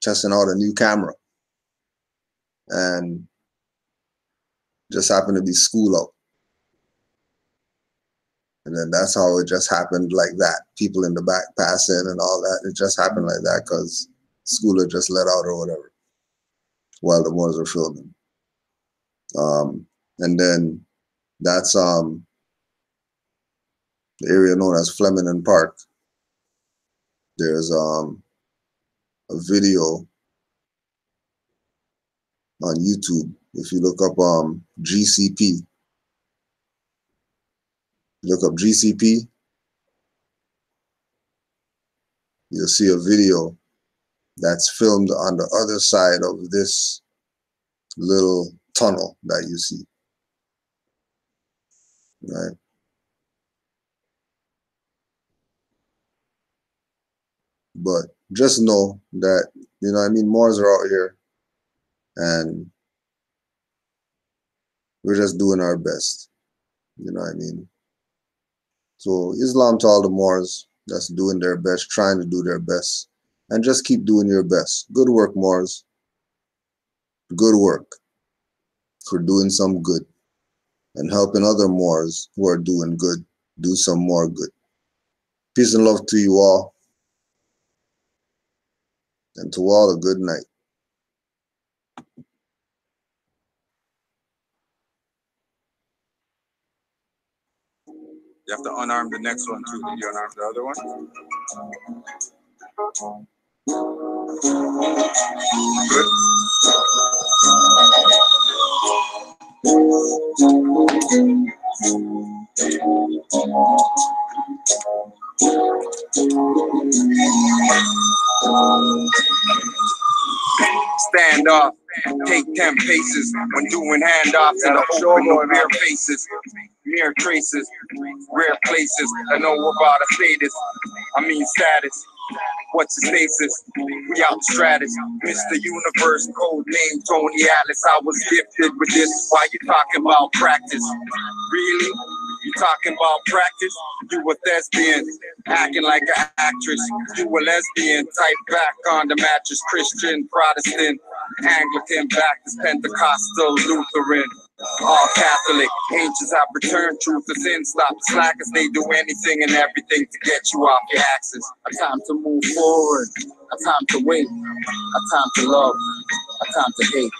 testing out a new camera. And just happened to be school out. And then that's how it just happened like that. People in the back passing and all that. It just happened like that because school had just let out or whatever while the Moors were filming. And then that's the area known as Flemington Park. There's a video on YouTube. If you look up GCP, look up GCP, you'll see a video that's filmed on the other side of this little tunnel that you see, right? But just know that, you know what I mean, Moors are out here and we're just doing our best, you know what I mean? So Islam to all the Moors that's doing their best, trying to do their best, and just keep doing your best. Good work, Moors. Good work for doing some good and helping other Moors who are doing good do some more good. Peace and love to you all, and to all a good night. You have to unarm the next one too. Did you unarm the other one? Good. Stand off, take 10 paces when doing handoffs in the open, no bare faces, mere traces, rare places. I know about a status, I mean status. What's the stasis? We out the stratus. Mr. Universe, code name Tony Atlas. I was gifted with this. Why you talking about practice? Really? You talking about practice? You a thespian, acting like an actress. You a lesbian, type back on the mattress. Christian, Protestant, Anglican, Baptist, Pentecostal, Lutheran. All Catholic, ancients have returned, truth is in, stop the slackers, they do anything and everything to get you off your axis. A time to move forward, a time to wait, a time to love, a time to hate,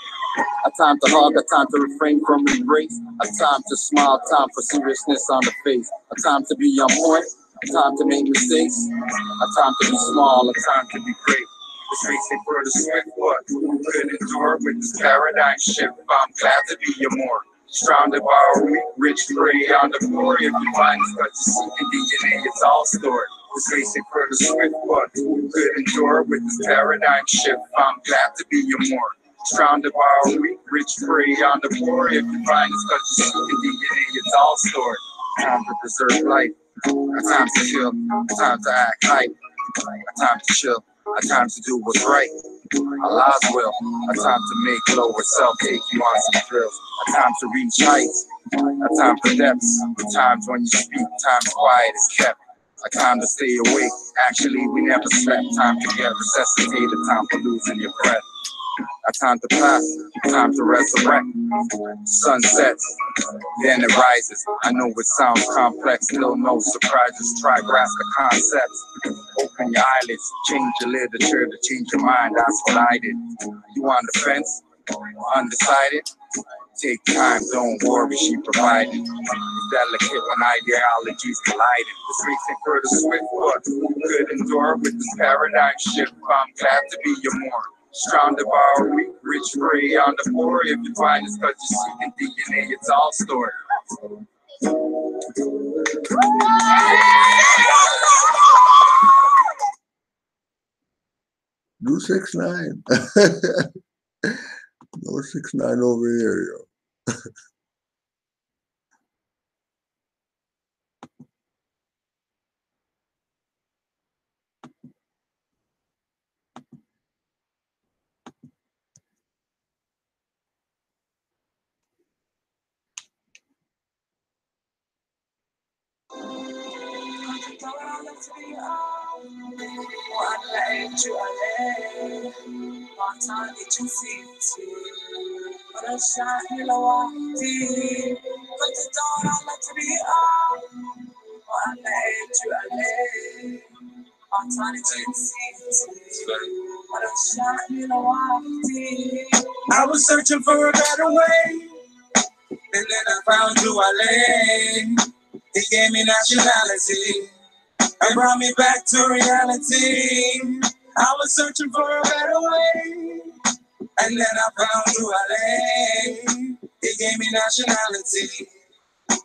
a time to hug, a time to refrain from embrace, a time to smile, time for seriousness on the face, a time to be on point, a time to make mistakes, a time to be small, a time to be great. It's racing for the swift what who could endure with this paradigm shift. I'm glad to be your more surrounded by a weak, rich prey on the floor. If you find it's got to seek in DNA, it's all stored. It's racing for the swift what who could endure with this paradigm shift. I'm glad to be your more surrounded by a weak, rich prey on the floor. If you find it's got to seek in DNA, it's all stored. Time to preserve life, a time to chill, a time to act hype, a time to chill. A time to do what's right, Allah's will. A time to make lower self take you on some thrills. A time to reach heights, a time for depths. Times when you speak, times quiet is kept. A time to stay awake, actually we never slept. Time to get resuscitated, time for losing your breath. A time to pass, a time to resurrect. Sun sets, then it rises. I know it sounds complex, still no surprises. Try grasp the concepts. Open your eyelids, change your literature to change your mind. That's what I did. You on the fence, undecided? Take time, don't worry, she provided. It's delicate when ideologies collided. It's racing for the swift foot. Who could endure with this paradigm shift? I'm glad to be your more. Surrounded by a weak, rich prey on the floor. If you find it's cause you're seeking DNA, it's all stored. Do 6ix9ine. No 6ix9ine over here, yo. I was searching for a better way, and then I found you, I lay. He gave me nationality and brought me back to reality. I was searching for a better way, and then I found ULA. He gave me nationality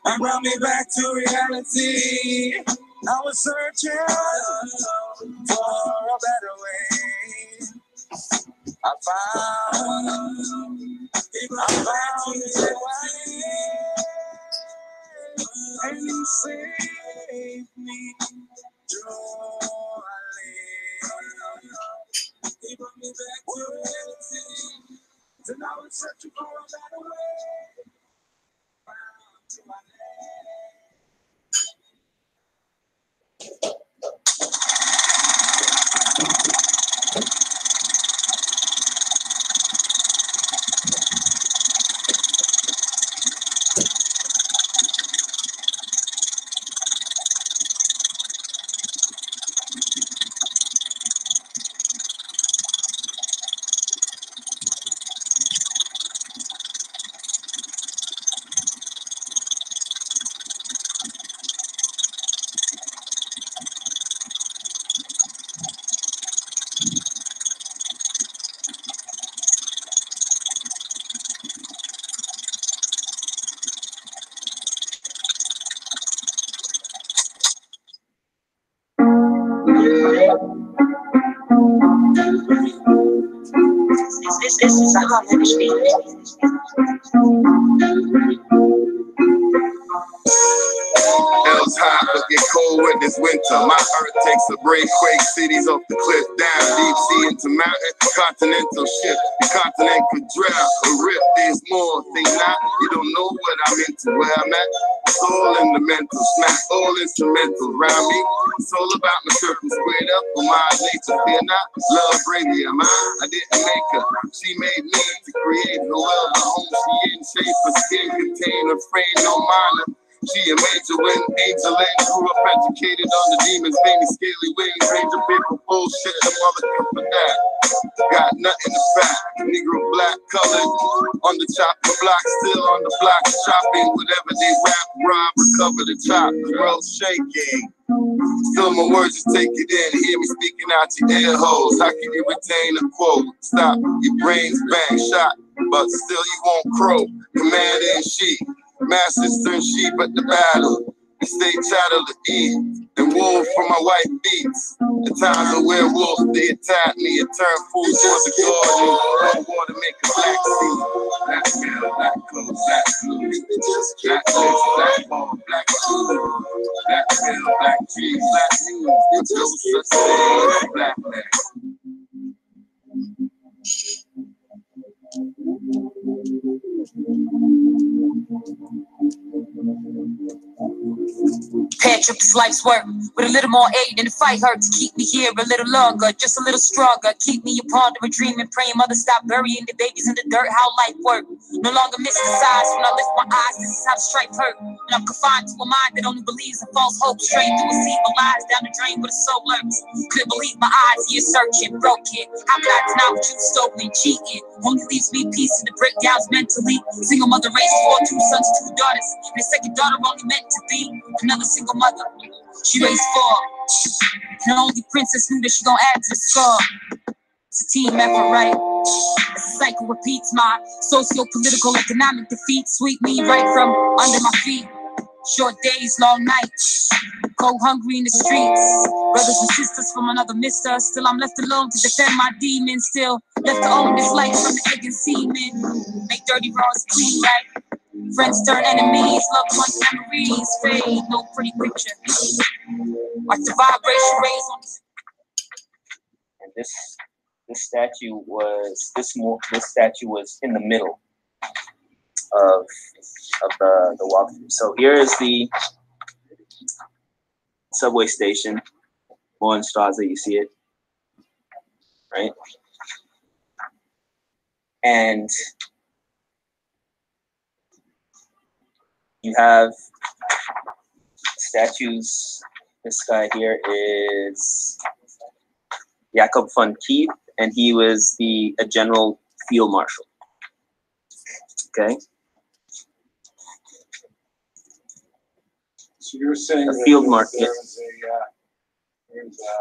and brought me back to reality. I was searching for a better way. I found his way, and he saved me. He brought me back to reality. And I was searching for a better way. Found to my This is a Hemmit speaking. Hell's hot, but get cold when it's winter. My earth takes a break, quake cities off the cliff, down deep sea into mountain, continental shift. The continent could drown or rip. There's more, think not. You don't know what I'm into, where I'm at. It's all in the mental, smack all instrumental around me. It's all about my circle squared up for my nature. Fear not, love bravely, am I didn't make her. She made me to create the world, the home she in shape, a skin container, frame, no minor. She a major win, angel and grew up educated on the demons, made me scaly wings, major paper bullshit, the mother for that. Got nothing to back, Negro black colored, on the chopping block, still on the block, chopping whatever they rap, rob, recover the chop, the world's shaking. Still my words, just take it in, hear me speaking out your ear holes. How can you retain a quote? Stop, your brains bang, shot, but still you won't crow. Commander in chief. Masters turn sheep at the battle. We stay chattel to eat. And wolf from my white beats. At times a werewolf, they attack me and turn food towards the garden. Cold water make a black sea. Black male, black coat, black blue. Black lips, black ball, black food. Black male, black trees, black news. But no such thing as black man. Pair trip is life's work, with a little more aid and the fight hurt to keep me here a little longer, just a little stronger. Keep me a pondering, dreaming, praying, mother stop burying the babies in the dirt. How life work, no longer mystified when I lift my eyes. This is how the strife hurt, and I'm confined to a mind that only believes in false hope. Straight through a sea of lies down the drain where the soul lurks. Couldn't believe my eyes, here searching, broken. How could I deny what you stolen, cheating? Only leaves me peace in the breakdowns mentally. Single mother raised 4, 2 sons, 2 daughters, and a second daughter only meant to be another single mother. She raised 4, and only princess knew that she gon' add to the score. It's a team effort, right? It's a cycle repeats. My socio-political economic defeat sweep me right from under my feet. Short days, long nights, cold hungry in the streets. Brothers and sisters from another mister. Still I'm left alone to defend my demons. Still left to own this life from the egg and semen. Make dirty raws clean, right? Friends turn enemies, loved ones memories fade. No pretty picture. Watch the vibration raise on. And this statue was in the middle of the walkthrough. So here is the subway station, Mohrenstraße, you see it, right? And you have statues. This guy here is Jakob von Keith, and he was a general field marshal. Okay. So you're saying a field market. There's a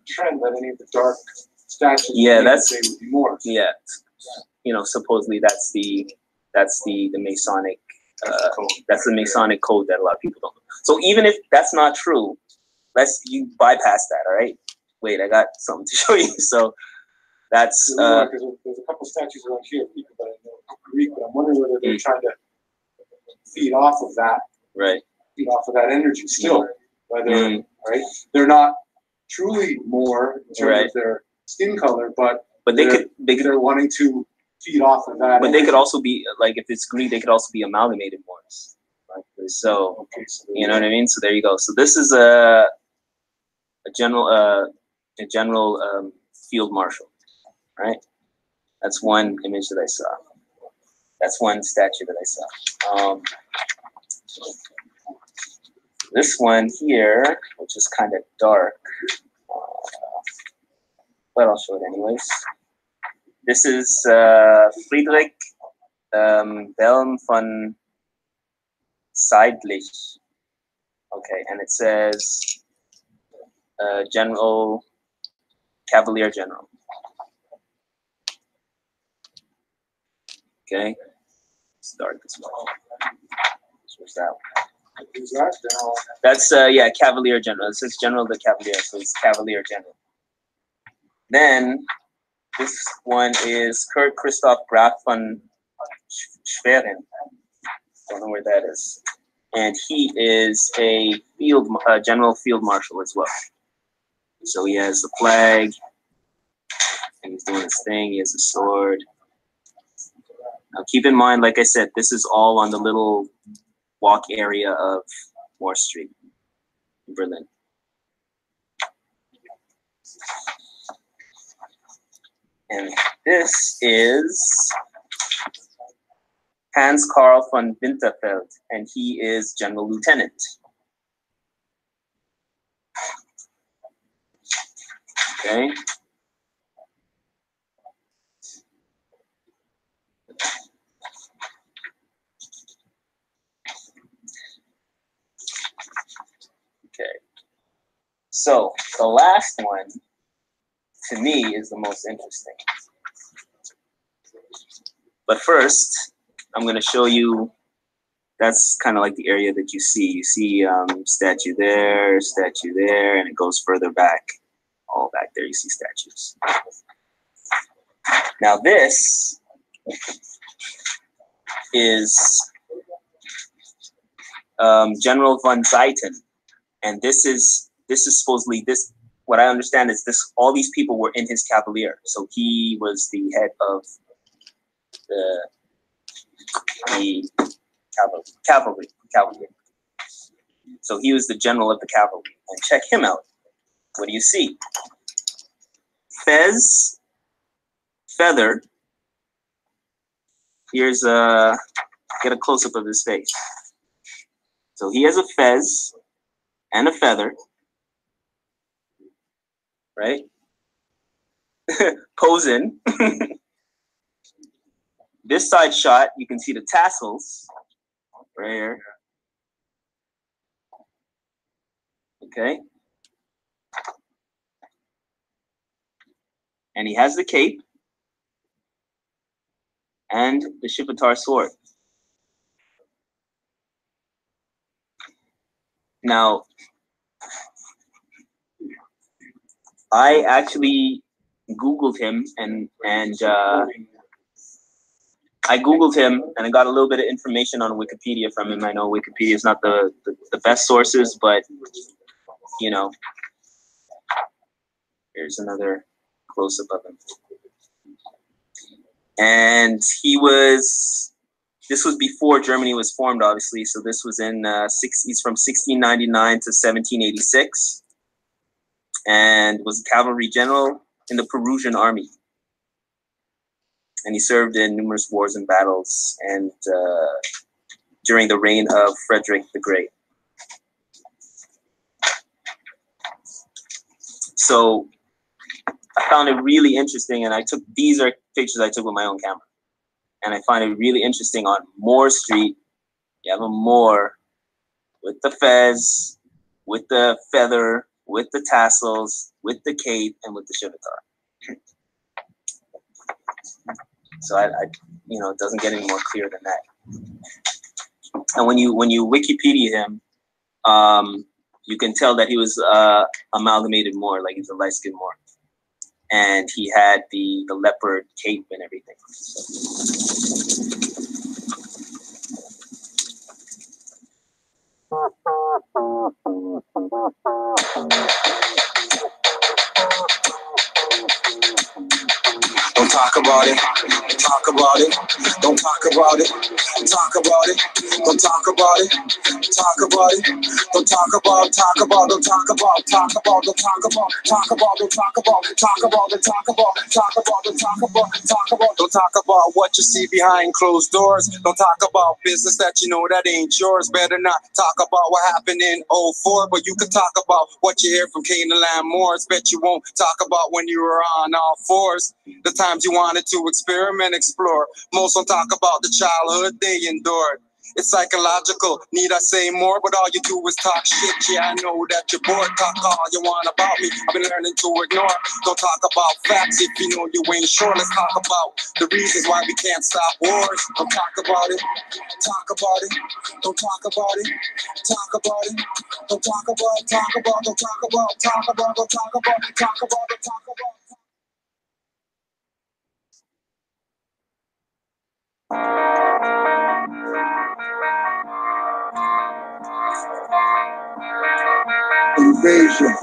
trend that any of the dark statues would be more. Yeah. You know, supposedly that's the Masonic that's the Masonic code that a lot of people don't know. So even if that's not true, you bypass that, all right? Wait, I got something to show you. So that's there's a couple statues around here of people that I know Greek, but I'm wondering whether they're trying to feed off of that. Right. Feed off of that energy still. Whether right? They're not truly more in terms of their skin color, but they're wanting to feed off of that. But they could also be, like, if it's Greek, they could also be amalgamated Moors. Right? So you know what I mean? So there you go. So this is a general field marshal, right? That's one image that I saw. That's one statue that I saw. This one here, which is kind of dark, but I'll show it anyways. This is Friedrich Wilhelm von Seydlich. Okay, and it says General, Cavalier General. Okay, it's dark as well. Where's that one? Who's that? General? That's Cavalier General. It says General the Cavalier, so it's Cavalier General. Then this one is Kurt Christoph Graf von Schwerin. Don't know where that is. And he is a general field marshal as well. So he has the flag, and he's doing his thing. He has a sword. Now keep in mind, like I said, this is all on the little walk area of Moore Street in Berlin. And this is Hans Karl von Winterfeld, and he is General Lieutenant. Okay. Okay. So the last one, to me, is the most interesting. But first, I'm going to show you, that's kind of like the area that you see. You see statue there, and it goes further back. All back there, you see statues. Now this is General von Zieten, and this is supposedly this. What I understand is this. All these people were in his cavalier, so he was the head of the cavalry. So he was the general of the cavalry. And check him out. What do you see? Fez, feather. Here's get a close-up of his face. So he has a fez and a feather, right? Posing. This side shot, you can see the tassels right here. Okay. And he has the cape and the Shipatar sword. Now, I actually Googled him and I Googled him and I got a little bit of information on Wikipedia from him. I know Wikipedia is not the best sources, but you know, here's another close-up of him. And this was before Germany was formed, obviously. So this was in he's from 1699 to 1786, and was a cavalry general in the Peruvian army. And he served in numerous wars and battles, and during the reign of Frederick the Great. So I found it really interesting, and these are pictures I took with my own camera. And I find it really interesting on Moore Street, you have a Moor with the fez, with the feather, with the tassels, with the cape, and with the shivatar. So I it doesn't get any more clear than that. And when you Wikipedia him, you can tell that he was amalgamated Moor, like he's a light-skinned Moor, and he had the leopard cape and everything. Don't talk about it. Talk about it. Don't talk about it. Talk about it. Don't talk about it. Talk about it. Don't talk about. Talk about. Don't talk about. Talk about. Don't talk about. Talk about. Don't talk about. Talk about. Don't talk about. Talk about. Don't talk about. Talk about. Don't talk about what you see behind closed doors. Don't talk about business that you know that ain't yours. Better not talk about what happened in '04, but you can talk about what you hear from Canaanland Moors. Bet you won't talk about when you were on all fours. The times you wanted to experiment, explore. Most don't talk about the childhood they endured. It's psychological, need I say more? But all you do is talk shit. Yeah, I know that you're bored. Talk all you want about me. I've been learning to ignore. Don't talk about facts if you know you ain't sure. Let's talk about the reasons why we can't stop wars. Don't talk about it. Talk about it. Don't talk about it. Talk about it. Don't talk about. Talk about. Don't talk about. Talk about. Don't talk about. Talk about. Don't talk about. Invasion.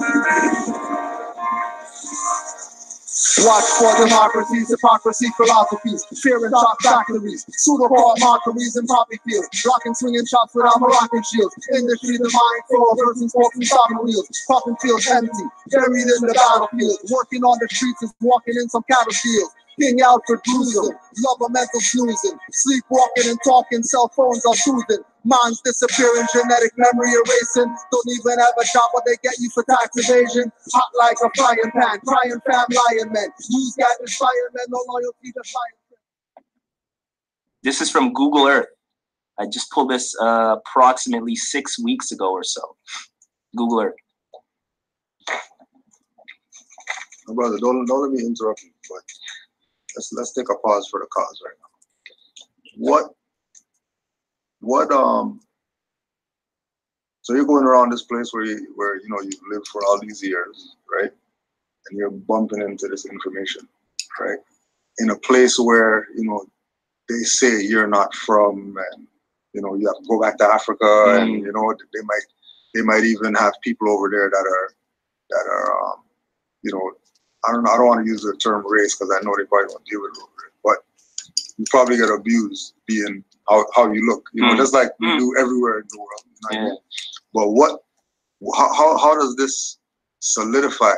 Watch for democracies, hypocrisy, philosophies, fear and shock factories, pseudo-hard mockeries and poppy fields, blocking swinging shots without Moroccan shields. Industry, the mind flow, persons walking stopping wheels, popping fields empty, buried in the battlefield, working on the streets is walking in some cattle fields. King Alfred Bruising, love a mental snoozing, sleepwalking and talking, cell phones are soothing. Minds disappearing, genetic memory erasing. Don't even have a job, but they get you for tax evasion. Hot like a frying pan, crying fam, lion men. News gathers firemen, no loyalty to fire. This is from Google Earth. I just pulled this approximately 6 weeks ago or so. Google Earth. My brother, don't let me interrupt you, but let's take a pause for the cause right now. So you're going around this place where you've lived for all these years, right? And you're bumping into this information, right? In a place where, they say you're not from, and, you have to go back to Africa, and, they might even have people over there that are, I don't want to use the term race because I know they probably don't deal with it over there, but you probably get abused being how you look, just like we do everywhere in the world. Yeah. But how does this solidify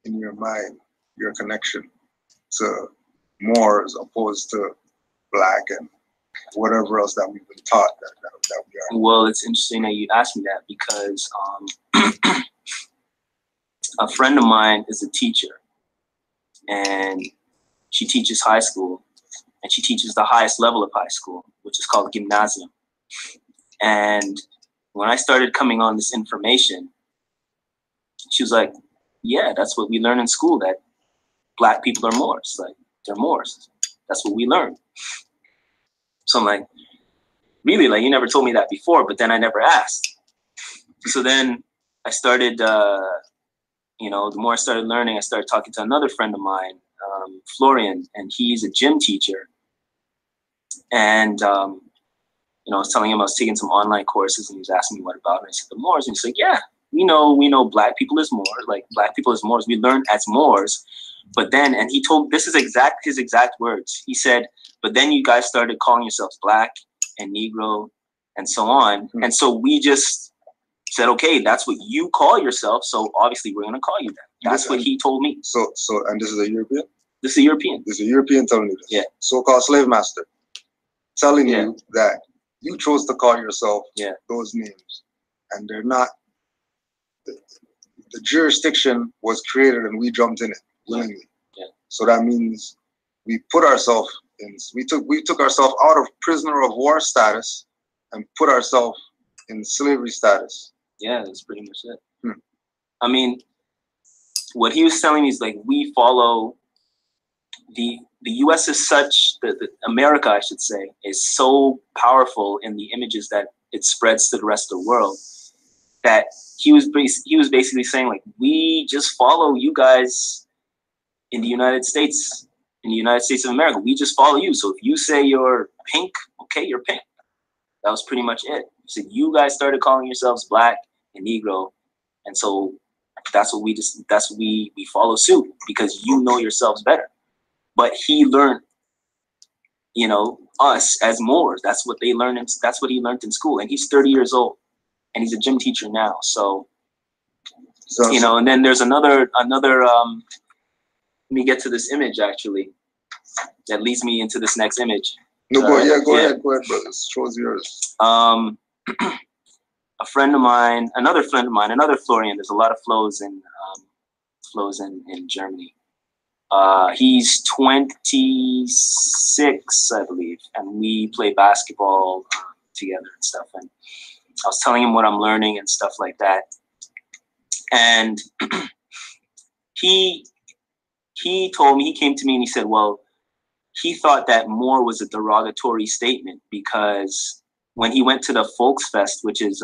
in your mind your connection to Moors opposed to Black and whatever else that we've been taught that we are? Well, it's interesting that you asked me that because a friend of mine is a teacher, and she teaches high school, and she teaches the highest level of high school, which is called gymnasium. And when I started coming on this information, she was like, yeah, that's what we learn in school, that Black people are Moors. Like, they're Moors. That's what we learn. So I'm like, really? Like, you never told me that before, but then I never asked. So then I started, the more I started learning, I started talking to another friend of mine, Florian, and he's a gym teacher. And, I was telling him I was taking some online courses, and he was asking me what about it. And I said, the Moors. And he's like, yeah, we know Black people as Moors, like Black people as Moors. We learned as Moors. But then, and he told, this is his exact words. He said, but then you guys started calling yourselves Black and Negro and so on. And so we just said, okay, that's what you call yourself. So obviously we're going to call you that. That's what he told me. So, and this is a European? This is a European. This is a European telling you this. Yeah. So-called slave master telling you that you chose to call yourself those names, and they're not. The jurisdiction was created, and we jumped in it willingly. Yeah. So that means we put ourselves in. We took ourselves out of prisoner of war status and put ourselves in slavery status. Yeah, that's pretty much it. I mean, what he was telling me is like we follow the U.S. is such the America, I should say, is so powerful in the images that it spreads to the rest of the world that he was basically saying like we just follow you guys in the United States of America. We just follow you. So if you say you're pink, okay, you're pink. That was pretty much it. He said you guys started calling yourselves black and Negro, and so that's what we follow suit because you know yourselves better. But he learned, you know, us as Moors. That's what they learned. That's what he learned in school. And he's 30 years old, and he's a gym teacher now. So you know. And then there's another. Let me get to this image actually. That leads me into this next image. No, go ahead, brother. Show's yours. A friend of mine, another Florian. There's a lot of flows in Germany. He's 26, I believe, and we play basketball together and stuff. And I was telling him what I'm learning and stuff like that. And he told me, he came to me and he said, well, he thought that Moor was a derogatory statement because when he went to the Volksfest, which is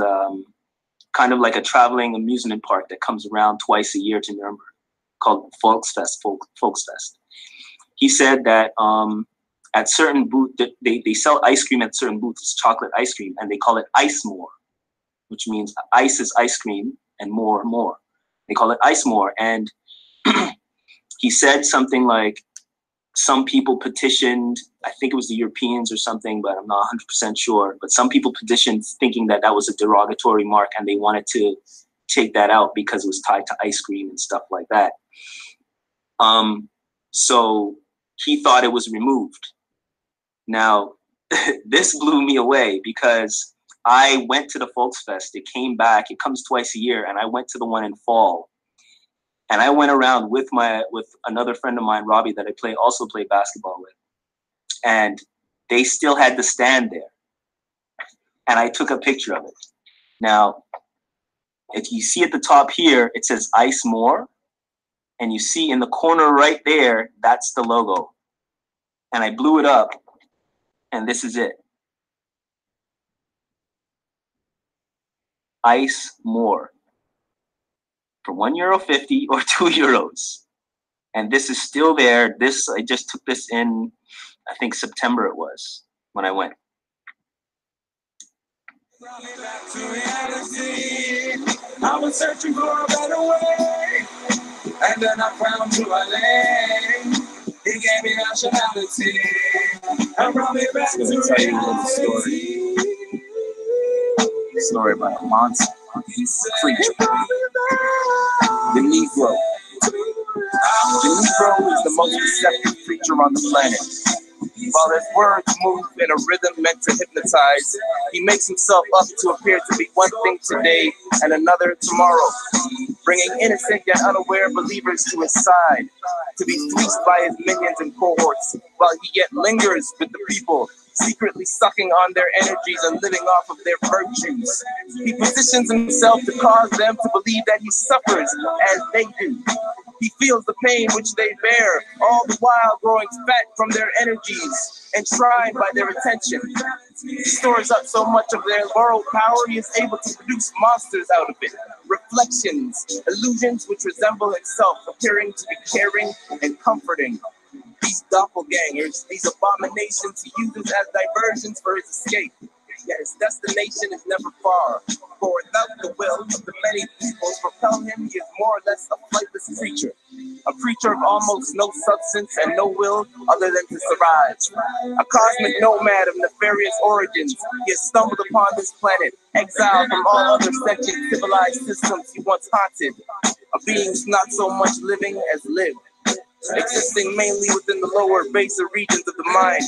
kind of like a traveling amusement park that comes around twice a year to Nuremberg, called Volksfest. He said that at certain booths, they sell ice cream at certain booths, chocolate ice cream, and they call it ice more, which means ice is ice cream and more. They call it ice more. And he said something like, some people petitioned, I think it was the Europeans or something, but I'm not 100% sure. But some people petitioned thinking that that was a derogatory mark and they wanted to take that out because it was tied to ice cream and stuff like that. So he thought it was removed. Now, this blew me away because I went to the Volksfest. It came back. It comes twice a year. And I went to the one in fall. And I went around with another friend of mine, Robbie, that I also play basketball with. And they still had the stand there. And I took a picture of it. Now, if you see at the top here, it says Ice More. And you see in the corner right there, that's the logo. And I blew it up. And this is it. Ice More. For €1.50 or €2. And this is still there. I just took this in, I think September it was when I went. I was searching for a better way, and then I found you a lane. He gave me nationality and brought me back to reality. Story about a monster, creature, the Negro. The Negro is the most deceptive creature on the planet. While his words move in a rhythm meant to hypnotize, he makes himself up to appear to be one thing today and another tomorrow, bringing innocent yet unaware believers to his side, to be fleeced by his minions and cohorts, while he yet lingers with the people, secretly sucking on their energies and living off of their virtues. He positions himself to cause them to believe that he suffers as they do. He feels the pain which they bear, all the while growing fat from their energies, enshrined by their attention. He stores up so much of their moral power, he is able to produce monsters out of it. Reflections, illusions which resemble himself, appearing to be caring and comforting. These doppelgangers, these abominations, he uses as diversions for his escape. Yet his destination is never far, for without the will of the many peoples propel him, he is more or less a flightless creature. A creature of almost no substance and no will other than to survive. A cosmic nomad of nefarious origins, he has stumbled upon this planet, exiled from all other sentient civilized systems he once haunted. A being not so much living as lived. existing mainly within the lower baser regions of the mind.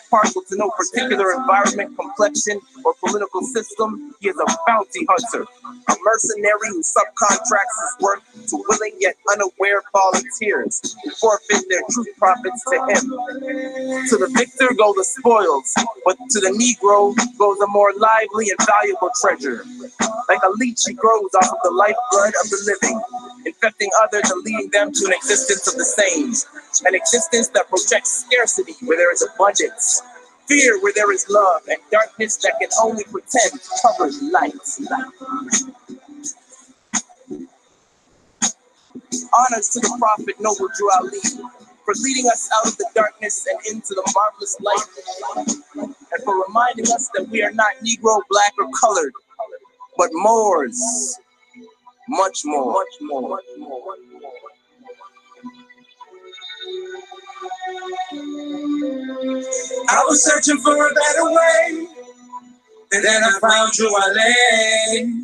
Partial to no particular environment, complexion, or political system, he is a bounty hunter, a mercenary who subcontracts his work to willing yet unaware volunteers who forfeit their true profits to him. To the victor go the spoils, but to the Negro goes a more lively and valuable treasure. Like a leech, he grows off of the lifeblood of the living, infecting others and leading them to an existence of the same. An existence that projects scarcity where there is abundance, fear where there is love, and darkness that can only pretend covers light. Honors to the prophet Noble Drew Ali for leading us out of the darkness and into the marvelous light, and for reminding us that we are not Negro, Black, or colored, but Moors, much more. I was searching for a better way, and then I found you, Ale.